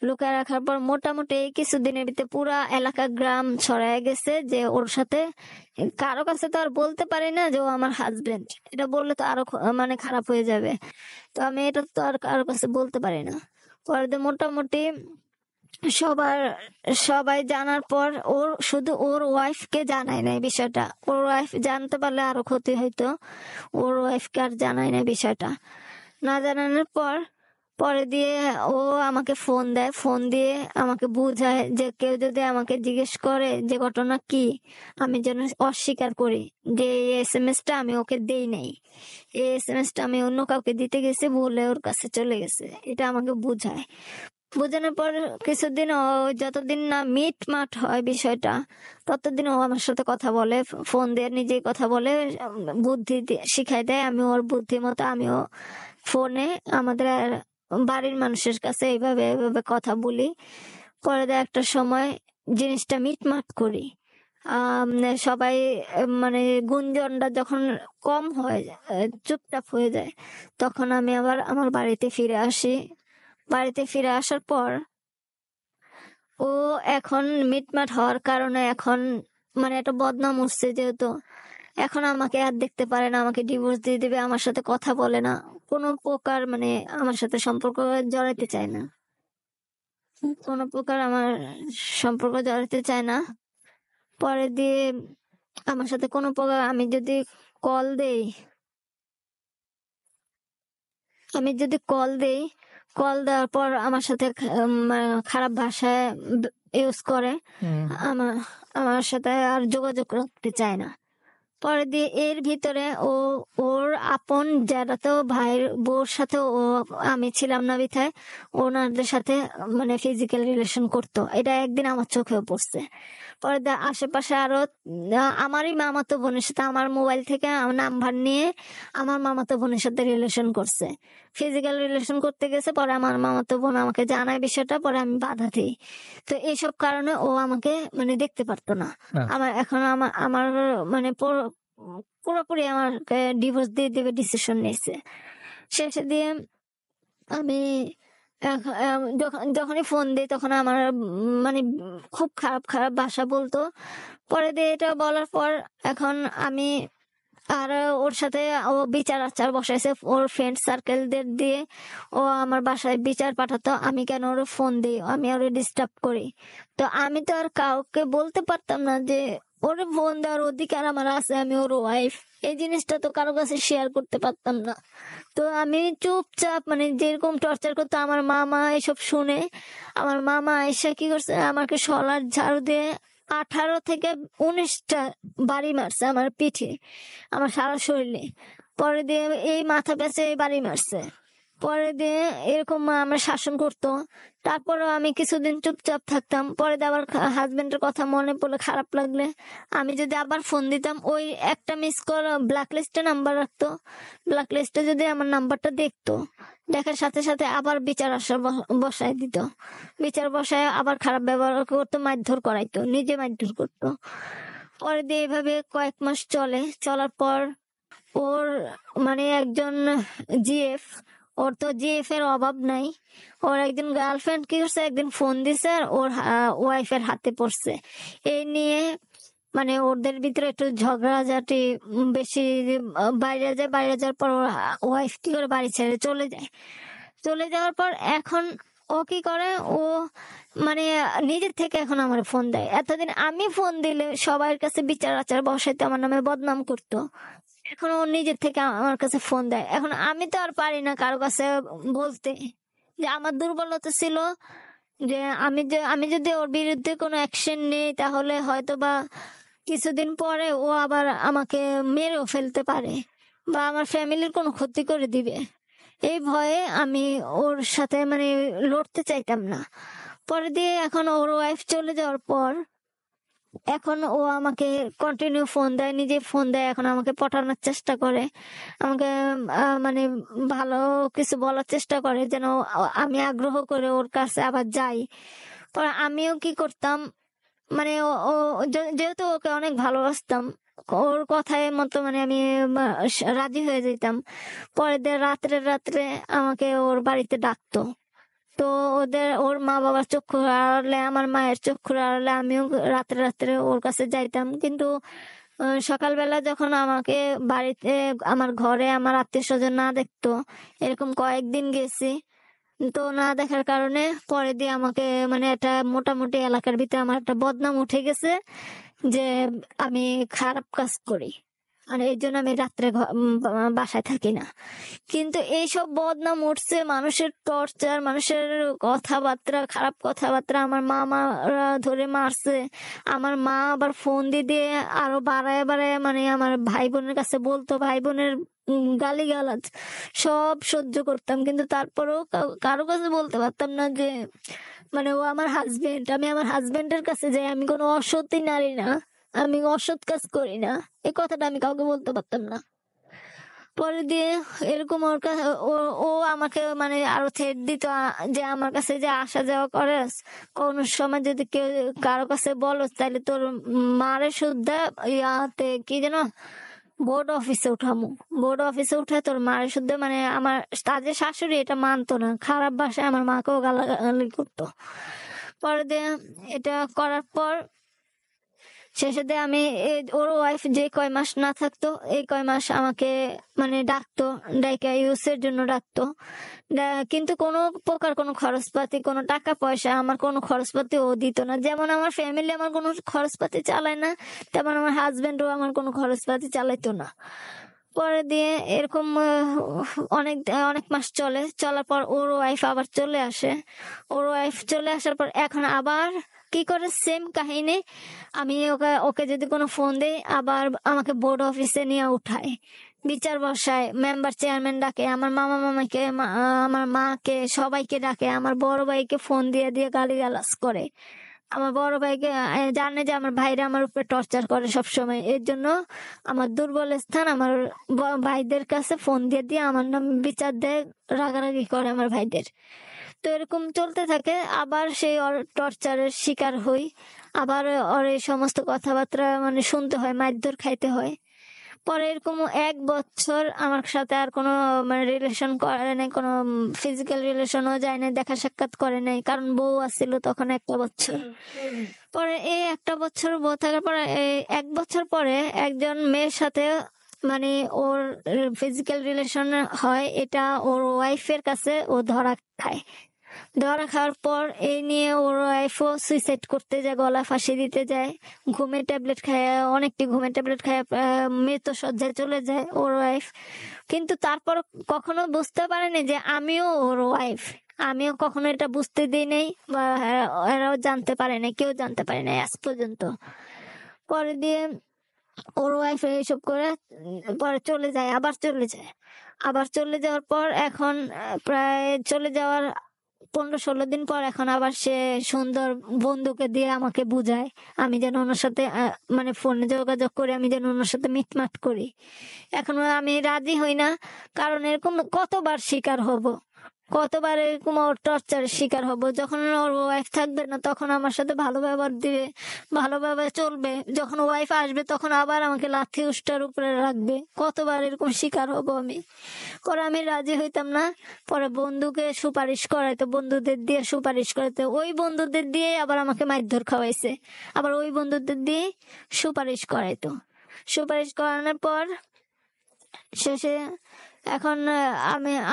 লুকায় রাখার পর মোটামুটি এই কিছুদিনের ভিতরে পুরা এলাকা গ্রাম ছড়ায় গেছে যে ওর সাথে, কারো কাছে তো আর বলতে পারি না যে ও আমার হাজবেন্ড, এটা বললে তো আরো মানে খারাপ হয়ে যাবে। তো আমি এটা তো আর কারো কাছে বলতে পারি না। পরে দিয়ে মোটামুটি সবার সবাই জানার পর ওর শুধু ওর ওয়াইফকে জানায় নাই বিষয়টা। ওর ওয়াইফ জানতে পারলে আরো ক্ষতি হইতো। ওর ওয়াইফকে আর জানায় না বিষয়টা। না জানানোর পর পরে দিয়ে ও আমাকে ফোন দেয়, ফোন দিয়ে আমাকে বুঝায় যে কেউ যদি আমাকে জিজ্ঞেস করে যে ঘটনা কি, আমি যেন অস্বীকার করি যে এই SMS টা আমি ওকে দেই নাই, এই SMS টা আমি অন্য কাউকে দিতে গেছি বলে ওর কাছে চলে গেছে, এটা আমাকে বুঝায়। বোঝানোর পর কিছুদিন ও যতদিন না মিটমাট হয় বিষয়টা, ততদিন ও আমার সাথে কথা বলে, ফোন দিয়ে নিজেই কথা বলে, বুদ্ধি শিখাই দেয়। আমি ওর বুদ্ধি মতো আমিও ফোনে আমাদের বাড়ির মানুষের কাছে এইভাবে এইভাবে কথা বলি। পরে দিয়ে একটা সময় জিনিসটা মিটমাট করি। সবাই মানে গুঞ্জনটা যখন কম হয়, চুপচাপ হয়ে যায়, তখন আমি আবার আমার বাড়িতে ফিরে আসি। বাড়িতে ফিরে আসার পর ও এখন মিটমাট হওয়ার কারণে এখন মানে একটা বদনাম উঠছে, যেহেতু এখন আমাকে আর দেখতে পারে না, আমাকে ডিভোর্স দিয়ে দেবে, আমার সাথে কথা বলে না, কোনো প্রকার মানে আমার সাথে সম্পর্ক জড়াইতে চায় না, কোনো প্রকার আমার সম্পর্ক জড়াইতে চায় না। পরে দিয়ে আমার সাথে কোনো প্রকার আমি যদি কল দেই, আমি যদি কল দেই, কল দেওয়ার পর আমার সাথে খারাপ ভাষায় ইউজ করে, আমার আমার সাথে আর যোগাযোগ রাখতে চায় না। পরে দিয়ে এর ভিতরে ওর আপন যারা তো ভাইয়ের বউর সাথে ও আমি ছিলাম না বিথায় ওনাদের সাথে মানে ফিজিক্যাল রিলেশন করতো, এটা একদিন আমার চোখেও পড়ছে। পরে আশেপাশে আরো আমারই মামাতো বোনের সাথে আমার মোবাইল থেকে নাম্বার নিয়ে আমার মামাতো বোনের সাথে রিলেশন করছে, ফিজিক্যাল রিলেশন করতে গেছে। পরে আমার মামাতো বোন আমাকে জানায় বিষয়টা, পরে আমি বাধা দিই। তো এইসব কারণে ও আমাকে মানে দেখতে পারতো না। আমার এখন আমার আমার মানে পুরোপুরি আমাকে ডিভোর্স দিয়ে দেবে ডিসিশন নিয়েছে। শেষে দিয়ে আমি যখনই ফোন দিই তখন আমার মানে খুব খারাপ খারাপ ভাষা বলতো। পরে দিয়ে এটা বলার পর এখন আমি আর ওর সাথে ও বিচার আচার বসাইছে, ওর ফ্রেন্ড সার্কেলদের দিয়ে ও আমার বাসায় বিচার পাঠাতো। আমি কেন ওর ফোন দিই, আমি ওর ডিস্টার্ব করি। তো আমি তো আর কাউকে বলতে পারতাম না যে ওর ফোন দেওয়ার অধিকার আমার আছে, আমি ওর ওয়াইফ, এই জিনিসটা তো কারো কাছে শেয়ার করতে পারতাম না। তো আমি চুপচাপ মানে যেরকম টর্চার করতো আমার মামা এসব শুনে, আমার মামা এসে কি করছে, আমাকে শলার ঝাড়ু দিয়ে 18 থেকে 19টা বাড়ি মারছে আমার পিঠে, আমার সারা শরীরে। পরে দিয়ে এই মাথা পেঁচে বাড়ি মারছে। পরে দিয়ে এরকম আমার শাসন করতো। তারপরও আমি কিছুদিন চুপচাপ থাকতাম। পরে দিয়ে আবার হাজবেন্ডের কথা মনে পড়লে খারাপ লাগলে আমি যদি আবার ফোন দিতাম, ওই একটা মিস কল ব্ল্যাক লিস্টে নাম্বার রাখতো। ব্ল্যাক লিস্টে যদি আমার নাম্বারটা দেখতো, দেখার সাথে সাথে আবার বিচার আসা বসায় দিত। বিচার বসায় আবার খারাপ ব্যবহার করতো, মারধর করাইতো, নিজে মারধর করতো। পরে দিয়ে এভাবে কয়েক মাস চলার পর ওর মানে একজন জিএফ, ওর তো জিএফ এর অভাব নাই, ওর একজন গার্লফ্রেন্ড কি করছে, একদিন ফোন দিছে আর ওর ওয়াইফের হাতে পড়ছে। এই নিয়ে মানে ওদের ভিতরে একটু ঝগড়াঝাটি বেশি, বাইরে যাওয়ার পর ওর ওয়াইফ কি করে বাড়ি ছেড়ে চলে যায়। চলে যাওয়ার পর এখন ও কি করে, ও মানে নিজের থেকে এখন আমার ফোন দেয়। এতদিন আমি ফোন দিলে সবার কাছে বিচার আচার বসাইতে আমার নামে বদনাম করতো, এখন ও নিজের থেকে আমার কাছে ফোন দেয়। এখন আমি তো আর পারি না কারো কাছে বলতে যে আমার দুর্বলতা ছিল যে আমি যদি ওর বিরুদ্ধে কোনো অ্যাকশন নেই তাহলে হয়তো বা কিছুদিন পরে ও আবার আমাকে মেরেও ফেলতে পারে বা আমার ফ্যামিলির কোনো ক্ষতি করে দিবে। এই ভয়ে আমি ওর সাথে মানে লড়তে চাইতাম না। পরে দিয়ে এখন ওর ওয়াইফ চলে যাওয়ার পর এখন ও আমাকে কন্টিনিউ ফোন দেয়, নিজে ফোন দেয়, এখন আমাকে পটানোর চেষ্টা করে, আমাকে মানে ভালো কিছু বলার চেষ্টা করে যেন আমি আগ্রহ করে ওর কাছে আবার যাই। পরে আমিও কি করতাম, মানে ও যেহেতু ওকে অনেক ভালোবাসতাম, ওর কথায় মতো মানে আমি রাজি হয়ে যেতাম। পরের দিন রাত্রে রাত্রে আমাকে ওর বাড়িতে ডাকতো। তো ওর মা বাবার চক্ষু আড়ালে, আমার মায়ের চক্ষু আড়ালে আমিও রাত্রে রাত্রে ওর কাছে যাইতাম। কিন্তু সকালবেলা যখন আমাকে বাড়িতে, আমার ঘরে আমার আত্মীয় স্বজন না দেখতো, এরকম কয়েকদিন গেছি, তো না দেখার কারণে পরে দিয়ে আমাকে মানে একটা মোটামুটি এলাকার ভিতরে আমার একটা বদনাম উঠে গেছে যে আমি খারাপ কাজ করি, আর এই জন্য আমি রাত্রে বাসায় থাকি না। কিন্তু এইসব বদনাম উঠছে, মানুষের টর্চার, মানুষের কথাবার্তা, খারাপ কথাবার্তা, আমার মামারা ধরে মারছে। আমার মা আবার ফোন দিয়ে দিয়ে আরো বাড়ায় বাড়ায় মানে আমার ভাই বোনের কাছে বলতো, ভাই বোনের গালিগালাজ সব সহ্য করতাম, কিন্তু তারপরেও কারো কাছে বলতে পারতাম না যে মানে ও আমার হাজবেন্ড, আমি আমার হাজবেন্ডের কাছে যাই, আমি কোনো অসতী নারী না, আমি অসৎ কাজ করি না, এই কথাটা আমি কাউকে বলতে পারতাম না। পরে দিয়ে এরকম ওর কাছে ও আমাকে মানে আরো থ্রেট দিত যে আমার কাছে যে আসা যাওয়া করেস, কোন সময় যদি কেউ কারো কাছে বলো তাহলে তোর মারে শুদ্ধা ইয়াতে কি যেন বোর্ড অফিসে উঠামু, বোর্ড অফিসে উঠে তোর মারে শুদ্ধা, মানে আমার তাদের শাশুড়ি এটা মানতো না, খারাপ ভাষায় আমার মাকেও গালাগালি করতো। পরে দিয়ে এটা করার পর শেষে আমি ওর ওয়াইফ যে কয় মাস না থাকতো, এই কয় মাস আমাকে মানে ডাকতো, ডাইকা ইউজের জন্য ডাকতো। কিন্তু কোনো প্রকার কোনো খরচপাতি, কোনো টাকা পয়সা আমার কোনো খরচপাতি ও দিত না। যেমন আমার ফ্যামিলি আমার কোনো খরচপাতি চালায় না, তেমন আমার হাজবেন্ডও আমার কোনো খরচপাতি চালাইতো না। পরে দিয়ে এরকম অনেক অনেক মাস চলার পর ওর ওয়াইফ আবার চলে আসে। ওর ওয়াইফ চলে আসার পর এখন আবার কি করে সেম কাহিনী, আমি ওকে যদি কোনো ফোন দেই আবার আমাকে বোর্ড অফিসে নিয়ে উঠায়, বিচার বসায়, মেম্বার চেয়ারম্যান ডাকে, আমার মামা মামাকে, আমার মাকে, সবাইকে ডাকে, আমার বড় ভাইকে ফোন দিয়ে দিয়ে গালিগালাজ করে। আমার বড় ভাইকে জানে যে আমার ভাইরা আমার উপরে টর্চার করে সব সময়, এর জন্য আমার দুর্বল স্থান আমার ভাইদের কাছে ফোন দিয়ে দিয়ে আমার নাম বিচার দেয়, রাগারাগি করে আমার ভাইদের। তো এরকম চলতে থাকে, আবার সেই টর্চারের শিকার হই, আবার ওর এই সমস্ত কথাবার্তা মানে শুনতে হয়, মারধর খাইতে হয়। পরে এরকম 1 বছর আমার সাথে আর কোনো মানে রিলেশন করে নাই, কোনো ফিজিক্যাল রিলেশনও যায় না, দেখা সাক্ষাৎ করে নাই, কারণ বউ আসছিল তখন 1 বছর। পরে এই 1 বছর বউ থাকার পরে 1 বছর পরে একজন মেয়ের সাথে মানে ওর ফিজিক্যাল রিলেশন হয়, এটা ওর ওয়াইফের কাছে ও ধরা খায়। ধরা খাওয়ার পর এই নিয়ে ওর ওয়াইফও সুইসাইড করতে যায়, গলা ফাঁসি দিতে যায়, ঘুমের ট্যাবলেট খায়, অনেকটি ঘুমের ট্যাবলেট খায়, মৃত শয্যায় চলে যায় ওর ওয়াইফ। কিন্তু তারপর কখনো বুঝতে পারেনি যে আমিও ওর ওয়াইফ, আমিও কখনো এটা বুঝতে দিই নাই, বা এরাও জানতে পারে না, কেউ জানতে পারে না আজ পর্যন্ত। পরে দিয়ে ওর ওয়াইফ এইসব করে পরে চলে যায়, আবার চলে যাওয়ার পর এখন প্রায় চলে যাওয়ার 15-16 দিন পর এখন আবার সে সুন্দর বন্ধুকে দিয়ে আমাকে বুঝায় আমি যেন ওনার সাথে মানে ফোনে যোগাযোগ করে আমি যেন ওনার সাথে মিটমাট করি। এখন আমি রাজি হই না, কারণ এরকম কতবার শিকার হব, কতবার এরকম ওর টর্চারের শিকার হব। যখন ওর ওয়াইফ থাকবে না তখন আমার সাথে ভালো ব্যবহার দিবে, ভালোভাবে চলবে, যখন ওয়াইফ আসবে তখন আবার আমাকে লাথি উষ্টার উপরে রাখবে, কতবার এরকম শিকার হব আমি। পরে আমি রাজি হইতাম না, পরে বন্ধুকে সুপারিশ করাইতো, বন্ধুদের দিয়ে সুপারিশ করাইতো, ওই বন্ধুদের দিয়ে আবার আমাকে মারধর খাওয়াইছে, আবার ওই বন্ধুদের দিয়ে সুপারিশ করাইতো। সুপারিশ করানোর পর শেষে এখন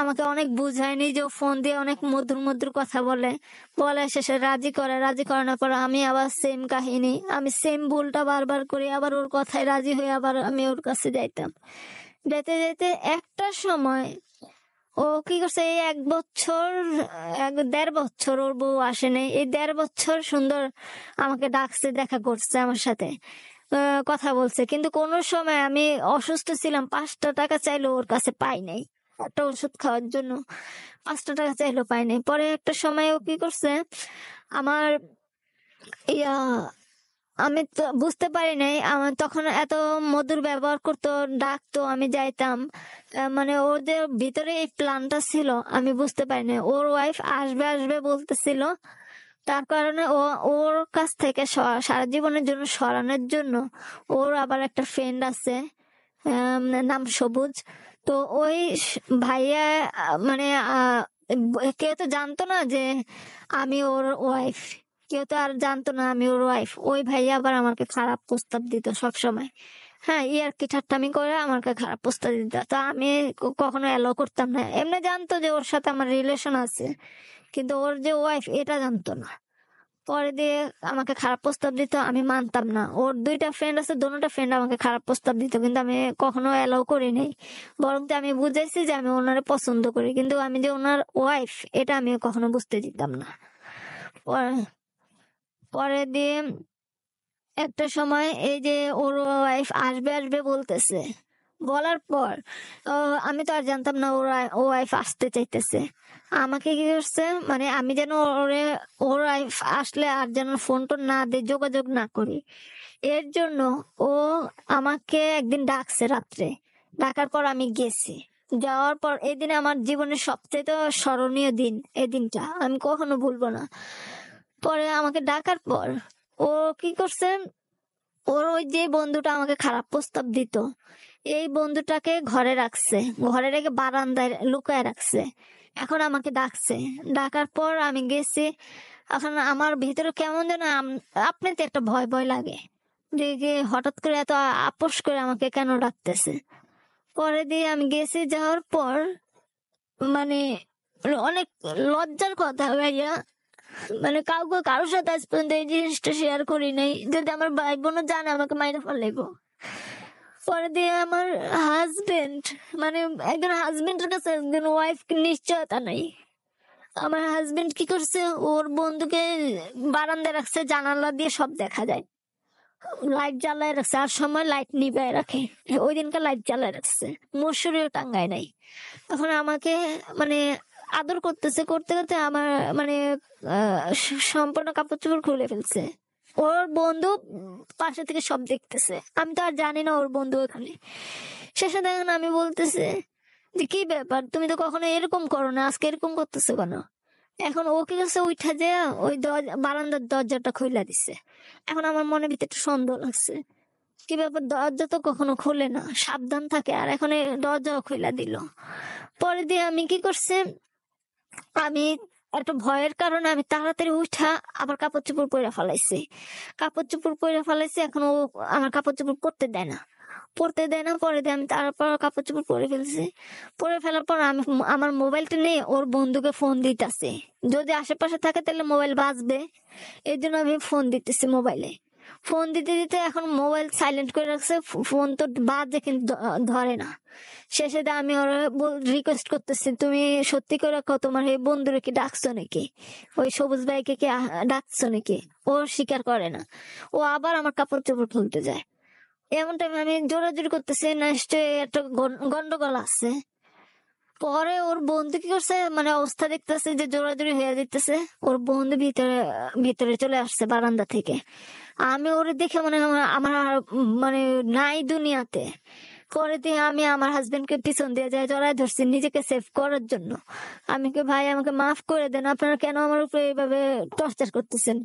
আমাকে অনেক বুঝায়, নিজেও ফোন দিয়ে অনেক মধুর মধুর কথা বলে, শেষে রাজি করে, রাজি করানোর পর আমি আবার সেম কাহিনী, আমি সেম ভুলটা বারবার করি, আবার ওর কথায় রাজি হয়ে আবার আমি ওর কাছে যাইতাম। যেতে যেতে একটা সময় ও কি করছে, এই 1 বছর 1.5 বছর ওর বউ আসেনি, এই 1.5 বছর সুন্দর আমাকে ডাকছে, দেখা করছে আমার সাথে, কথা বলছে, কিন্তু কোন সময় আমি অসুস্থ ছিলাম, 5টা টাকা চাইলো ওর কাছে পাই নাই, একটা ওষুধ খাওয়ার জন্য 5টা টাকা চাইলো, পাই নাই। পরে একটা সময় ও কি করছে, আমার ইয়া আমি তো বুঝতে পারি নাই, আমার তখন এত মধুর ব্যবহার করতো, ডাকতো, আমি যাইতাম, মানে ওদের ভিতরে এই প্ল্যানটা ছিল, আমি বুঝতে পারি নাই। ওর ওয়াইফ আসবে আসবে বলতেছিল, তার কারণে ওর কাছ থেকে সারা জীবনের জন্য সরানোর জন্য ওর আবার একটা ফ্রেন্ড আছে, নাম সবুজ। তো ওই ভাইয়া মানে কেউ তো জানতো না যে আমি ওর ওয়াইফ, কেউ তো আর জানতো না আমি ওর ওয়াইফ। ওই ভাইয়া আবার আমাকে খারাপ প্রস্তাব দিত সব সময়, হ্যাঁ ইয়ার কি ঠাট্টামি করে আমাকে খারাপ প্রস্তাব দিত, তো আমি কখনো এলাও করতাম না। এমনি জানতো যে ওর সাথে আমার রিলেশন আছে, কিন্তু ওর যে ওয়াইফ এটা জানতো না। পরে দিয়ে আমাকে খারাপ প্রস্তাব দিত, আমি মানতাম না। ওর 2টা ফ্রেন্ড আছে, দোনোটা ফ্রেন্ড আমাকে খারাপ প্রস্তাব দিত, কিন্তু আমি কখনো এলাও করি নাই। বরং আমি বুঝাইছি যে আমি ওনারে পছন্দ করি, কিন্তু আমি যে ওনার ওয়াইফ এটা আমি কখনো বুঝতে দিতাম না। পরে পরে দিয়ে একটা সময় এই যে ওর ওয়াইফ আসবে আসবে বলতেছে, বলার পর আমি তো আর জানতাম না ওর ওয়াইফ আসতে চাইতেছে। আমাকে কি করছে, মানে আমি যেন ওর ওয়াইফ আসলে আর যেন ফোন টোন না দিয়ে যোগাযোগ না করি, এর জন্য ও আমাকে একদিন ডাকছে রাত্রে। ডাকার পর আমি গেছি, যাওয়ার পর এই দিনে আমার জীবনের সবচেয়ে স্মরণীয় দিন, এই দিনটা আমি কখনো ভুলবো না। পরে আমাকে ডাকার পর ও কি করছে, ওর ওই যে বন্ধুটা আমাকে খারাপ প্রস্তাব দিত, এই বন্ধুটাকে ঘরে রাখছে, ঘরে রেখে বারান্দায় লুকায় রাখছে। এখন আমাকে ডাকছে, ডাকার পর আমি গেছি। এখন আমার ভিতরে কেমন যেন আপনি তো একটা ভয় ভয় লাগে, যে হঠাৎ করে এত আপোষ করে আমাকে কেন ডাকতেছে। পরে দিয়ে আমি গেছি, যাওয়ার পর মানে অনেক লজ্জার কথা ভাইয়া, মানে কারোর সাথে আজ পর্যন্ত এই জিনিসটা শেয়ার করি নাই, যদি আমার ভাই বোনও জানে আমাকে মাইরে ফেলাইবো। পরে দিয়ে আমার হাজবেন্ড, মানে একজন হাজবেন্ডের কাছে একজন ওয়াইফ নিশ্চয়তা নাই। আমার হাজবেন্ড কি করছে, ওর বন্ধুকে বারান্দায় রাখছে, জানালা দিয়ে সব দেখা যায়, লাইট জ্বালায় রাখছে, আর সময় লাইট নিভায় রাখে। ওই দিনকার লাইট জ্বালায় রাখছে, মশুরিও টাঙ্গায় নাই। তখন আমাকে মানে আদর করতেছে, করতে করতে আমার মানে সম্পূর্ণ কাপড় চোপড় খুলে ফেলছে। ওর বন্ধু পাশে থেকে সব দেখতেছে, আমি তো আর জানি না ওর বন্ধু এখানে। শেষে দেখেন আমি বলতেছে যে কি ব্যাপার, তুমি তো কখনো এরকম করো না, আজকে এরকম করতেছো কেন? এখন ও কি করছে, উঠা যে ওই বারান্দার দরজাটা খুলে দিছে। এখন আমার মনে ভিতরে একটু সন্দেহ লাগছে, কি ব্যাপার, দরজা তো কখনো খুলে না, সাবধান থাকে, আর এখন দরজাও খুলে দিল। পরে দিয়ে আমি কি করছে, আমি একটা ভয়ের কারণে আমি তাড়াতাড়ি উঠা আবার কাপড় চোপড় পরে ফেলাইছি, এখন ও আমার কাপড় চোপড় পরতে দেয় না। পরে দিয়ে আমি তারপর কাপড় চোপড় পরে ফেলছি। পরে ফেলার পর আমি আমার মোবাইলটা নিয়ে ওর বন্ধুকে ফোন দিতেছি, যদি আশেপাশে থাকে তাহলে মোবাইল বাজবে, এই জন্য আমি ফোন দিতেছি। মোবাইলে ফোন দিতে দিতে এখন মোবাইল সাইলেন্ট করে রাখছে, ফোন তো বাজে কিন্তু ধরে না। শেষে আমি ওরা রিকোয়েস্ট করতেছি, তুমি সত্যি করে রাখো, তোমার এই বন্ধুরে কি ডাকছো নাকি, ওই সবুজ ভাইকে কি ডাকছো নাকি? ও স্বীকার করে না, ও আবার আমার কাপড় চোপড় খুলতে যায়। এমন টাইমে আমি জোরাজুরি করতেছি, নিশ্চয়ই একটা গন্ডগোল আছে। পরে ওর বন্ধু কি করছে, মানে অবস্থা দেখতেছে যে জোরাজুরি হয়ে যেতেছে, ওর বন্ধু ভিতরে ভিতরে চলে আসছে বারান্দা থেকে। আমি ওরে দেখে মানে আমার আর মানে নাই দুনিয়াতে। পরে দিয়ে আমি আমার হাজবেন্ডকে পিছন দিয়ে যাই জড়াই ধরছি নিজেকে সেভ করার জন্য। আমি কি ভাই আমাকে মাফ করে দেন, আপনারা কেন আমার উপরে এইভাবে টর্চার করতেছেন,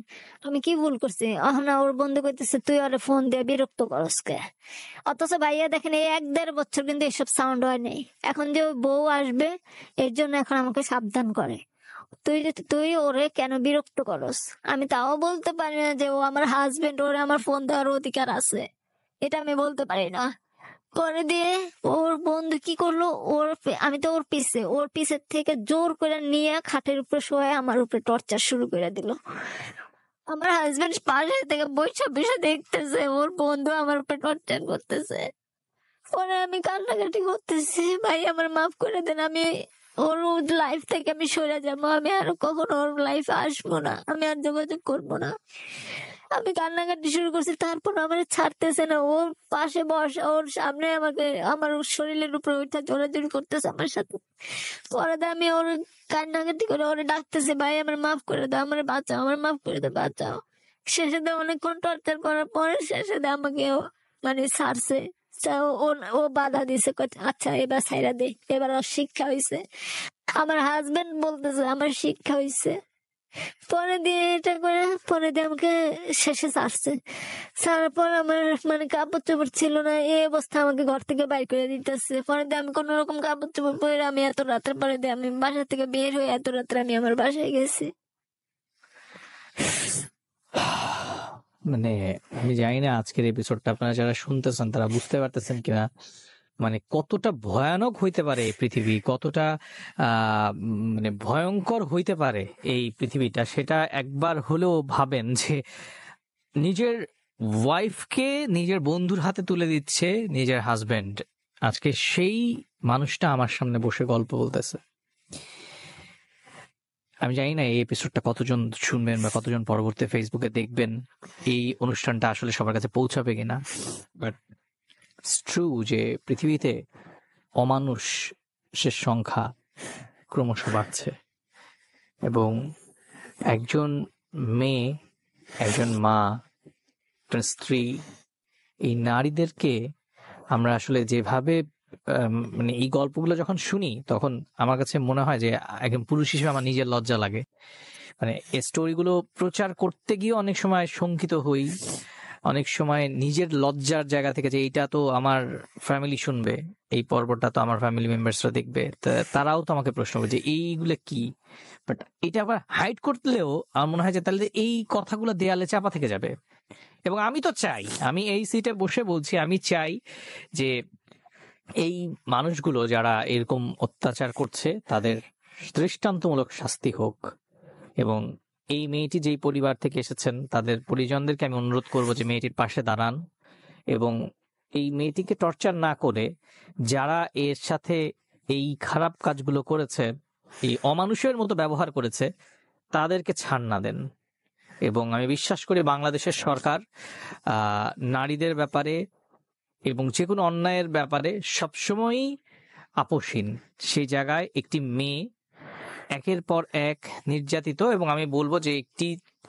আমি কি ভুল করছি? না, ওর বন্ধু কইতেছে তুই ওরে ফোন দিয়ে বিরক্ত করস কে। অথচ ভাইয়া দেখেন এই 1-1.5 বছর কিন্তু এসব সাউন্ড হয় নাই। এখন যে ওর বউ আসবে এর জন্য এখন আমাকে সাবধান করে, তুই ওরে কেন বিরক্ত করস। আমি তাও বলতে পারি না যে ও আমার হাজবেন্ড, ওরে আমার ফোন দেওয়ার অধিকার আছে, এটা আমি বলতে পারি না। পরে দিয়ে ওর বন্ধু কি করলো, আমি তো ওর পিছের থেকে জোর করে নিয়ে খাটের উপরে শোয়ে আমার উপরে টর্চার শুরু করে দিল। আমার হাজবেন্ড পাশে থেকে বসে বসে দেখতেছে ওর বন্ধু আমার উপরে টর্চার করতেছে। পরে আমি কান্নাকাটি করতেছি, ভাই আমার মাফ করে দেন, আমি ওর লাইফ থেকে আমি সরে যাবো, আমি আর কখনো ওর লাইফে আসবো না, আমি আর যোগাযোগ করবো না। আমি কান্নাকাটি শুরু করছি, তারপর আমার ছাড়তেছে না। ওর পাশে বসে ওর সামনে আমাকে আমার শরীরের উপরে ওইটা জোরাজোরি করতেছে আমার সাথে। পরে দিয়ে আমি ওর কান্নাকাটি করে ওরে ডাকতেছি, ভাই আমার মাফ করে দাও, আমার বাঁচাও, আমার মাফ করে দাও, বাঁচাও। শেষে দিয়ে অনেকক্ষণ টর্চার করার পরে শেষে দিয়ে আমাকে মানে ছাড়ছে। ও ও বাধা দিছে, আচ্ছা এবার ছাইরা দে, এবার ওর শিক্ষা হয়েছে। আমার হাজবেন্ড বলতেছে আমার শিক্ষা হয়েছে। পরে দিয়ে এটা করে পরে দিয়ে আমাকে শেষে ছাড়ছে। ছাড়ার পর আমার মানে কাপড় চোপড় ছিল না, এই অবস্থা, আমাকে ঘর থেকে বাইর করে দিতেছে। পরে দিয়ে আমি কোন রকম কাপড় চোপড় পরে আমি এত রাতের পরে দিয়ে আমি বাসা থেকে বের হয়ে এত রাত্রে আমি আমার বাসায় গেছি। মানে আমি জানি না আজকের এপিসোডটা আপনারা যারা শুনতেছেন তারা বুঝতে পারতেছেন কিনা, মানে কতটা ভয়ানক হইতে পারে এই পৃথিবী, কতটা মানে ভয়ঙ্কর হইতে পারে এই পৃথিবীটা, সেটা একবার হলেও ভাবেন যে নিজের ওয়াইফকে নিজের বন্ধুর হাতে তুলে দিচ্ছে নিজের হাজবেন্ড। আজকে সেই মানুষটা আমার সামনে বসে গল্প বলতেছে। আমি জানি না এই এপিসোডটা কতজন শুনবেন বা কতজন পরবর্তী ফেসবুকে দেখবেন, এই অনুষ্ঠানটা আসলে সবার কাছে পৌঁছাবে কিনা, বাট ইটস ট্রু যে পৃথিবীতে অমানুষের সংখ্যা ক্রমশ বাড়ছে এবং একজন মেয়ে, একজন মা, একজন স্ত্রী, এই নারীদেরকে আমরা আসলে যেভাবে মানে এই গল্পগুলো যখন শুনি তখন আমার কাছে মনে হয় যে একজন পুরুষ হিসেবে আমার নিজের লজ্জা লাগে। মানে এই স্টোরিগুলো প্রচার করতে গিয়ে অনেক সময় শঙ্কিত হই, অনেক সময় নিজের লজ্জার জায়গা থেকে যে এইটা তো আমার ফ্যামিলি শুনবে, এই পর্বটা তো আমার ফ্যামিলি মেম্বার্সরা দেখবে, তারাও তো আমাকে প্রশ্ন করবে যে এইগুলো কি। বাট এটা আবার হাইড করলেও আমার মনে হয় যে তাহলে এই কথাগুলো দেয়ালে চাপা থেকে যাবে। এবং আমি তো চাই, আমি এই সিটে বসে বলছি, আমি চাই যে এই মানুষগুলো যারা এরকম অত্যাচার করছে তাদের দৃষ্টান্তমূলক শাস্তি হোক। এবং এই মেয়েটি যেই পরিবার থেকে এসেছেন তাদের পরিজনদেরকে আমি অনুরোধ করব যে মেয়েটির পাশে দাঁড়ান এবং এই মেয়েটিকে টর্চার না করে যারা এর সাথে এই খারাপ কাজগুলো করেছে, এই অমানুষের মতো ব্যবহার করেছে, তাদেরকে ছাড় না দেন। এবং আমি বিশ্বাস করি বাংলাদেশের সরকার নারীদের ব্যাপারে এবং যে কোনো অন্যায়ের ব্যাপারে সবসময়ই আপোষহীন। সেই জায়গায় একটি মেয়ে একের পর এক নির্যাতিত, এবং আমি বলবো যে একটি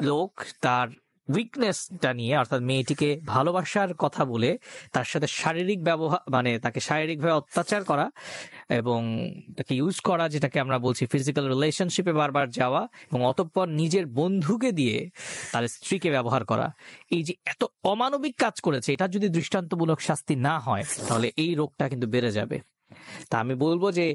লোক তার উইকনেসটা নিয়ে, অর্থাৎ মেয়েটিকে ভালোবাসার কথা বলে তার সাথে শারীরিক ব্যবহার, মানে তাকে শারীরিকভাবে অত্যাচার করা এবং তাকে ইউজ করা, যেটাকে আমরা বলছি ফিজিক্যাল রিলেশনশিপে বারবার যাওয়া, এবং অতঃপর নিজের বন্ধুকে দিয়ে তার স্ত্রীকে ব্যবহার করা, এই যে এত অমানবিক কাজ করেছে, এটা যদি দৃষ্টান্তমূলক শাস্তি না হয় তাহলে এই রোগটা কিন্তু বেড়ে যাবে। তা আমি বলবো যে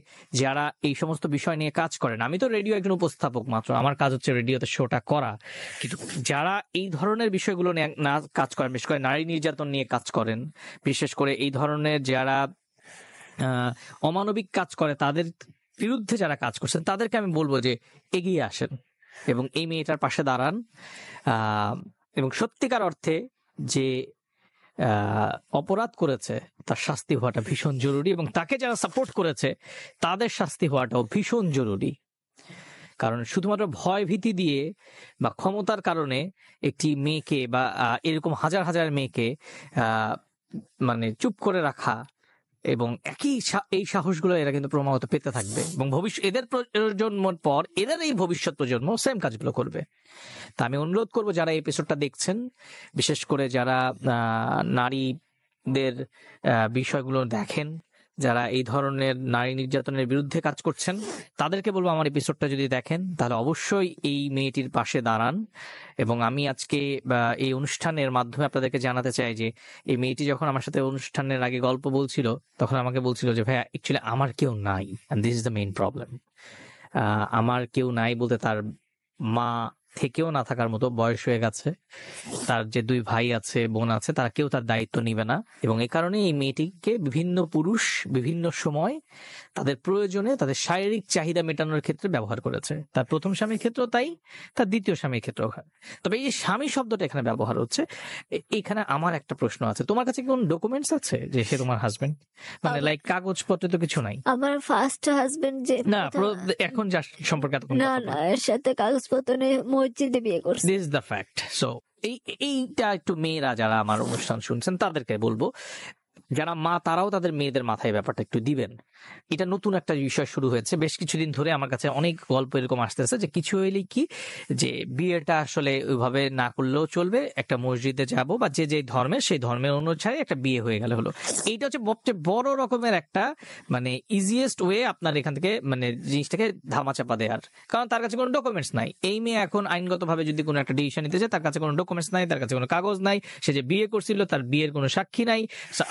যারা এই সমস্ত বিষয় নিয়ে কাজ করেন, আমি তো রেডিও একজন উপস্থাপক মাত্র, আমার কাজ হচ্ছে রেডিওতে শোটা করা, কিন্তু যারা এই ধরনের বিষয়গুলো নিয়ে না কাজ করেন, বিশেষ করে নারী নির্যাতন নিয়ে কাজ করেন, বিশেষ করে এই ধরনের যারা অমানবিক কাজ করে তাদের বিরুদ্ধে যারা কাজ করছেন, তাদেরকে আমি বলবো যে এগিয়ে আসেন এবং এই মেয়েটার পাশে দাঁড়ান। এবং সত্যিকার অর্থে যে অপরাধ করেছে তার শাস্তি হওয়াটা ভীষণ জরুরি, এবং তাকে যারা সাপোর্ট করেছে তাদের শাস্তি হওয়াটাও ভীষণ জরুরি। কারণ শুধুমাত্র ভয় ভীতি দিয়ে বা ক্ষমতার কারণে একটি মেয়েকে বা এরকম হাজার হাজার মেয়েকে মানে চুপ করে রাখা এবং এই সাহসগুলো এরা কিন্তু ক্রমাগত পেতে থাকবে এবং এদের প্রজন্মের পর এদের এই ভবিষ্যৎ প্রজন্ম সেম কাজগুলো করবে। তা আমি অনুরোধ করবো যারা এই এপিসোডটা দেখছেন, বিশেষ করে যারা নারীদের বিষয়গুলো দেখেন, যারা এই ধরনের নারী নির্যাতনের বিরুদ্ধে কাজ করছেন, তাদেরকে বলবো আমার এপিসোডটা যদি দেখেন তাহলে অবশ্যই এই মেয়েটির পাশে দাঁড়ান। এবং আমি আজকে এই অনুষ্ঠানের মাধ্যমে আপনাদেরকে জানাতে চাই যে এই মেয়েটি যখন আমার সাথে অনুষ্ঠানের আগে গল্প বলছিল তখন আমাকে বলছিল যে ভাইয়া অ্যাকচুয়ালি আমার কেউ নাই, and this is the main problem. আমার কেউ নাই বলতে তার মা থেকেও না থাকার মতো বয়স হয়ে গেছে, তার যে 2 ভাই আছে, বোন আছে, তারা কেউ তার দায়িত্ব নিবে না এবং এই কারণে এই মেয়েটিকে বিভিন্ন পুরুষ বিভিন্ন সময় তাদের প্রয়োজনে তাদের শারীরিক চাহিদা মেটানোর ক্ষেত্রে ব্যবহার করেছে। তার প্রথম স্বামীর ক্ষেত্রেও তাই, তার দ্বিতীয় স্বামীর ক্ষেত্রেও। তবে এই যে স্বামী শব্দটা এখানে ব্যবহার হচ্ছে, এখানে আমার একটা প্রশ্ন আছে, তোমার কাছে কি কোন ডকুমেন্টস আছে যে সে তোমার হাজবেন্ড? মানে লাইক কাগজপত্র তো কিছু নাই? আমার ফার্স্ট হাজবেন্ড যে না, এখন যার সম্পর্কে না না এর সাথে কাগজপত্র নেই, মসজিদে বিয়ে করছে। This is the fact. So এইটা একটু মেয়েরা যারা আমার অনুষ্ঠান শুনছেন তাদেরকে বলবো, যারা মা তারাও তাদের মেয়েদের মাথায় ব্যাপারটা একটু দিবেন। এটা নতুন একটা বিষয় শুরু হয়েছে, বেশ কিছুদিন ধরে আমার কাছে অনেক গল্প এরকম আসতেছে যে কিছু হইলেই কি যে বিয়েটা আসলে ওইভাবে না করলেও চলবে, একটা মসজিদে যাব বা যে যে ধর্মের সেই ধর্মের অনুসারে একটা বিয়ে হয়ে গেলে হলো। এইটা হচ্ছে সবচেয়ে বড় রকমের একটা মানে ইজিয়েস্ট ওয়ে আপনার এখান থেকে মানে জিনিসটাকে ধামাচাপা দেওয়ার, কারণ তার কাছে কোনো ডকুমেন্টস নাই। এই মেয়ে এখন আইনগতভাবে যদি কোনো একটা ডিসিশন নিতে চায়, তার কাছে কোনো ডকুমেন্টস নাই, তার কাছে কোনো কাগজ নাই, সে যে বিয়ে করছিল তার বিয়ের কোনো সাক্ষী নাই।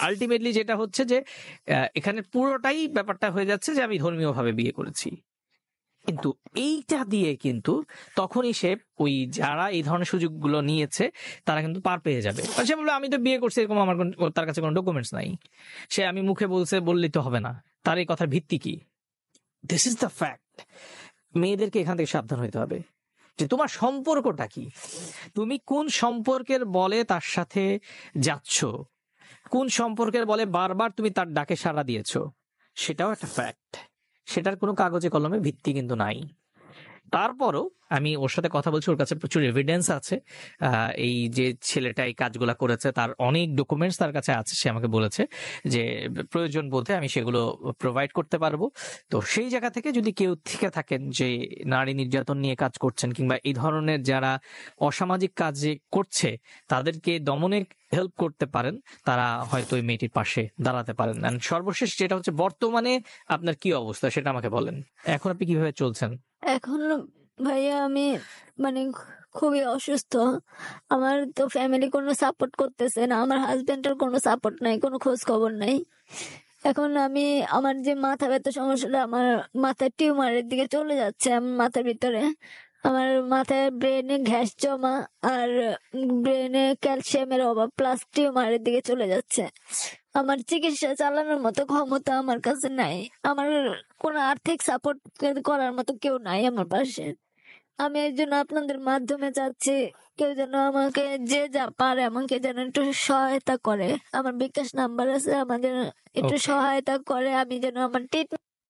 আলটিমেটলি যেটা হচ্ছে যে এখানে পুরোটাই ব্যাপারটা হয়ে যাচ্ছে যে আমি ধর্মীয় ভাবে বিয়ে করেছি। কিন্তু এইটা দিয়ে কিন্তু তখনই সে ওই যারা এই ধরনের সুযোগগুলো নিয়েছে তারা কিন্তু পার পেয়ে যাবে। সে বলবে আমি তো বিয়ে করছি, এরকম আমার তার কাছে কোনো ডকুমেন্টস নাই, সে আমি মুখে বললেই তো হবে না, তার এই কথার ভিত্তি কি? This is the fact. মেয়েদেরকে এখান থেকে সাবধান হইতে হবে যে তোমার সম্পর্কটা কি, তুমি কোন সম্পর্কের বলে তার সাথে যাচ্ছ, কোন সম্পর্কের বলে বারবার তুমি তার ডাকে সাড়া দিয়েছো, সেটাও একটা ফ্যাক্ট। সেটার কোনো কাগজে কলমে ভিত্তি কিন্তু নাই। তারপরও আমি ওর সাথে কথা বলছি, ওর কাছে প্রচুর এভিডেন্স আছে এই যে ছেলেটা এই কাজগুলো করেছে, তার অনেক ডকুমেন্টস তার কাছে আছে। সে আমাকে বলেছে যে প্রয়োজন বোধে আমি সেগুলো প্রোভাইড করতে পারবো। তো সেই জায়গা থেকে যদি কেউ থেকে থাকেন যে নারী নির্যাতন নিয়ে কাজ করছেন কিংবা এই ধরনের যারা অসামাজিক কাজ করছে তাদেরকে দমনে হেল্প করতে পারেন, তারা হয়তো ওই মেয়েটির পাশে দাঁড়াতে পারেন। সর্বশেষ যেটা হচ্ছে বর্তমানে আপনার কি অবস্থা সেটা আমাকে বলেন, এখন আপনি কিভাবে চলছেন? এখন ভাইয়া আমি মানে খুবই অসুস্থ, আমার তো ফ্যামিলি কোনো সাপোর্ট করতেছে না, আমার হাজবেন্ডের কোনো সাপোর্ট নাই, কোনো খোঁজ খবর নাই। এখন আমি আমার যে মাথা ব্যথা সমস্যাটা, আমার মাথার টিউমারের দিকে চলে যাচ্ছে, আমার মাথার ভিতরে, আমার মাথায় ব্রেনে গ্যাস জমা আর ব্রেনে ক্যালসিয়ামের অভাব প্লাস টিউমারের দিকে চলে যাচ্ছে। আমার চিকিৎসা চালানোর মতো ক্ষমতা আমার কাছে নাই, আমার কোনো আর্থিক সাপোর্ট করার মতো কেউ নাই আমার পাশে। আমি এর জন্য আপনাদের মাধ্যমে চাচ্ছি কেউ যেন আমাকে, যে যা পারে আমাকে যেন একটু সহায়তা করে। আমার বিকাশ নাম্বার আছে, আমাদের একটু সহায়তা করে, আমি যেন আমার ট্রিটমেন্ট